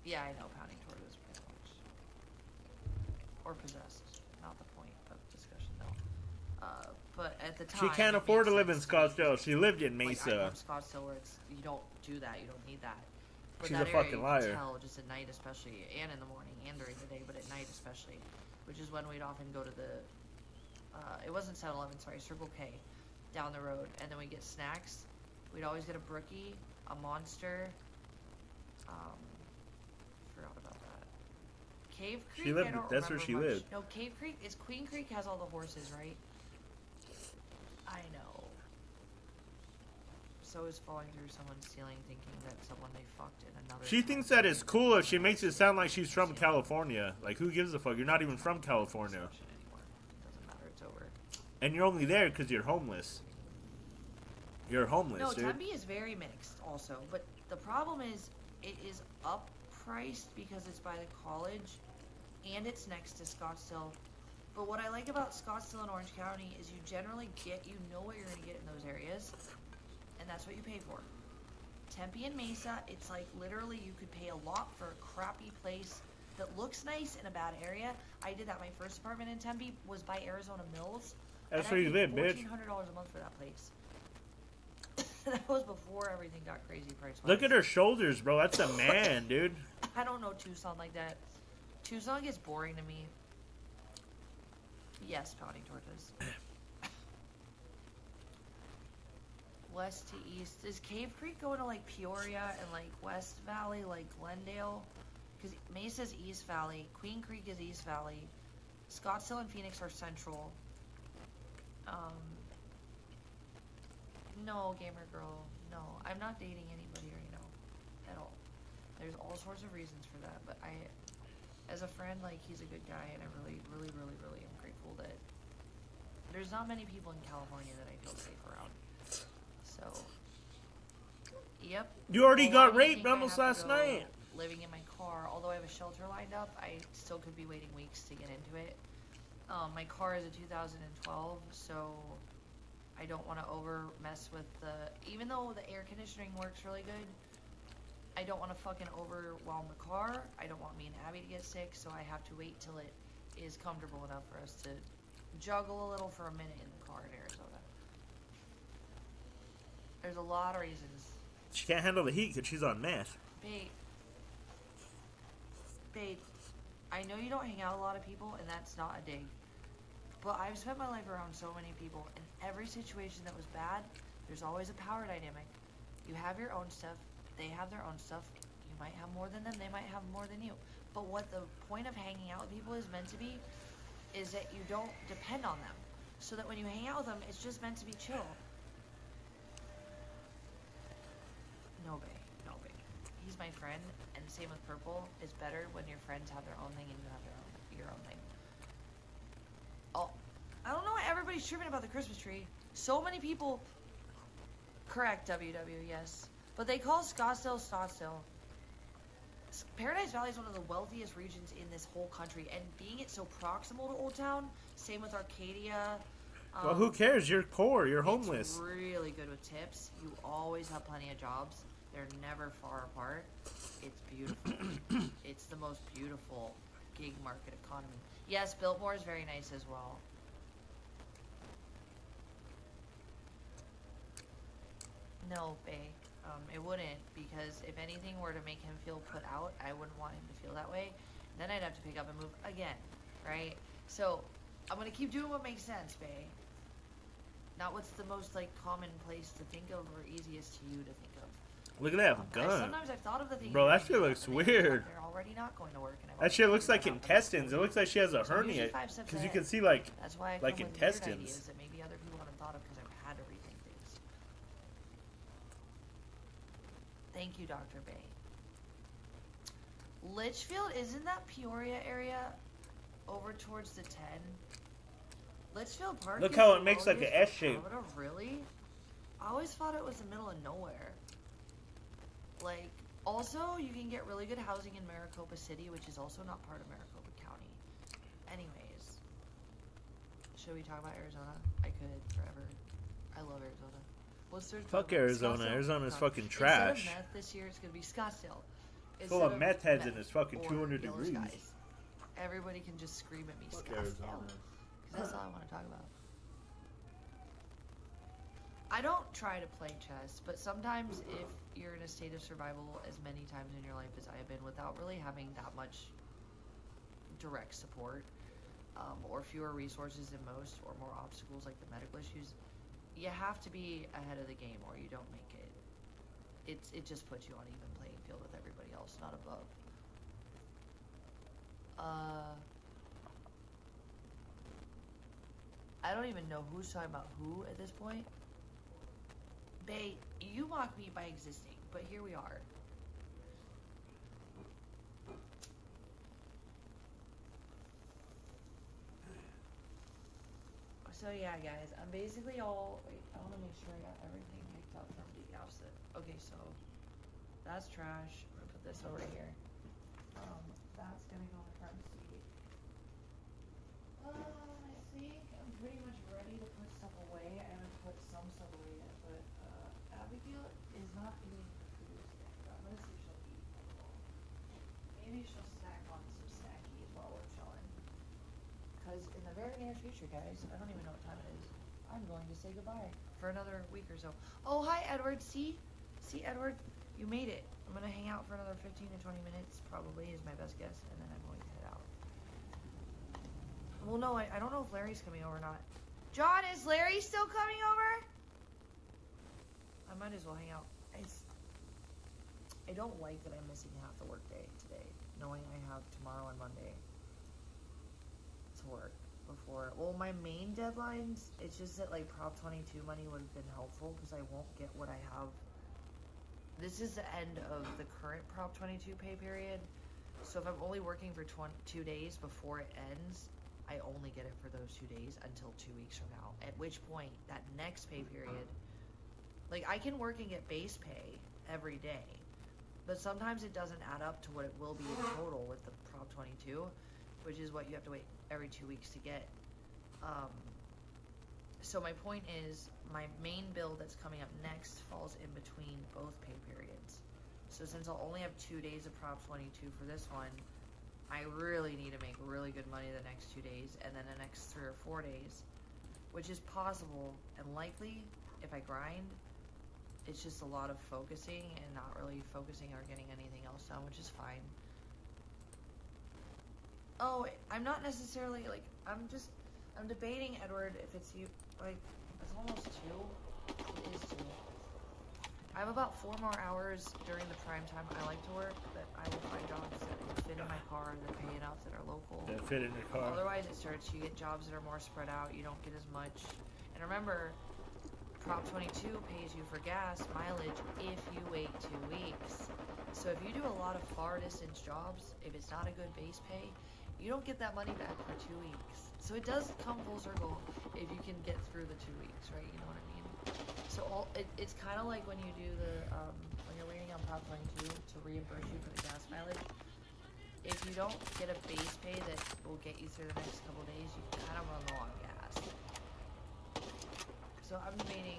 yeah, I know Pounding Tortoise pretty much. Or Possessed. Not the point of discussion, though. But at the time... She can't afford to live in Scottsdale. She lived in Mesa. Like, I love Scottsdale where you don't do that. You don't need that. But She's that a fucking area, liar. you can tell just at night especially, and in the morning, and during the day, but at night especially, which is when we'd often go to the, it wasn't 7-Eleven, sorry, Circle K, down the road, and then we'd get snacks. We'd always get a Brookie, a Monster, forgot about that. Cave Creek, She lived, I don't that's where remember she much. lived. No, Cave Creek, Queen Creek has all the horses, right? I know. So is falling through someone's ceiling thinking that someone they fucked in another... She thinks that it's cool if she makes it sound like she's from California. Like, who gives a fuck? You're not even from California. Doesn't matter, it's over. And you're only there because you're homeless. You're homeless, No, dude. Tempe is very mixed also, but the problem is it is up-priced because it's by the college and it's next to Scottsdale. But what I like about Scottsdale and Orange County is you generally you know what you're going to get in those areas, and that's what you pay for. Tempe and Mesa, it's like literally you could pay a lot for a crappy place that looks nice in a bad area. I did that. My first apartment in Tempe was by Arizona Mills. That's where you live, bitch. $1,400 a month for that place. That was before everything got crazy price-wise. Look at her shoulders, bro. That's a man, dude. I don't know Tucson like that. Tucson gets boring to me. Yes, Pounding Tortoise. West to east. Is Cave Creek going to like Peoria and like West Valley, like Glendale? Because Mesa's East Valley. Queen Creek is East Valley. Scottsdale and Phoenix are central. No, gamer girl. No, I'm not dating anybody right now. At all. There's all sorts of reasons for that, but as a friend, like, he's a good guy, and I really, really, really, really am grateful that there's not many people in California that I feel safe around. So, yep. You already got I raped think I almost have to last go night. Living in my car, although I have a shelter lined up, I still could be waiting weeks to get into it. My car is a 2012, so I don't want to mess with even though the air conditioning works really good, I don't want to fucking overwhelm the car. I don't want me and Abby to get sick, so I have to wait till it is comfortable enough for us to juggle a little for a minute in the car in Arizona. There's a lot of reasons. She can't handle the heat because she's on meth. Babe, I know you don't hang out with a lot of people, and that's not a dig. But I've spent my life around so many people. In every situation that was bad, there's always a power dynamic. You have your own stuff. They have their own stuff. You might have more than them. They might have more than you. But what the point of hanging out with people is meant to be is that you don't depend on them. So that when you hang out with them, it's just meant to be chill. No, babe. He's my friend, and same with Purple. It's better when your friends have their own thing and you have your own thing. Oh, I don't know why everybody's tripping about the Christmas tree. So many people. Correct, WW, yes. But they call Scottsdale. Paradise Valley is one of the wealthiest regions in this whole country, and being it so proximal to Old Town, same with Arcadia. Well, who cares? You're poor. You're homeless. It's really good with tips. You always have plenty of jobs. They're never far apart. It's beautiful. It's the most beautiful gig market economy. Yes, Biltmore is very nice as well. No, bae. It wouldn't, because if anything were to make him feel put out, I wouldn't want him to feel that way. Then I'd have to pick up and move again, right? So, I'm gonna keep doing what makes sense, bae. Not what's the most, like, commonplace to think of or easiest to you to think of. Look at that gun. Sometimes I've thought of the thing. Bro, that shit looks weird. They're already not going to work. And That shit looks like intestines. It looks like she has a hernia. Because you can see, like intestines. Ideas that maybe other people haven't thought of because I've had to rethink things. Thank you, Dr. Bay. Litchfield, isn't that Peoria area over towards the 10? Litchfield Park. Look how it makes like an S shape. Really? I always thought it was the middle of nowhere. Like, also, you can get really good housing in Maricopa City, which is also not part of Maricopa County. Anyways, should we talk about Arizona? I could forever. I love Arizona. What's there? Fuck Arizona. Arizona's fucking trash. Instead of meth this year, it's gonna be Scottsdale. Full of meth heads and it's fucking 200 degrees. Skies. Everybody can just scream at me, Scottsdale. That's all I want to talk about. I don't try to play chess, but sometimes if you're in a state of survival as many times in your life as I have been without really having that much direct support, or fewer resources than most, or more obstacles like the medical issues, you have to be ahead of the game or you don't make it. It just puts you on even playing field with everybody else, not above. I don't even know who's talking about who at this point. Bae, you mock me by existing, but here we are. So yeah, guys, I'm basically all... Wait, I want to make sure I got everything picked up from the opposite. Okay, so that's trash. I'm going to put this over here. That's going to go in the front seat. I think I'm pretty much ready to put stuff away. I haven't put some stuff away yet, but Abigail is not eating food yet. I'm going to see if she'll eat. Maybe she'll snack on some snackies while we're chilling. Because in the very near future, guys, I don't even know what time it is. I'm going to say goodbye for another week or so. Oh, hi, Edward. See, Edward, you made it. I'm going to hang out for another 15 to 20 minutes, probably, is my best guess, and then I'm going to head out. Well, no, I don't know if Larry's coming over or not. John, is Larry still coming over? I might as well hang out. I don't like that I'm missing half the workday today, knowing I have tomorrow and Monday to work before. Well, my main deadlines, it's just that like Prop 22 money would have been helpful because I won't get what I have. This is the end of the current Prop 22 pay period. So if I'm only working for 2 days before it ends, I only get it for those 2 days until 2 weeks from now. At which point, that next pay period, like I can work and get base pay every day, but sometimes it doesn't add up to what it will be in total with the Prop 22, which is what you have to wait every 2 weeks to get. So my point is, my main bill that's coming up next falls in between both pay periods. So since I'll only have 2 days of Prop 22 for this one, I really need to make really good money the next 2 days, and then the next 3 or 4 days, which is possible and likely if I grind, it's just a lot of focusing and not really focusing or getting anything else done, which is fine. Oh, I'm not necessarily, like, I'm debating, Edward, if it's you, like, it's almost 2. It is 2. I have about 4 more hours during the prime time I like to work that I will find jobs that fit in my car, that pay enough, that are local. That fit in your car. Otherwise, it starts, you get jobs that are more spread out, you don't get as much. And remember, Prop 22 pays you for gas mileage if you wait 2 weeks. So if you do a lot of far distance jobs, if it's not a good base pay, you don't get that money back for 2 weeks. So it does come full circle if you can get through the 2 weeks, right? You know what I mean? So it's kind of like when you do the, when you're waiting on Prop 22 to reimburse you for the gas mileage. If you don't get a base pay that will get you through the next couple days, you kind of run low on gas. So I'm debating,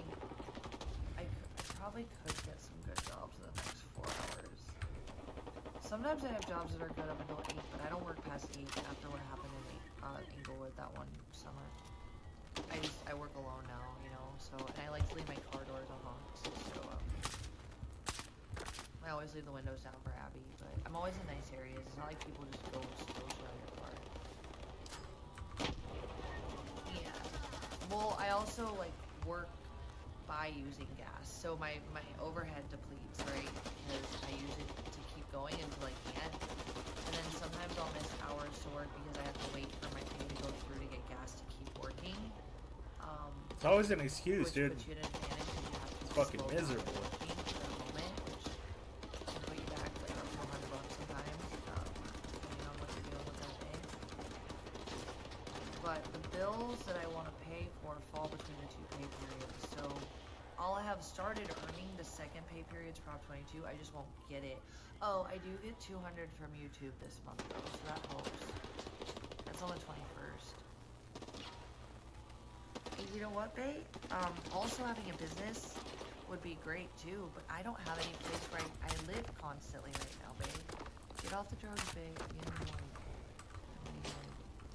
I probably could get some good jobs in the next 4 hours. Sometimes I have jobs that are good up until 8, but I don't work past 8 after what happened in Inglewood that one summer. I work alone now, you know, so, and I like to leave my car doors unlocked, so, I always leave the windows down for Abby, but I'm always in nice areas. It's not like people just go around your car. Yeah. Well, I also, like, work by using gas, so my overhead depletes, right, because I use it to keep going until I can't, and then sometimes I'll miss hours to work because I have to wait for my pay to go through to get gas to keep working. It's always an excuse, dude. Puts you at an advantage because you have to It's fucking slow down miserable. working for a moment, which can put you back like $400 sometimes, depending on what you're dealing with that day. But the bills that I want to pay for fall between the 2 pay periods, so I'll have started earning the second pay period's Prop 22, I just won't get it. Oh, I do get 200 from YouTube this month though, so that helps. That's on the 21st. And you know what, babe? Also having a business would be great too, but I don't have any place where I live constantly right now, babe. Get off the drugs, babe. You know,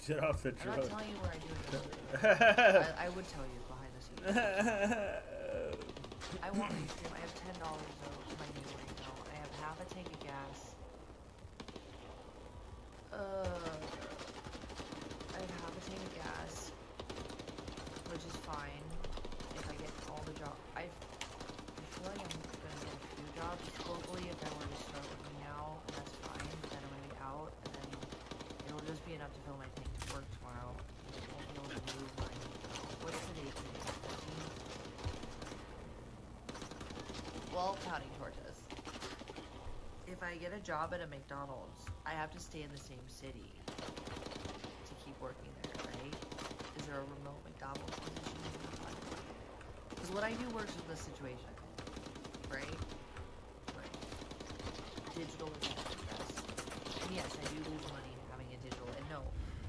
Get off the I'm drugs. not telling you where I do it. I would tell you behind the scenes. I want ice cream. I have $10 though in my name right now. I have half a tank of gas. I have half a tank of gas, which is fine if I get all the jobs. I feel like I'm gonna get a few jobs locally if I were to start working now, and that's fine. But then I'm gonna be out, and then it'll just be enough to fill my tank to work tomorrow. I won't be able to move my. What's the date today? 14th? Well, counting torches. If I get a job at a McDonald's, I have to stay in the same city to keep working there, right? Is there a remote McDonald's position? Because what I do works with the situation, right? Right. Digital is yes. And yes, I do lose money having a digital. And no,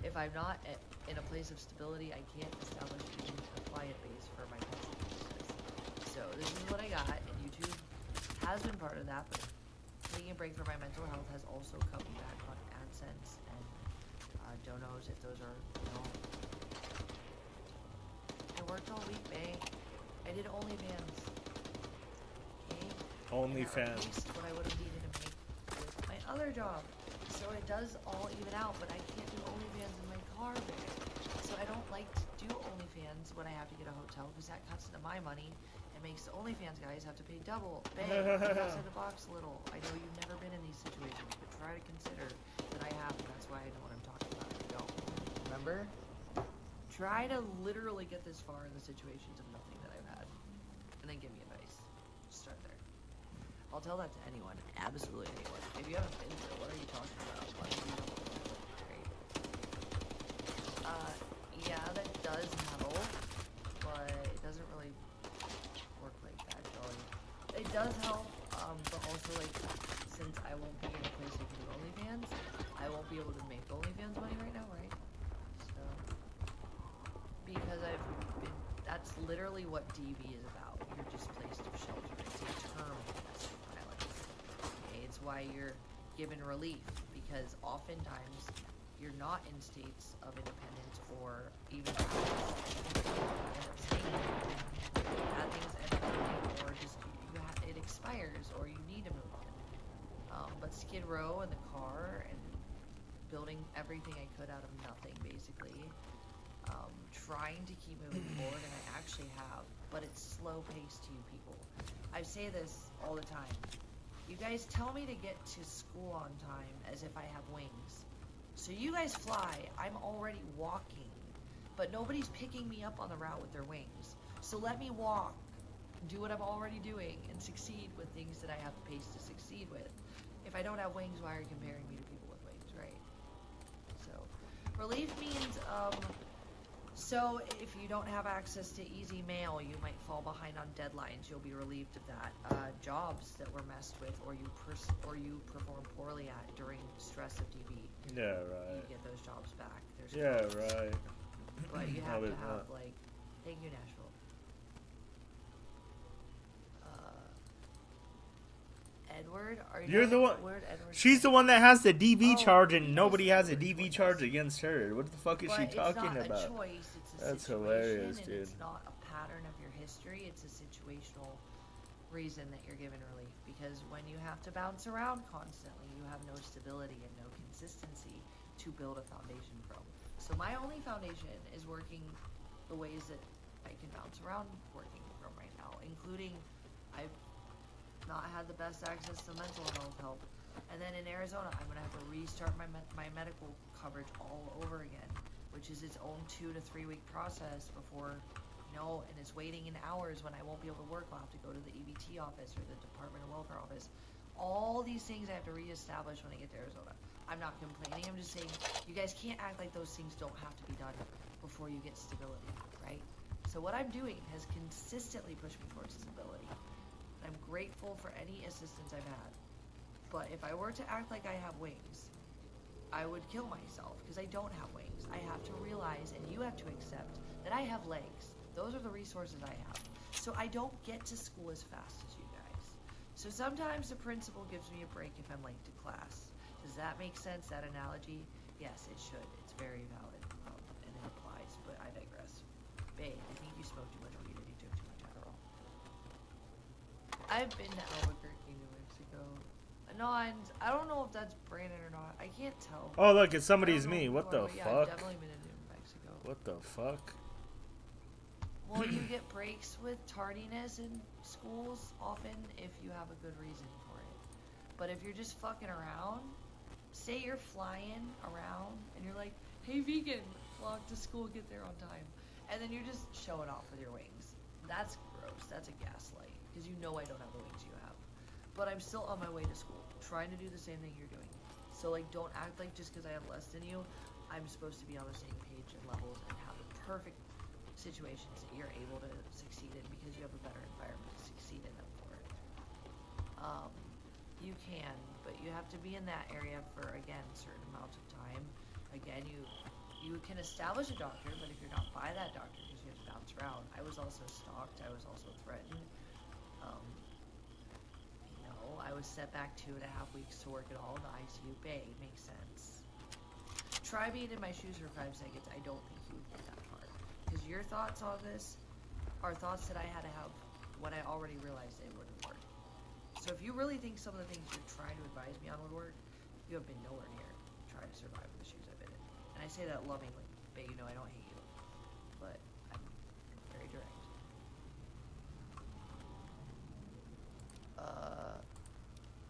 if I'm not in a place of stability, I can't establish even a client base for my business. So this is what I got, and YouTube has been part of that, but taking a break for my mental health has also cut me back on AdSense and donos if those are, you know. I worked all week, babe. I did OnlyFans. Okay? OnlyFans. What I would have needed to make with my other job. So it does all even out, but I can't do OnlyFans in my car, babe. So I don't like to do OnlyFans when I have to get a hotel because that cuts into my money. It makes the OnlyFans guys have to pay double. Babe, think outside the box a little. I know you've never been in these situations, but try to consider that I have, and that's why I know what I'm talking about. I don't. Remember? Try to literally get this far in the situations of nothing that I've had, and then give me advice. Just start there. I'll tell that to anyone, absolutely anyone. If you haven't been through it, what are you talking about? Why do you know? Great. Yeah, that does help, but it doesn't really work like that, Joey. It does help, but also, like, since I won't be in a place I can do OnlyFans, I won't be able to make OnlyFans money right now, right? So, because that's literally what DV is about. You're displaced of shelter. It's a term of domestic violence. Okay? It's why you're given relief, because oftentimes you're not in states of independence or even bad things end up happening, or just you But Skid Row and the car and building everything I could out of nothing, basically. Trying to keep moving forward, and I actually have, but it's slow paced to you people. I say this all the time. You guys tell me to get to school on time as if I have wings. So you guys fly, I'm already walking, but nobody's picking me up on the route with their wings. So let me walk, do what I'm already doing, and succeed with things that I have the pace to succeed with. If I don't have wings, why are you comparing me to people with wings, right? So, relief means, so if you don't have access to easy mail, you might fall behind on deadlines. You'll be relieved of that. Jobs that were messed with, or you perform poorly at during stress of DB. Yeah, right. You get those jobs back. There's yeah, codes. right. But you No, have to there's have not. like, thank you, Nashville. Edward, are you? You're the one. Edward? She's the one that has the DV Oh, charge, and yes, nobody has a Edward, DV yes. charge against her. What the fuck is she But talking it's not about? a choice, it's a That's situation, hilarious, and dude. it's not a pattern of your history. It's a situational reason that you're given relief. Because when you have to bounce around constantly, you have no stability and no consistency to build a foundation from. So my only foundation is working the ways that I can bounce around working from right now, including I've not had the best access to mental health help. And then in Arizona, I'm gonna have to restart my medical coverage all over again, which is its own 2 to 3 week process before, and it's waiting in hours when I won't be able to work. I'll have to go to the EBT office or the Department of Welfare office. All these things I have to reestablish when I get to Arizona. I'm not complaining, I'm just saying, you guys can't act like those things don't have to be done before you get stability, right? So what I'm doing has consistently pushed me towards stability. I'm grateful for any assistance I've had. But if I were to act like I have wings, I would kill myself because I don't have wings. I have to realize, and you have to accept, that I have legs. Those are the resources I have. So I don't get to school as fast as you guys. So sometimes the principal gives me a break if I'm late to class. Does that make sense, that analogy? Yes, it should. It's very valid, and it applies, but I digress. Babe, I think you smoked too much weed and you took too much Adderall. I've been to Albuquerque, New Mexico. No, I don't know if that's Brandon or not. I can't tell. Oh, look, it's I somebody's don't know me. who What are, the but yeah, fuck? I've definitely been to New Mexico. What the fuck? Well, you get breaks with tardiness in schools often if you have a good reason for it. But if you're just fucking around, say you're flying around and you're like, hey, vegan, walk to school, get there on time. And then you're just showing off with your wings. That's gross. That's a gaslight. Because you know I don't have the wings you have. But I'm still on my way to school, trying to do the same thing you're doing. So, like, don't act like just because I have less than you, I'm supposed to be on the same page and levels and have the perfect situations that you're able to succeed in because you have a better environment to succeed in them for it. You can, but you have to be in that area for, again, certain amounts of time. Again, you can establish a doctor, but if you're not by that doctor because you have to bounce around. I was also stalked. I was also threatened. I was set back 2.5 weeks to work it all in the ICU bay. Makes sense. Try being in my shoes for 5 seconds. I don't think you would get that far. Because your thoughts on this are thoughts that I had to have when I already realized it wouldn't work. So if you really think some of the things you're trying to advise me on would work, you have been nowhere near trying to survive in the shoes I've been in. And I say that lovingly, but you know I don't hate you. But I'm very direct.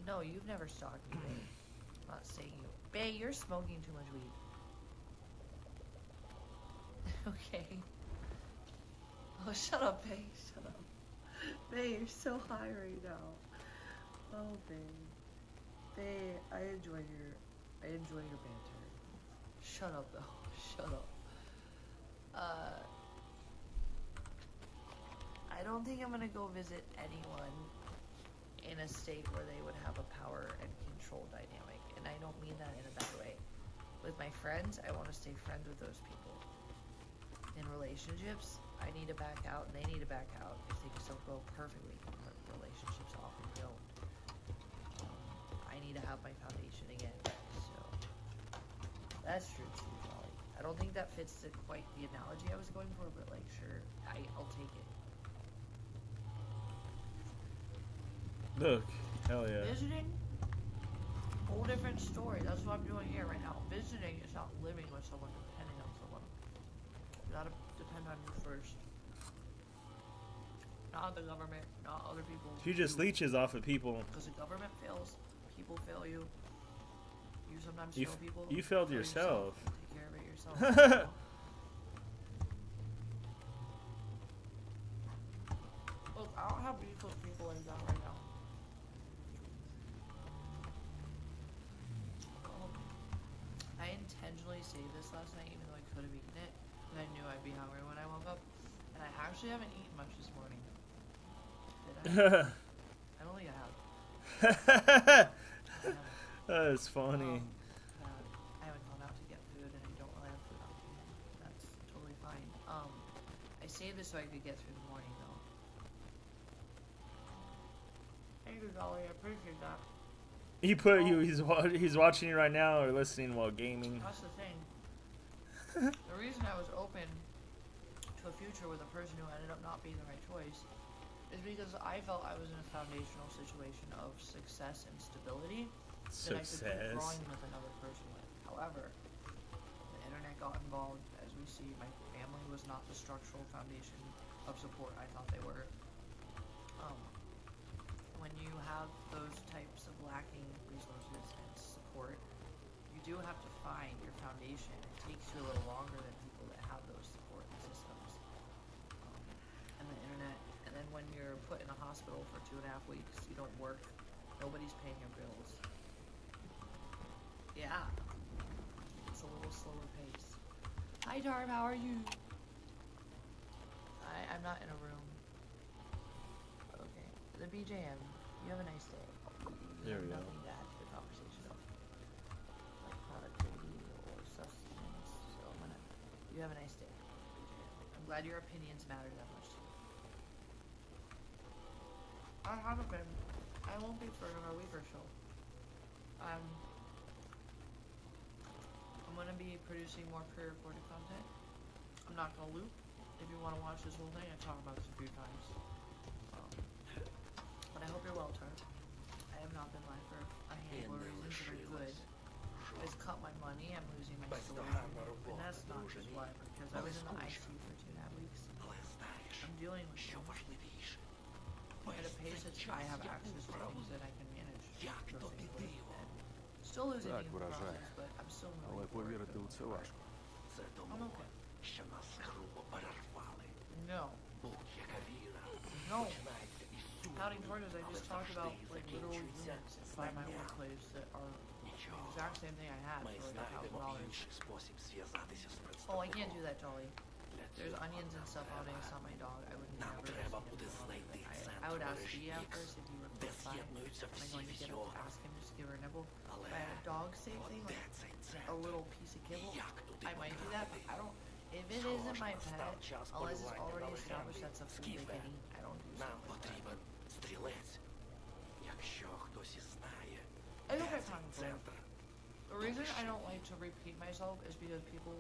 No, you've never stalked me, babe. I'm not saying you. Babe, you're smoking too much weed. Okay. Oh, shut up, babe. Shut up. Babe, you're so high right now. Oh, babe. Babe, I enjoy your banter. Shut up, though. Shut up. I don't think I'm gonna go visit anyone in a state where they would have a power and control dynamic, and I don't mean that in a bad way. With my friends, I want to stay friends with those people. In relationships, I need to back out, and they need to back out if they just don't go perfectly. Relationships often don't. I need to have my foundation again, so that's true too, Jolly. I don't think that fits to quite the analogy I was going for, but like, sure, I'll take it. Look, hell yeah. Visiting? Whole different story. That's what I'm doing here right now. Visiting is not living with someone, depending on someone. You gotta depend on you first. Not the government, not other people. He just leeches off of people. Because the government fails, people fail you. You sometimes You, fail people. you failed fail yourself. Take care of it yourself. Look, I don't have beef with people like that right now. I intentionally saved this last night, even though I could have eaten it, because I knew I'd be hungry when I woke up. And I actually haven't eaten much this morning. Did I? I don't think I have. That's funny. I haven't gone out to get food, and I don't really have food on me. That's totally fine. I saved this so I could get through the morning, though. Thank you, Dolly. I appreciate that. He put you. He's watching you right now or listening while gaming. That's the thing. The reason I was open to a future with a person who ended up not being the right choice is because I felt I was in a foundational situation of success and stability that I could keep growing with another person with. However, the internet got involved. As we see, my family was not the structural foundation of support I thought they were. When you have those types of lacking resources and support, you do have to find your foundation. It takes you a little longer than people that have those support systems. And the internet, and then when you're put in a hospital for 2.5 weeks, you don't work, nobody's paying your bills. Yeah. It's a little slower pace. Hi Darb, how are you? I'm not in a room. Okay. The BJM, you have a nice day. There we go. Nothing to add to the conversation of like productivity or sustenance. So I'm gonna. You have a nice day. I'm glad your opinions matter that much to you. I haven't been. I won't be for another week or so. I'm gonna be producing more pre-recorded content. I'm not gonna loop. If you want to watch this whole thing, I talk about this a few times. But I hope you're well, Tar. I have not been live for a handful of reasons that are good. It's cut my money, I'm losing my story. And that's not just why, because I was in the ICU for 2.5 weeks. I'm dealing with things at a pace that I have access to things that I can manage. Still losing Так me in the вражає. process, but I'm still Але moving forward. повірити у це важко. I'm okay. що нас грубо перервали. No. Будь-яка віра No. починається із сумніву, Counting charges, I але just talked about завжди like literal закінчується units by my знанням. workplace that are the Нічого. exact same thing I had Ми for like знайдемо $1,000. інший спосіб зв'язатися з Oh, I can't do представником. that, Jolly. There's onions and stuff on it. It's not my dog. I would Нам never. треба risk буде him. знайти I центр would ask мережі B X, after if you were де close by. з'єднуються Am I всі going to get візіони. ask him just to give her a nibble? Але If I had a dog safe thing, де like цей a центр? little piece of kibble, Як туди I might do that. But I don't. If it Схоже, isn't my настав pet, час unless it's полювання already на established легенди. that's a food they Скіфе, can eat, I don't do нам stuff like that. потрібен стрілець. Якщо хтось і знає, I don't де have time цей for it. центр, The reason I don't like to repeat myself is because people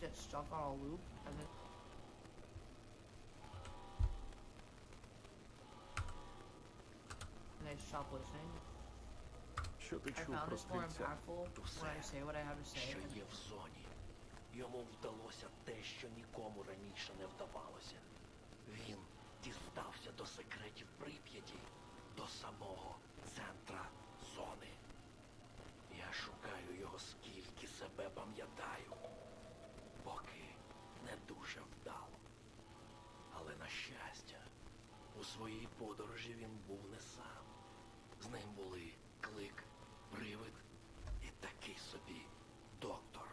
get stuck on a loop and then they stop listening. Що ти I чув found про it's more стрільця? impactful when I say what I have to say. що є в зоні. Йому вдалося те, що нікому раніше не вдавалося. Він дістався до секретів Прип'яті, до самого центра зони. Я шукаю його скільки себе пам'ятаю, поки не дуже вдало. Але на щастя, у своїй подорожі він був не сам. З ним були Клик, Привид і такий собі доктор.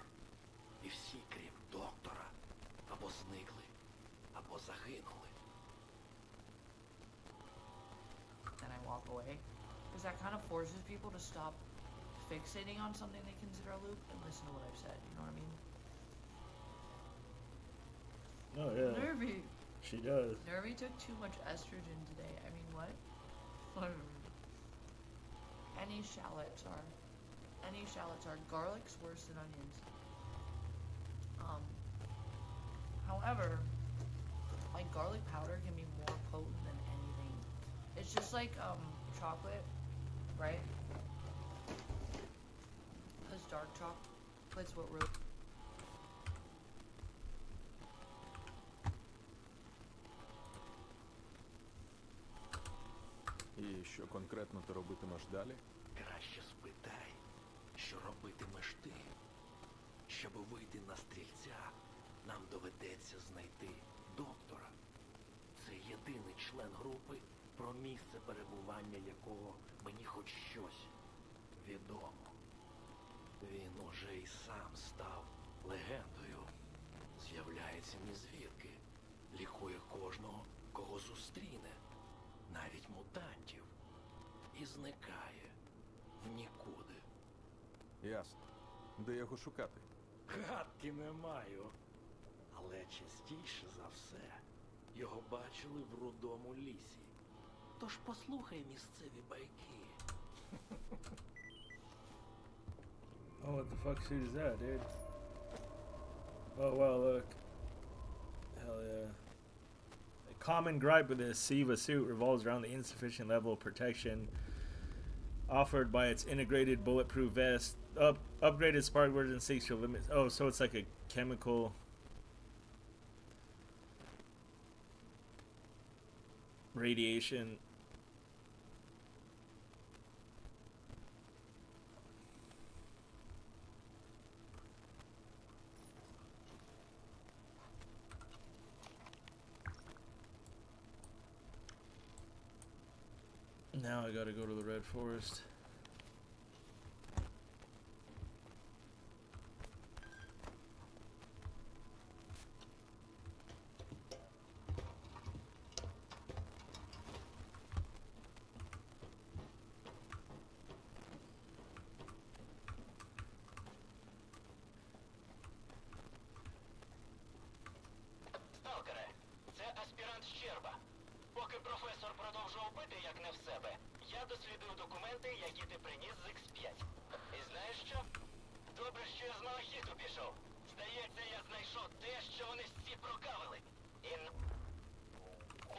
І всі, крім доктора, або зникли, або загинули. Then I walk away. Because that kind of forces people to stop fixating on something they consider a loop and listen to what I've said. You know what I mean? Oh yeah. Nervy. She does. Nervy took too much estrogen today. I mean, what? Any shallots are garlic's worse than onions. However, like garlic powder can be more potent than anything. It's just like chocolate, right? This dark chocolate's what really... І що конкретно ти робитимеш далі? Краще спитай, що робитимеш ти. Щоб вийти на стрільця, нам доведеться знайти доктора. Це єдиний член групи, про місце перебування якого мені хоч щось відомо. Він уже і сам став легендою. З'являється нізвідки, лікує кожного, кого зустріне, навіть мутантів, і зникає в нікуди. Ясно. Де його шукати? Гадки не маю. Але частіше за все його бачили в рудому лісі. Тож послухай місцеві байки. Oh, what the fuck suit is that, dude? Oh, wow, look. Hell yeah. A common gripe with the SIVA suit revolves around the insufficient level of protection offered by its integrated bulletproof vest. Upgraded spark version 6 will limit. Oh, so it's like a chemical radiation. Now I gotta go to the Red Forest. Сталкере, це аспірант Щерба. Поки професор продовжував бити як не в себе, я дослідив документи, які ти приніс з X5. І знаєш що? Добре, що я з малахіту пішов. Здається, я знайшов те, що вони всі прокавили. І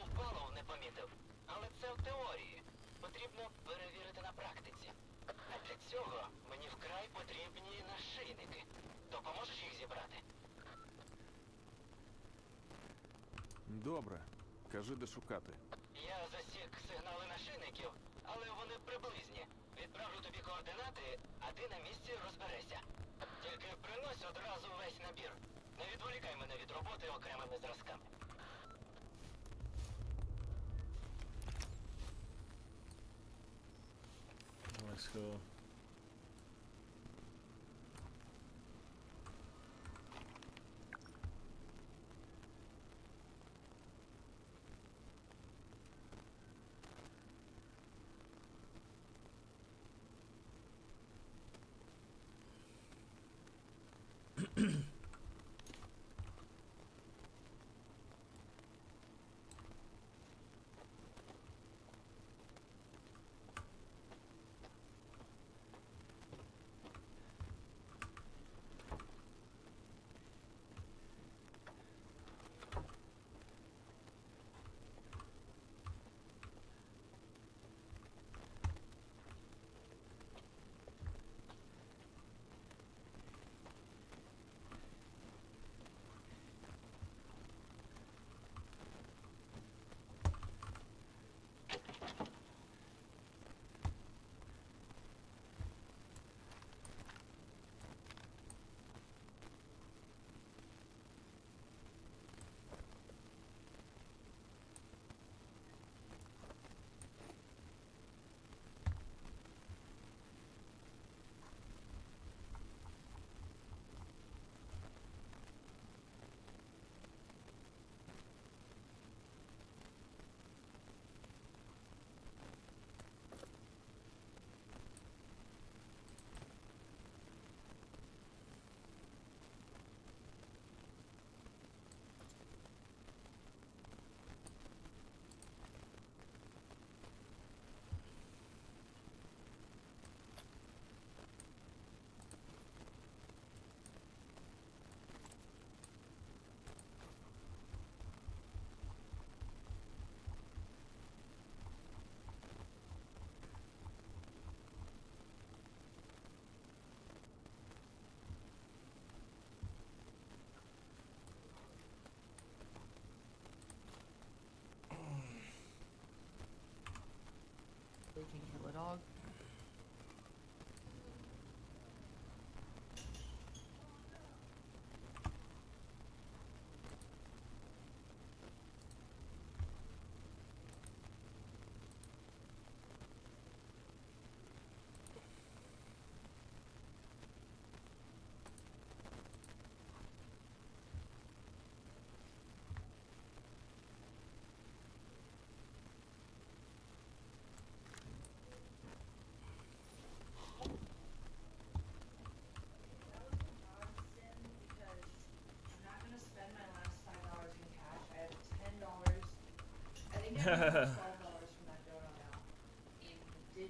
впалов не помітив. Але це в теорії. Потрібно перевірити на практиці. А для цього мені вкрай потрібні нашийники. Допоможеш їх зібрати? Добре. Кажи, де шукати. Я засік сигнали нашийників, але вони приблизні. Відправлю тобі координати, а ти на місці розберешся. Тільки принось одразу весь набір. Не відволікай мене від роботи окремими зразками. Let's go.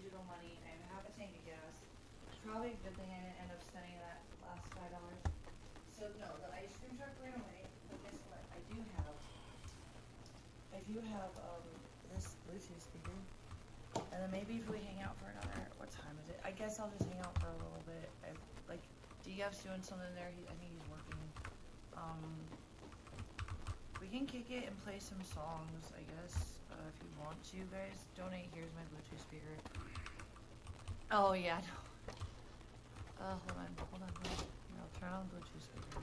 digital money. I have a tank of gas. It's probably a good thing I didn't end up spending that last $5. So no, the ice cream truck ran away. But guess what? I do have this Bluetooth speaker. And then maybe if we hang out for another, what time is it? I guess I'll just hang out for a little bit. Like, DF's doing something there. I think he's working. We can kick it and play some songs, I guess, if you want to, guys. Donate. Here's my Bluetooth speaker. Oh, yeah. No. Hold on. No, turn on Bluetooth speaker.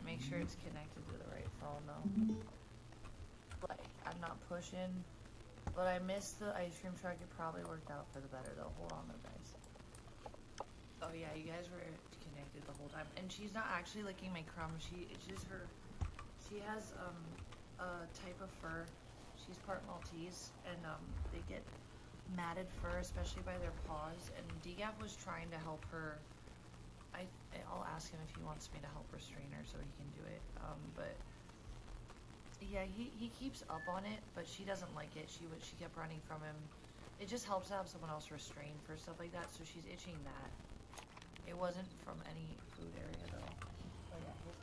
Make sure it's connected to the right phone, though. Like, I'm not pushing. But I missed the ice cream truck. It probably worked out for the better, though. Hold on, though, guys. Oh, yeah, you guys were connected the whole time. And she's not actually licking my crumbs. It's just her. She has a type of fur. She's part Maltese, and they get matted fur, especially by their paws. And Degap was trying to help her. I'll ask him if he wants me to help restrain her so he can do it. But yeah, he keeps up on it, but she doesn't like it. She kept running from him. It just helps to have someone else restrain for stuff like that. So she's itching that. It wasn't from any food area though. But yeah, here's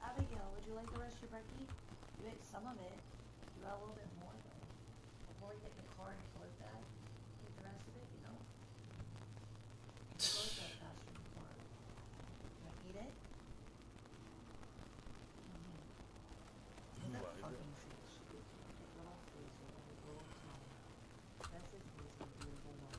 Abigail, would you like the rest of your brekkie? You ate some of it. You got a little bit more though. Before we get in the car and close that, eat the rest of it, you know? Close that faster in the car. You wanna eat it? Look at that fucking face. That little face with a little tongue. That's his face with a beautiful one.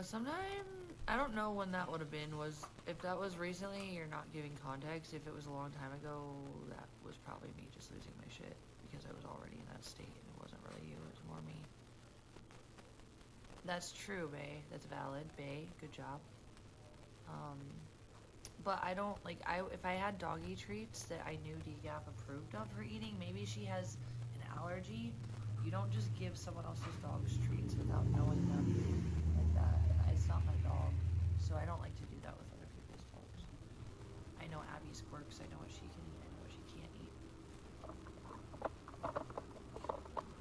Sometime, I don't know when that would have been. If that was recently, you're not giving context. If it was a long time ago, that was probably me just losing my shit because I was already in that state and it wasn't really you, it was more me. That's true, Bae. That's valid, Bae. Good job. But I don't, like, if I had doggy treats that I knew Degap approved of her eating, maybe she has an allergy. You don't just give someone else's dog's treats without knowing them like that. It's not my dog, so I don't like to do that with other people's dogs. I know Abby's quirks. I know what she can eat. I know what she can't eat.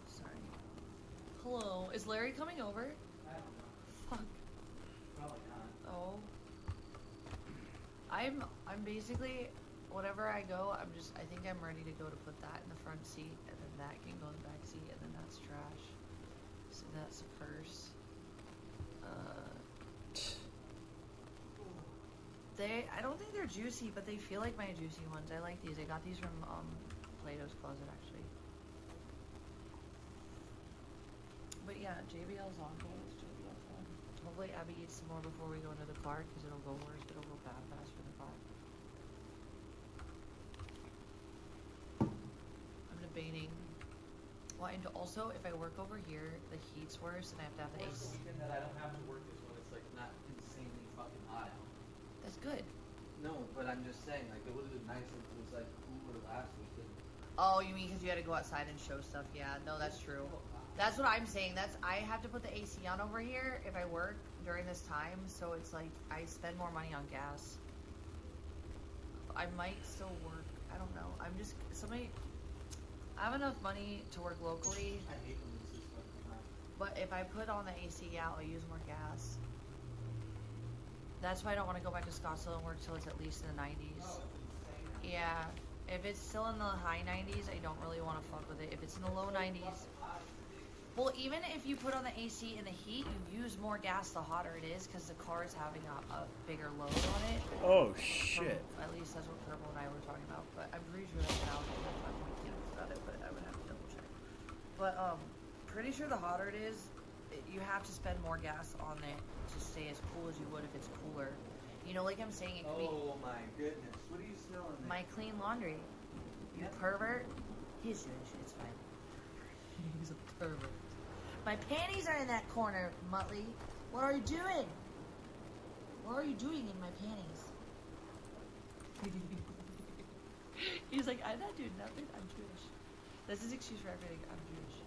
Sorry. Hello. Is Larry coming over? I don't know. Fuck. Probably not. Oh. I'm basically, whenever I go, I think I'm ready to go to put that in the front seat, and then that can go in the back seat, and then that's trash. So that's a purse. I don't think they're juicy, but they feel like my juicy ones. I like these. I got these from Plato's Closet, actually. But yeah, JBL's on. JBL's on. Hopefully Abby eats some more before we go into the car, because it'll go worse. It'll go bad fast for the car. I'm debating. Well, and also, if I work over here, the heat's worse, and I have to have the Worst AC. weekend that I don't have to work is when it's like not insanely fucking hot out. That's good. No, but I'm just saying, like, it would have been nice if it was like cooler last weekend. Oh, you mean because you had to go outside and show stuff? Yeah, no, that's true. That's what I'm saying. I have to put the AC on over here if I work during this time, so it's like I spend more money on gas. I might still work. I don't know. I have enough money to work locally. I hate when this is fucking hot. But if I put on the AC, yeah, I'll use more gas. That's why I don't want to go back to Scottsdale and work till it's at least in the 90s. Oh, it's insane. Yeah, if it's still in the high 90s, I don't really want to fuck with it. If it's in the low 90s, well, even if you put on the AC in the heat, you use more gas the hotter it is because the car is having a bigger load on it. Oh shit. At least that's what Purple and I were talking about. But I'm pretty sure that's now. I'm not about it, but I would have to double check. But pretty sure the hotter it is, you have to spend more gas on it to stay as cool as you would if it's cooler. You know, like I'm saying, it could be. Oh my goodness, what are you smelling there? My clean laundry. You pervert. He's Jewish. It's fine. He's a pervert. My panties are in that corner, Muttley. What are you doing? What are you doing in my panties? He's like, I'm not doing nothing. I'm Jewish. This is excuse for everything. I'm Jewish.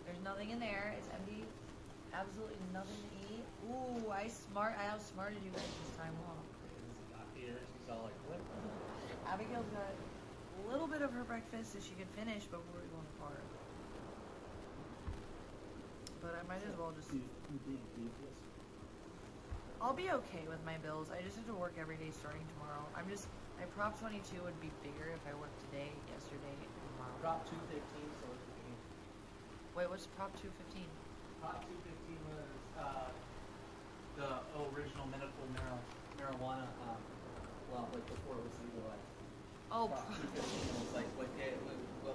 There's nothing in there. It's empty. Absolutely nothing to eat. Ooh, I outsmarted you guys this time, huh? She's all like, what? Abigail's got a little bit of her breakfast that she could finish before we go in the car. But I might as well just... I'll be okay with my bills. I just have to work every day starting tomorrow. My Prop 22 would be bigger if I worked today, yesterday, and tomorrow. Prop 215, so it's Wait, what's Prop 215? Prop 215 was the original medical marijuana law, like before it was legalized. Oh, Prop 215 was like what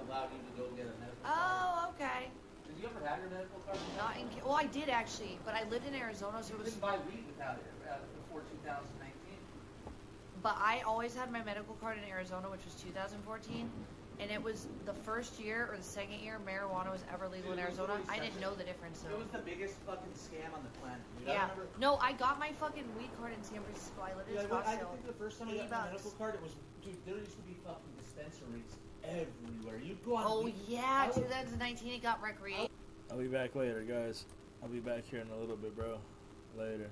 allowed you to go get a medical card. Oh, okay. Did you ever have your medical card? Not in. Well, I did actually, but I lived in Arizona, so it was. You couldn't buy weed without it before 2019. But I always had my medical card in Arizona, which was 2014, and it was the first year or the second year marijuana was ever legal in Arizona. I didn't know the difference though. It was the biggest fucking scam on the planet. Dude. Yeah. I remember, No, I got my fucking weed card in San Francisco. I lived in I Scottsdale. think the first time I got my medical card, it was, dude, there used to be fucking dispensaries everywhere. You'd go on. Oh yeah, 2019 it got recreational. I'll be back later, guys. I'll be back here in a little bit, bro. Later.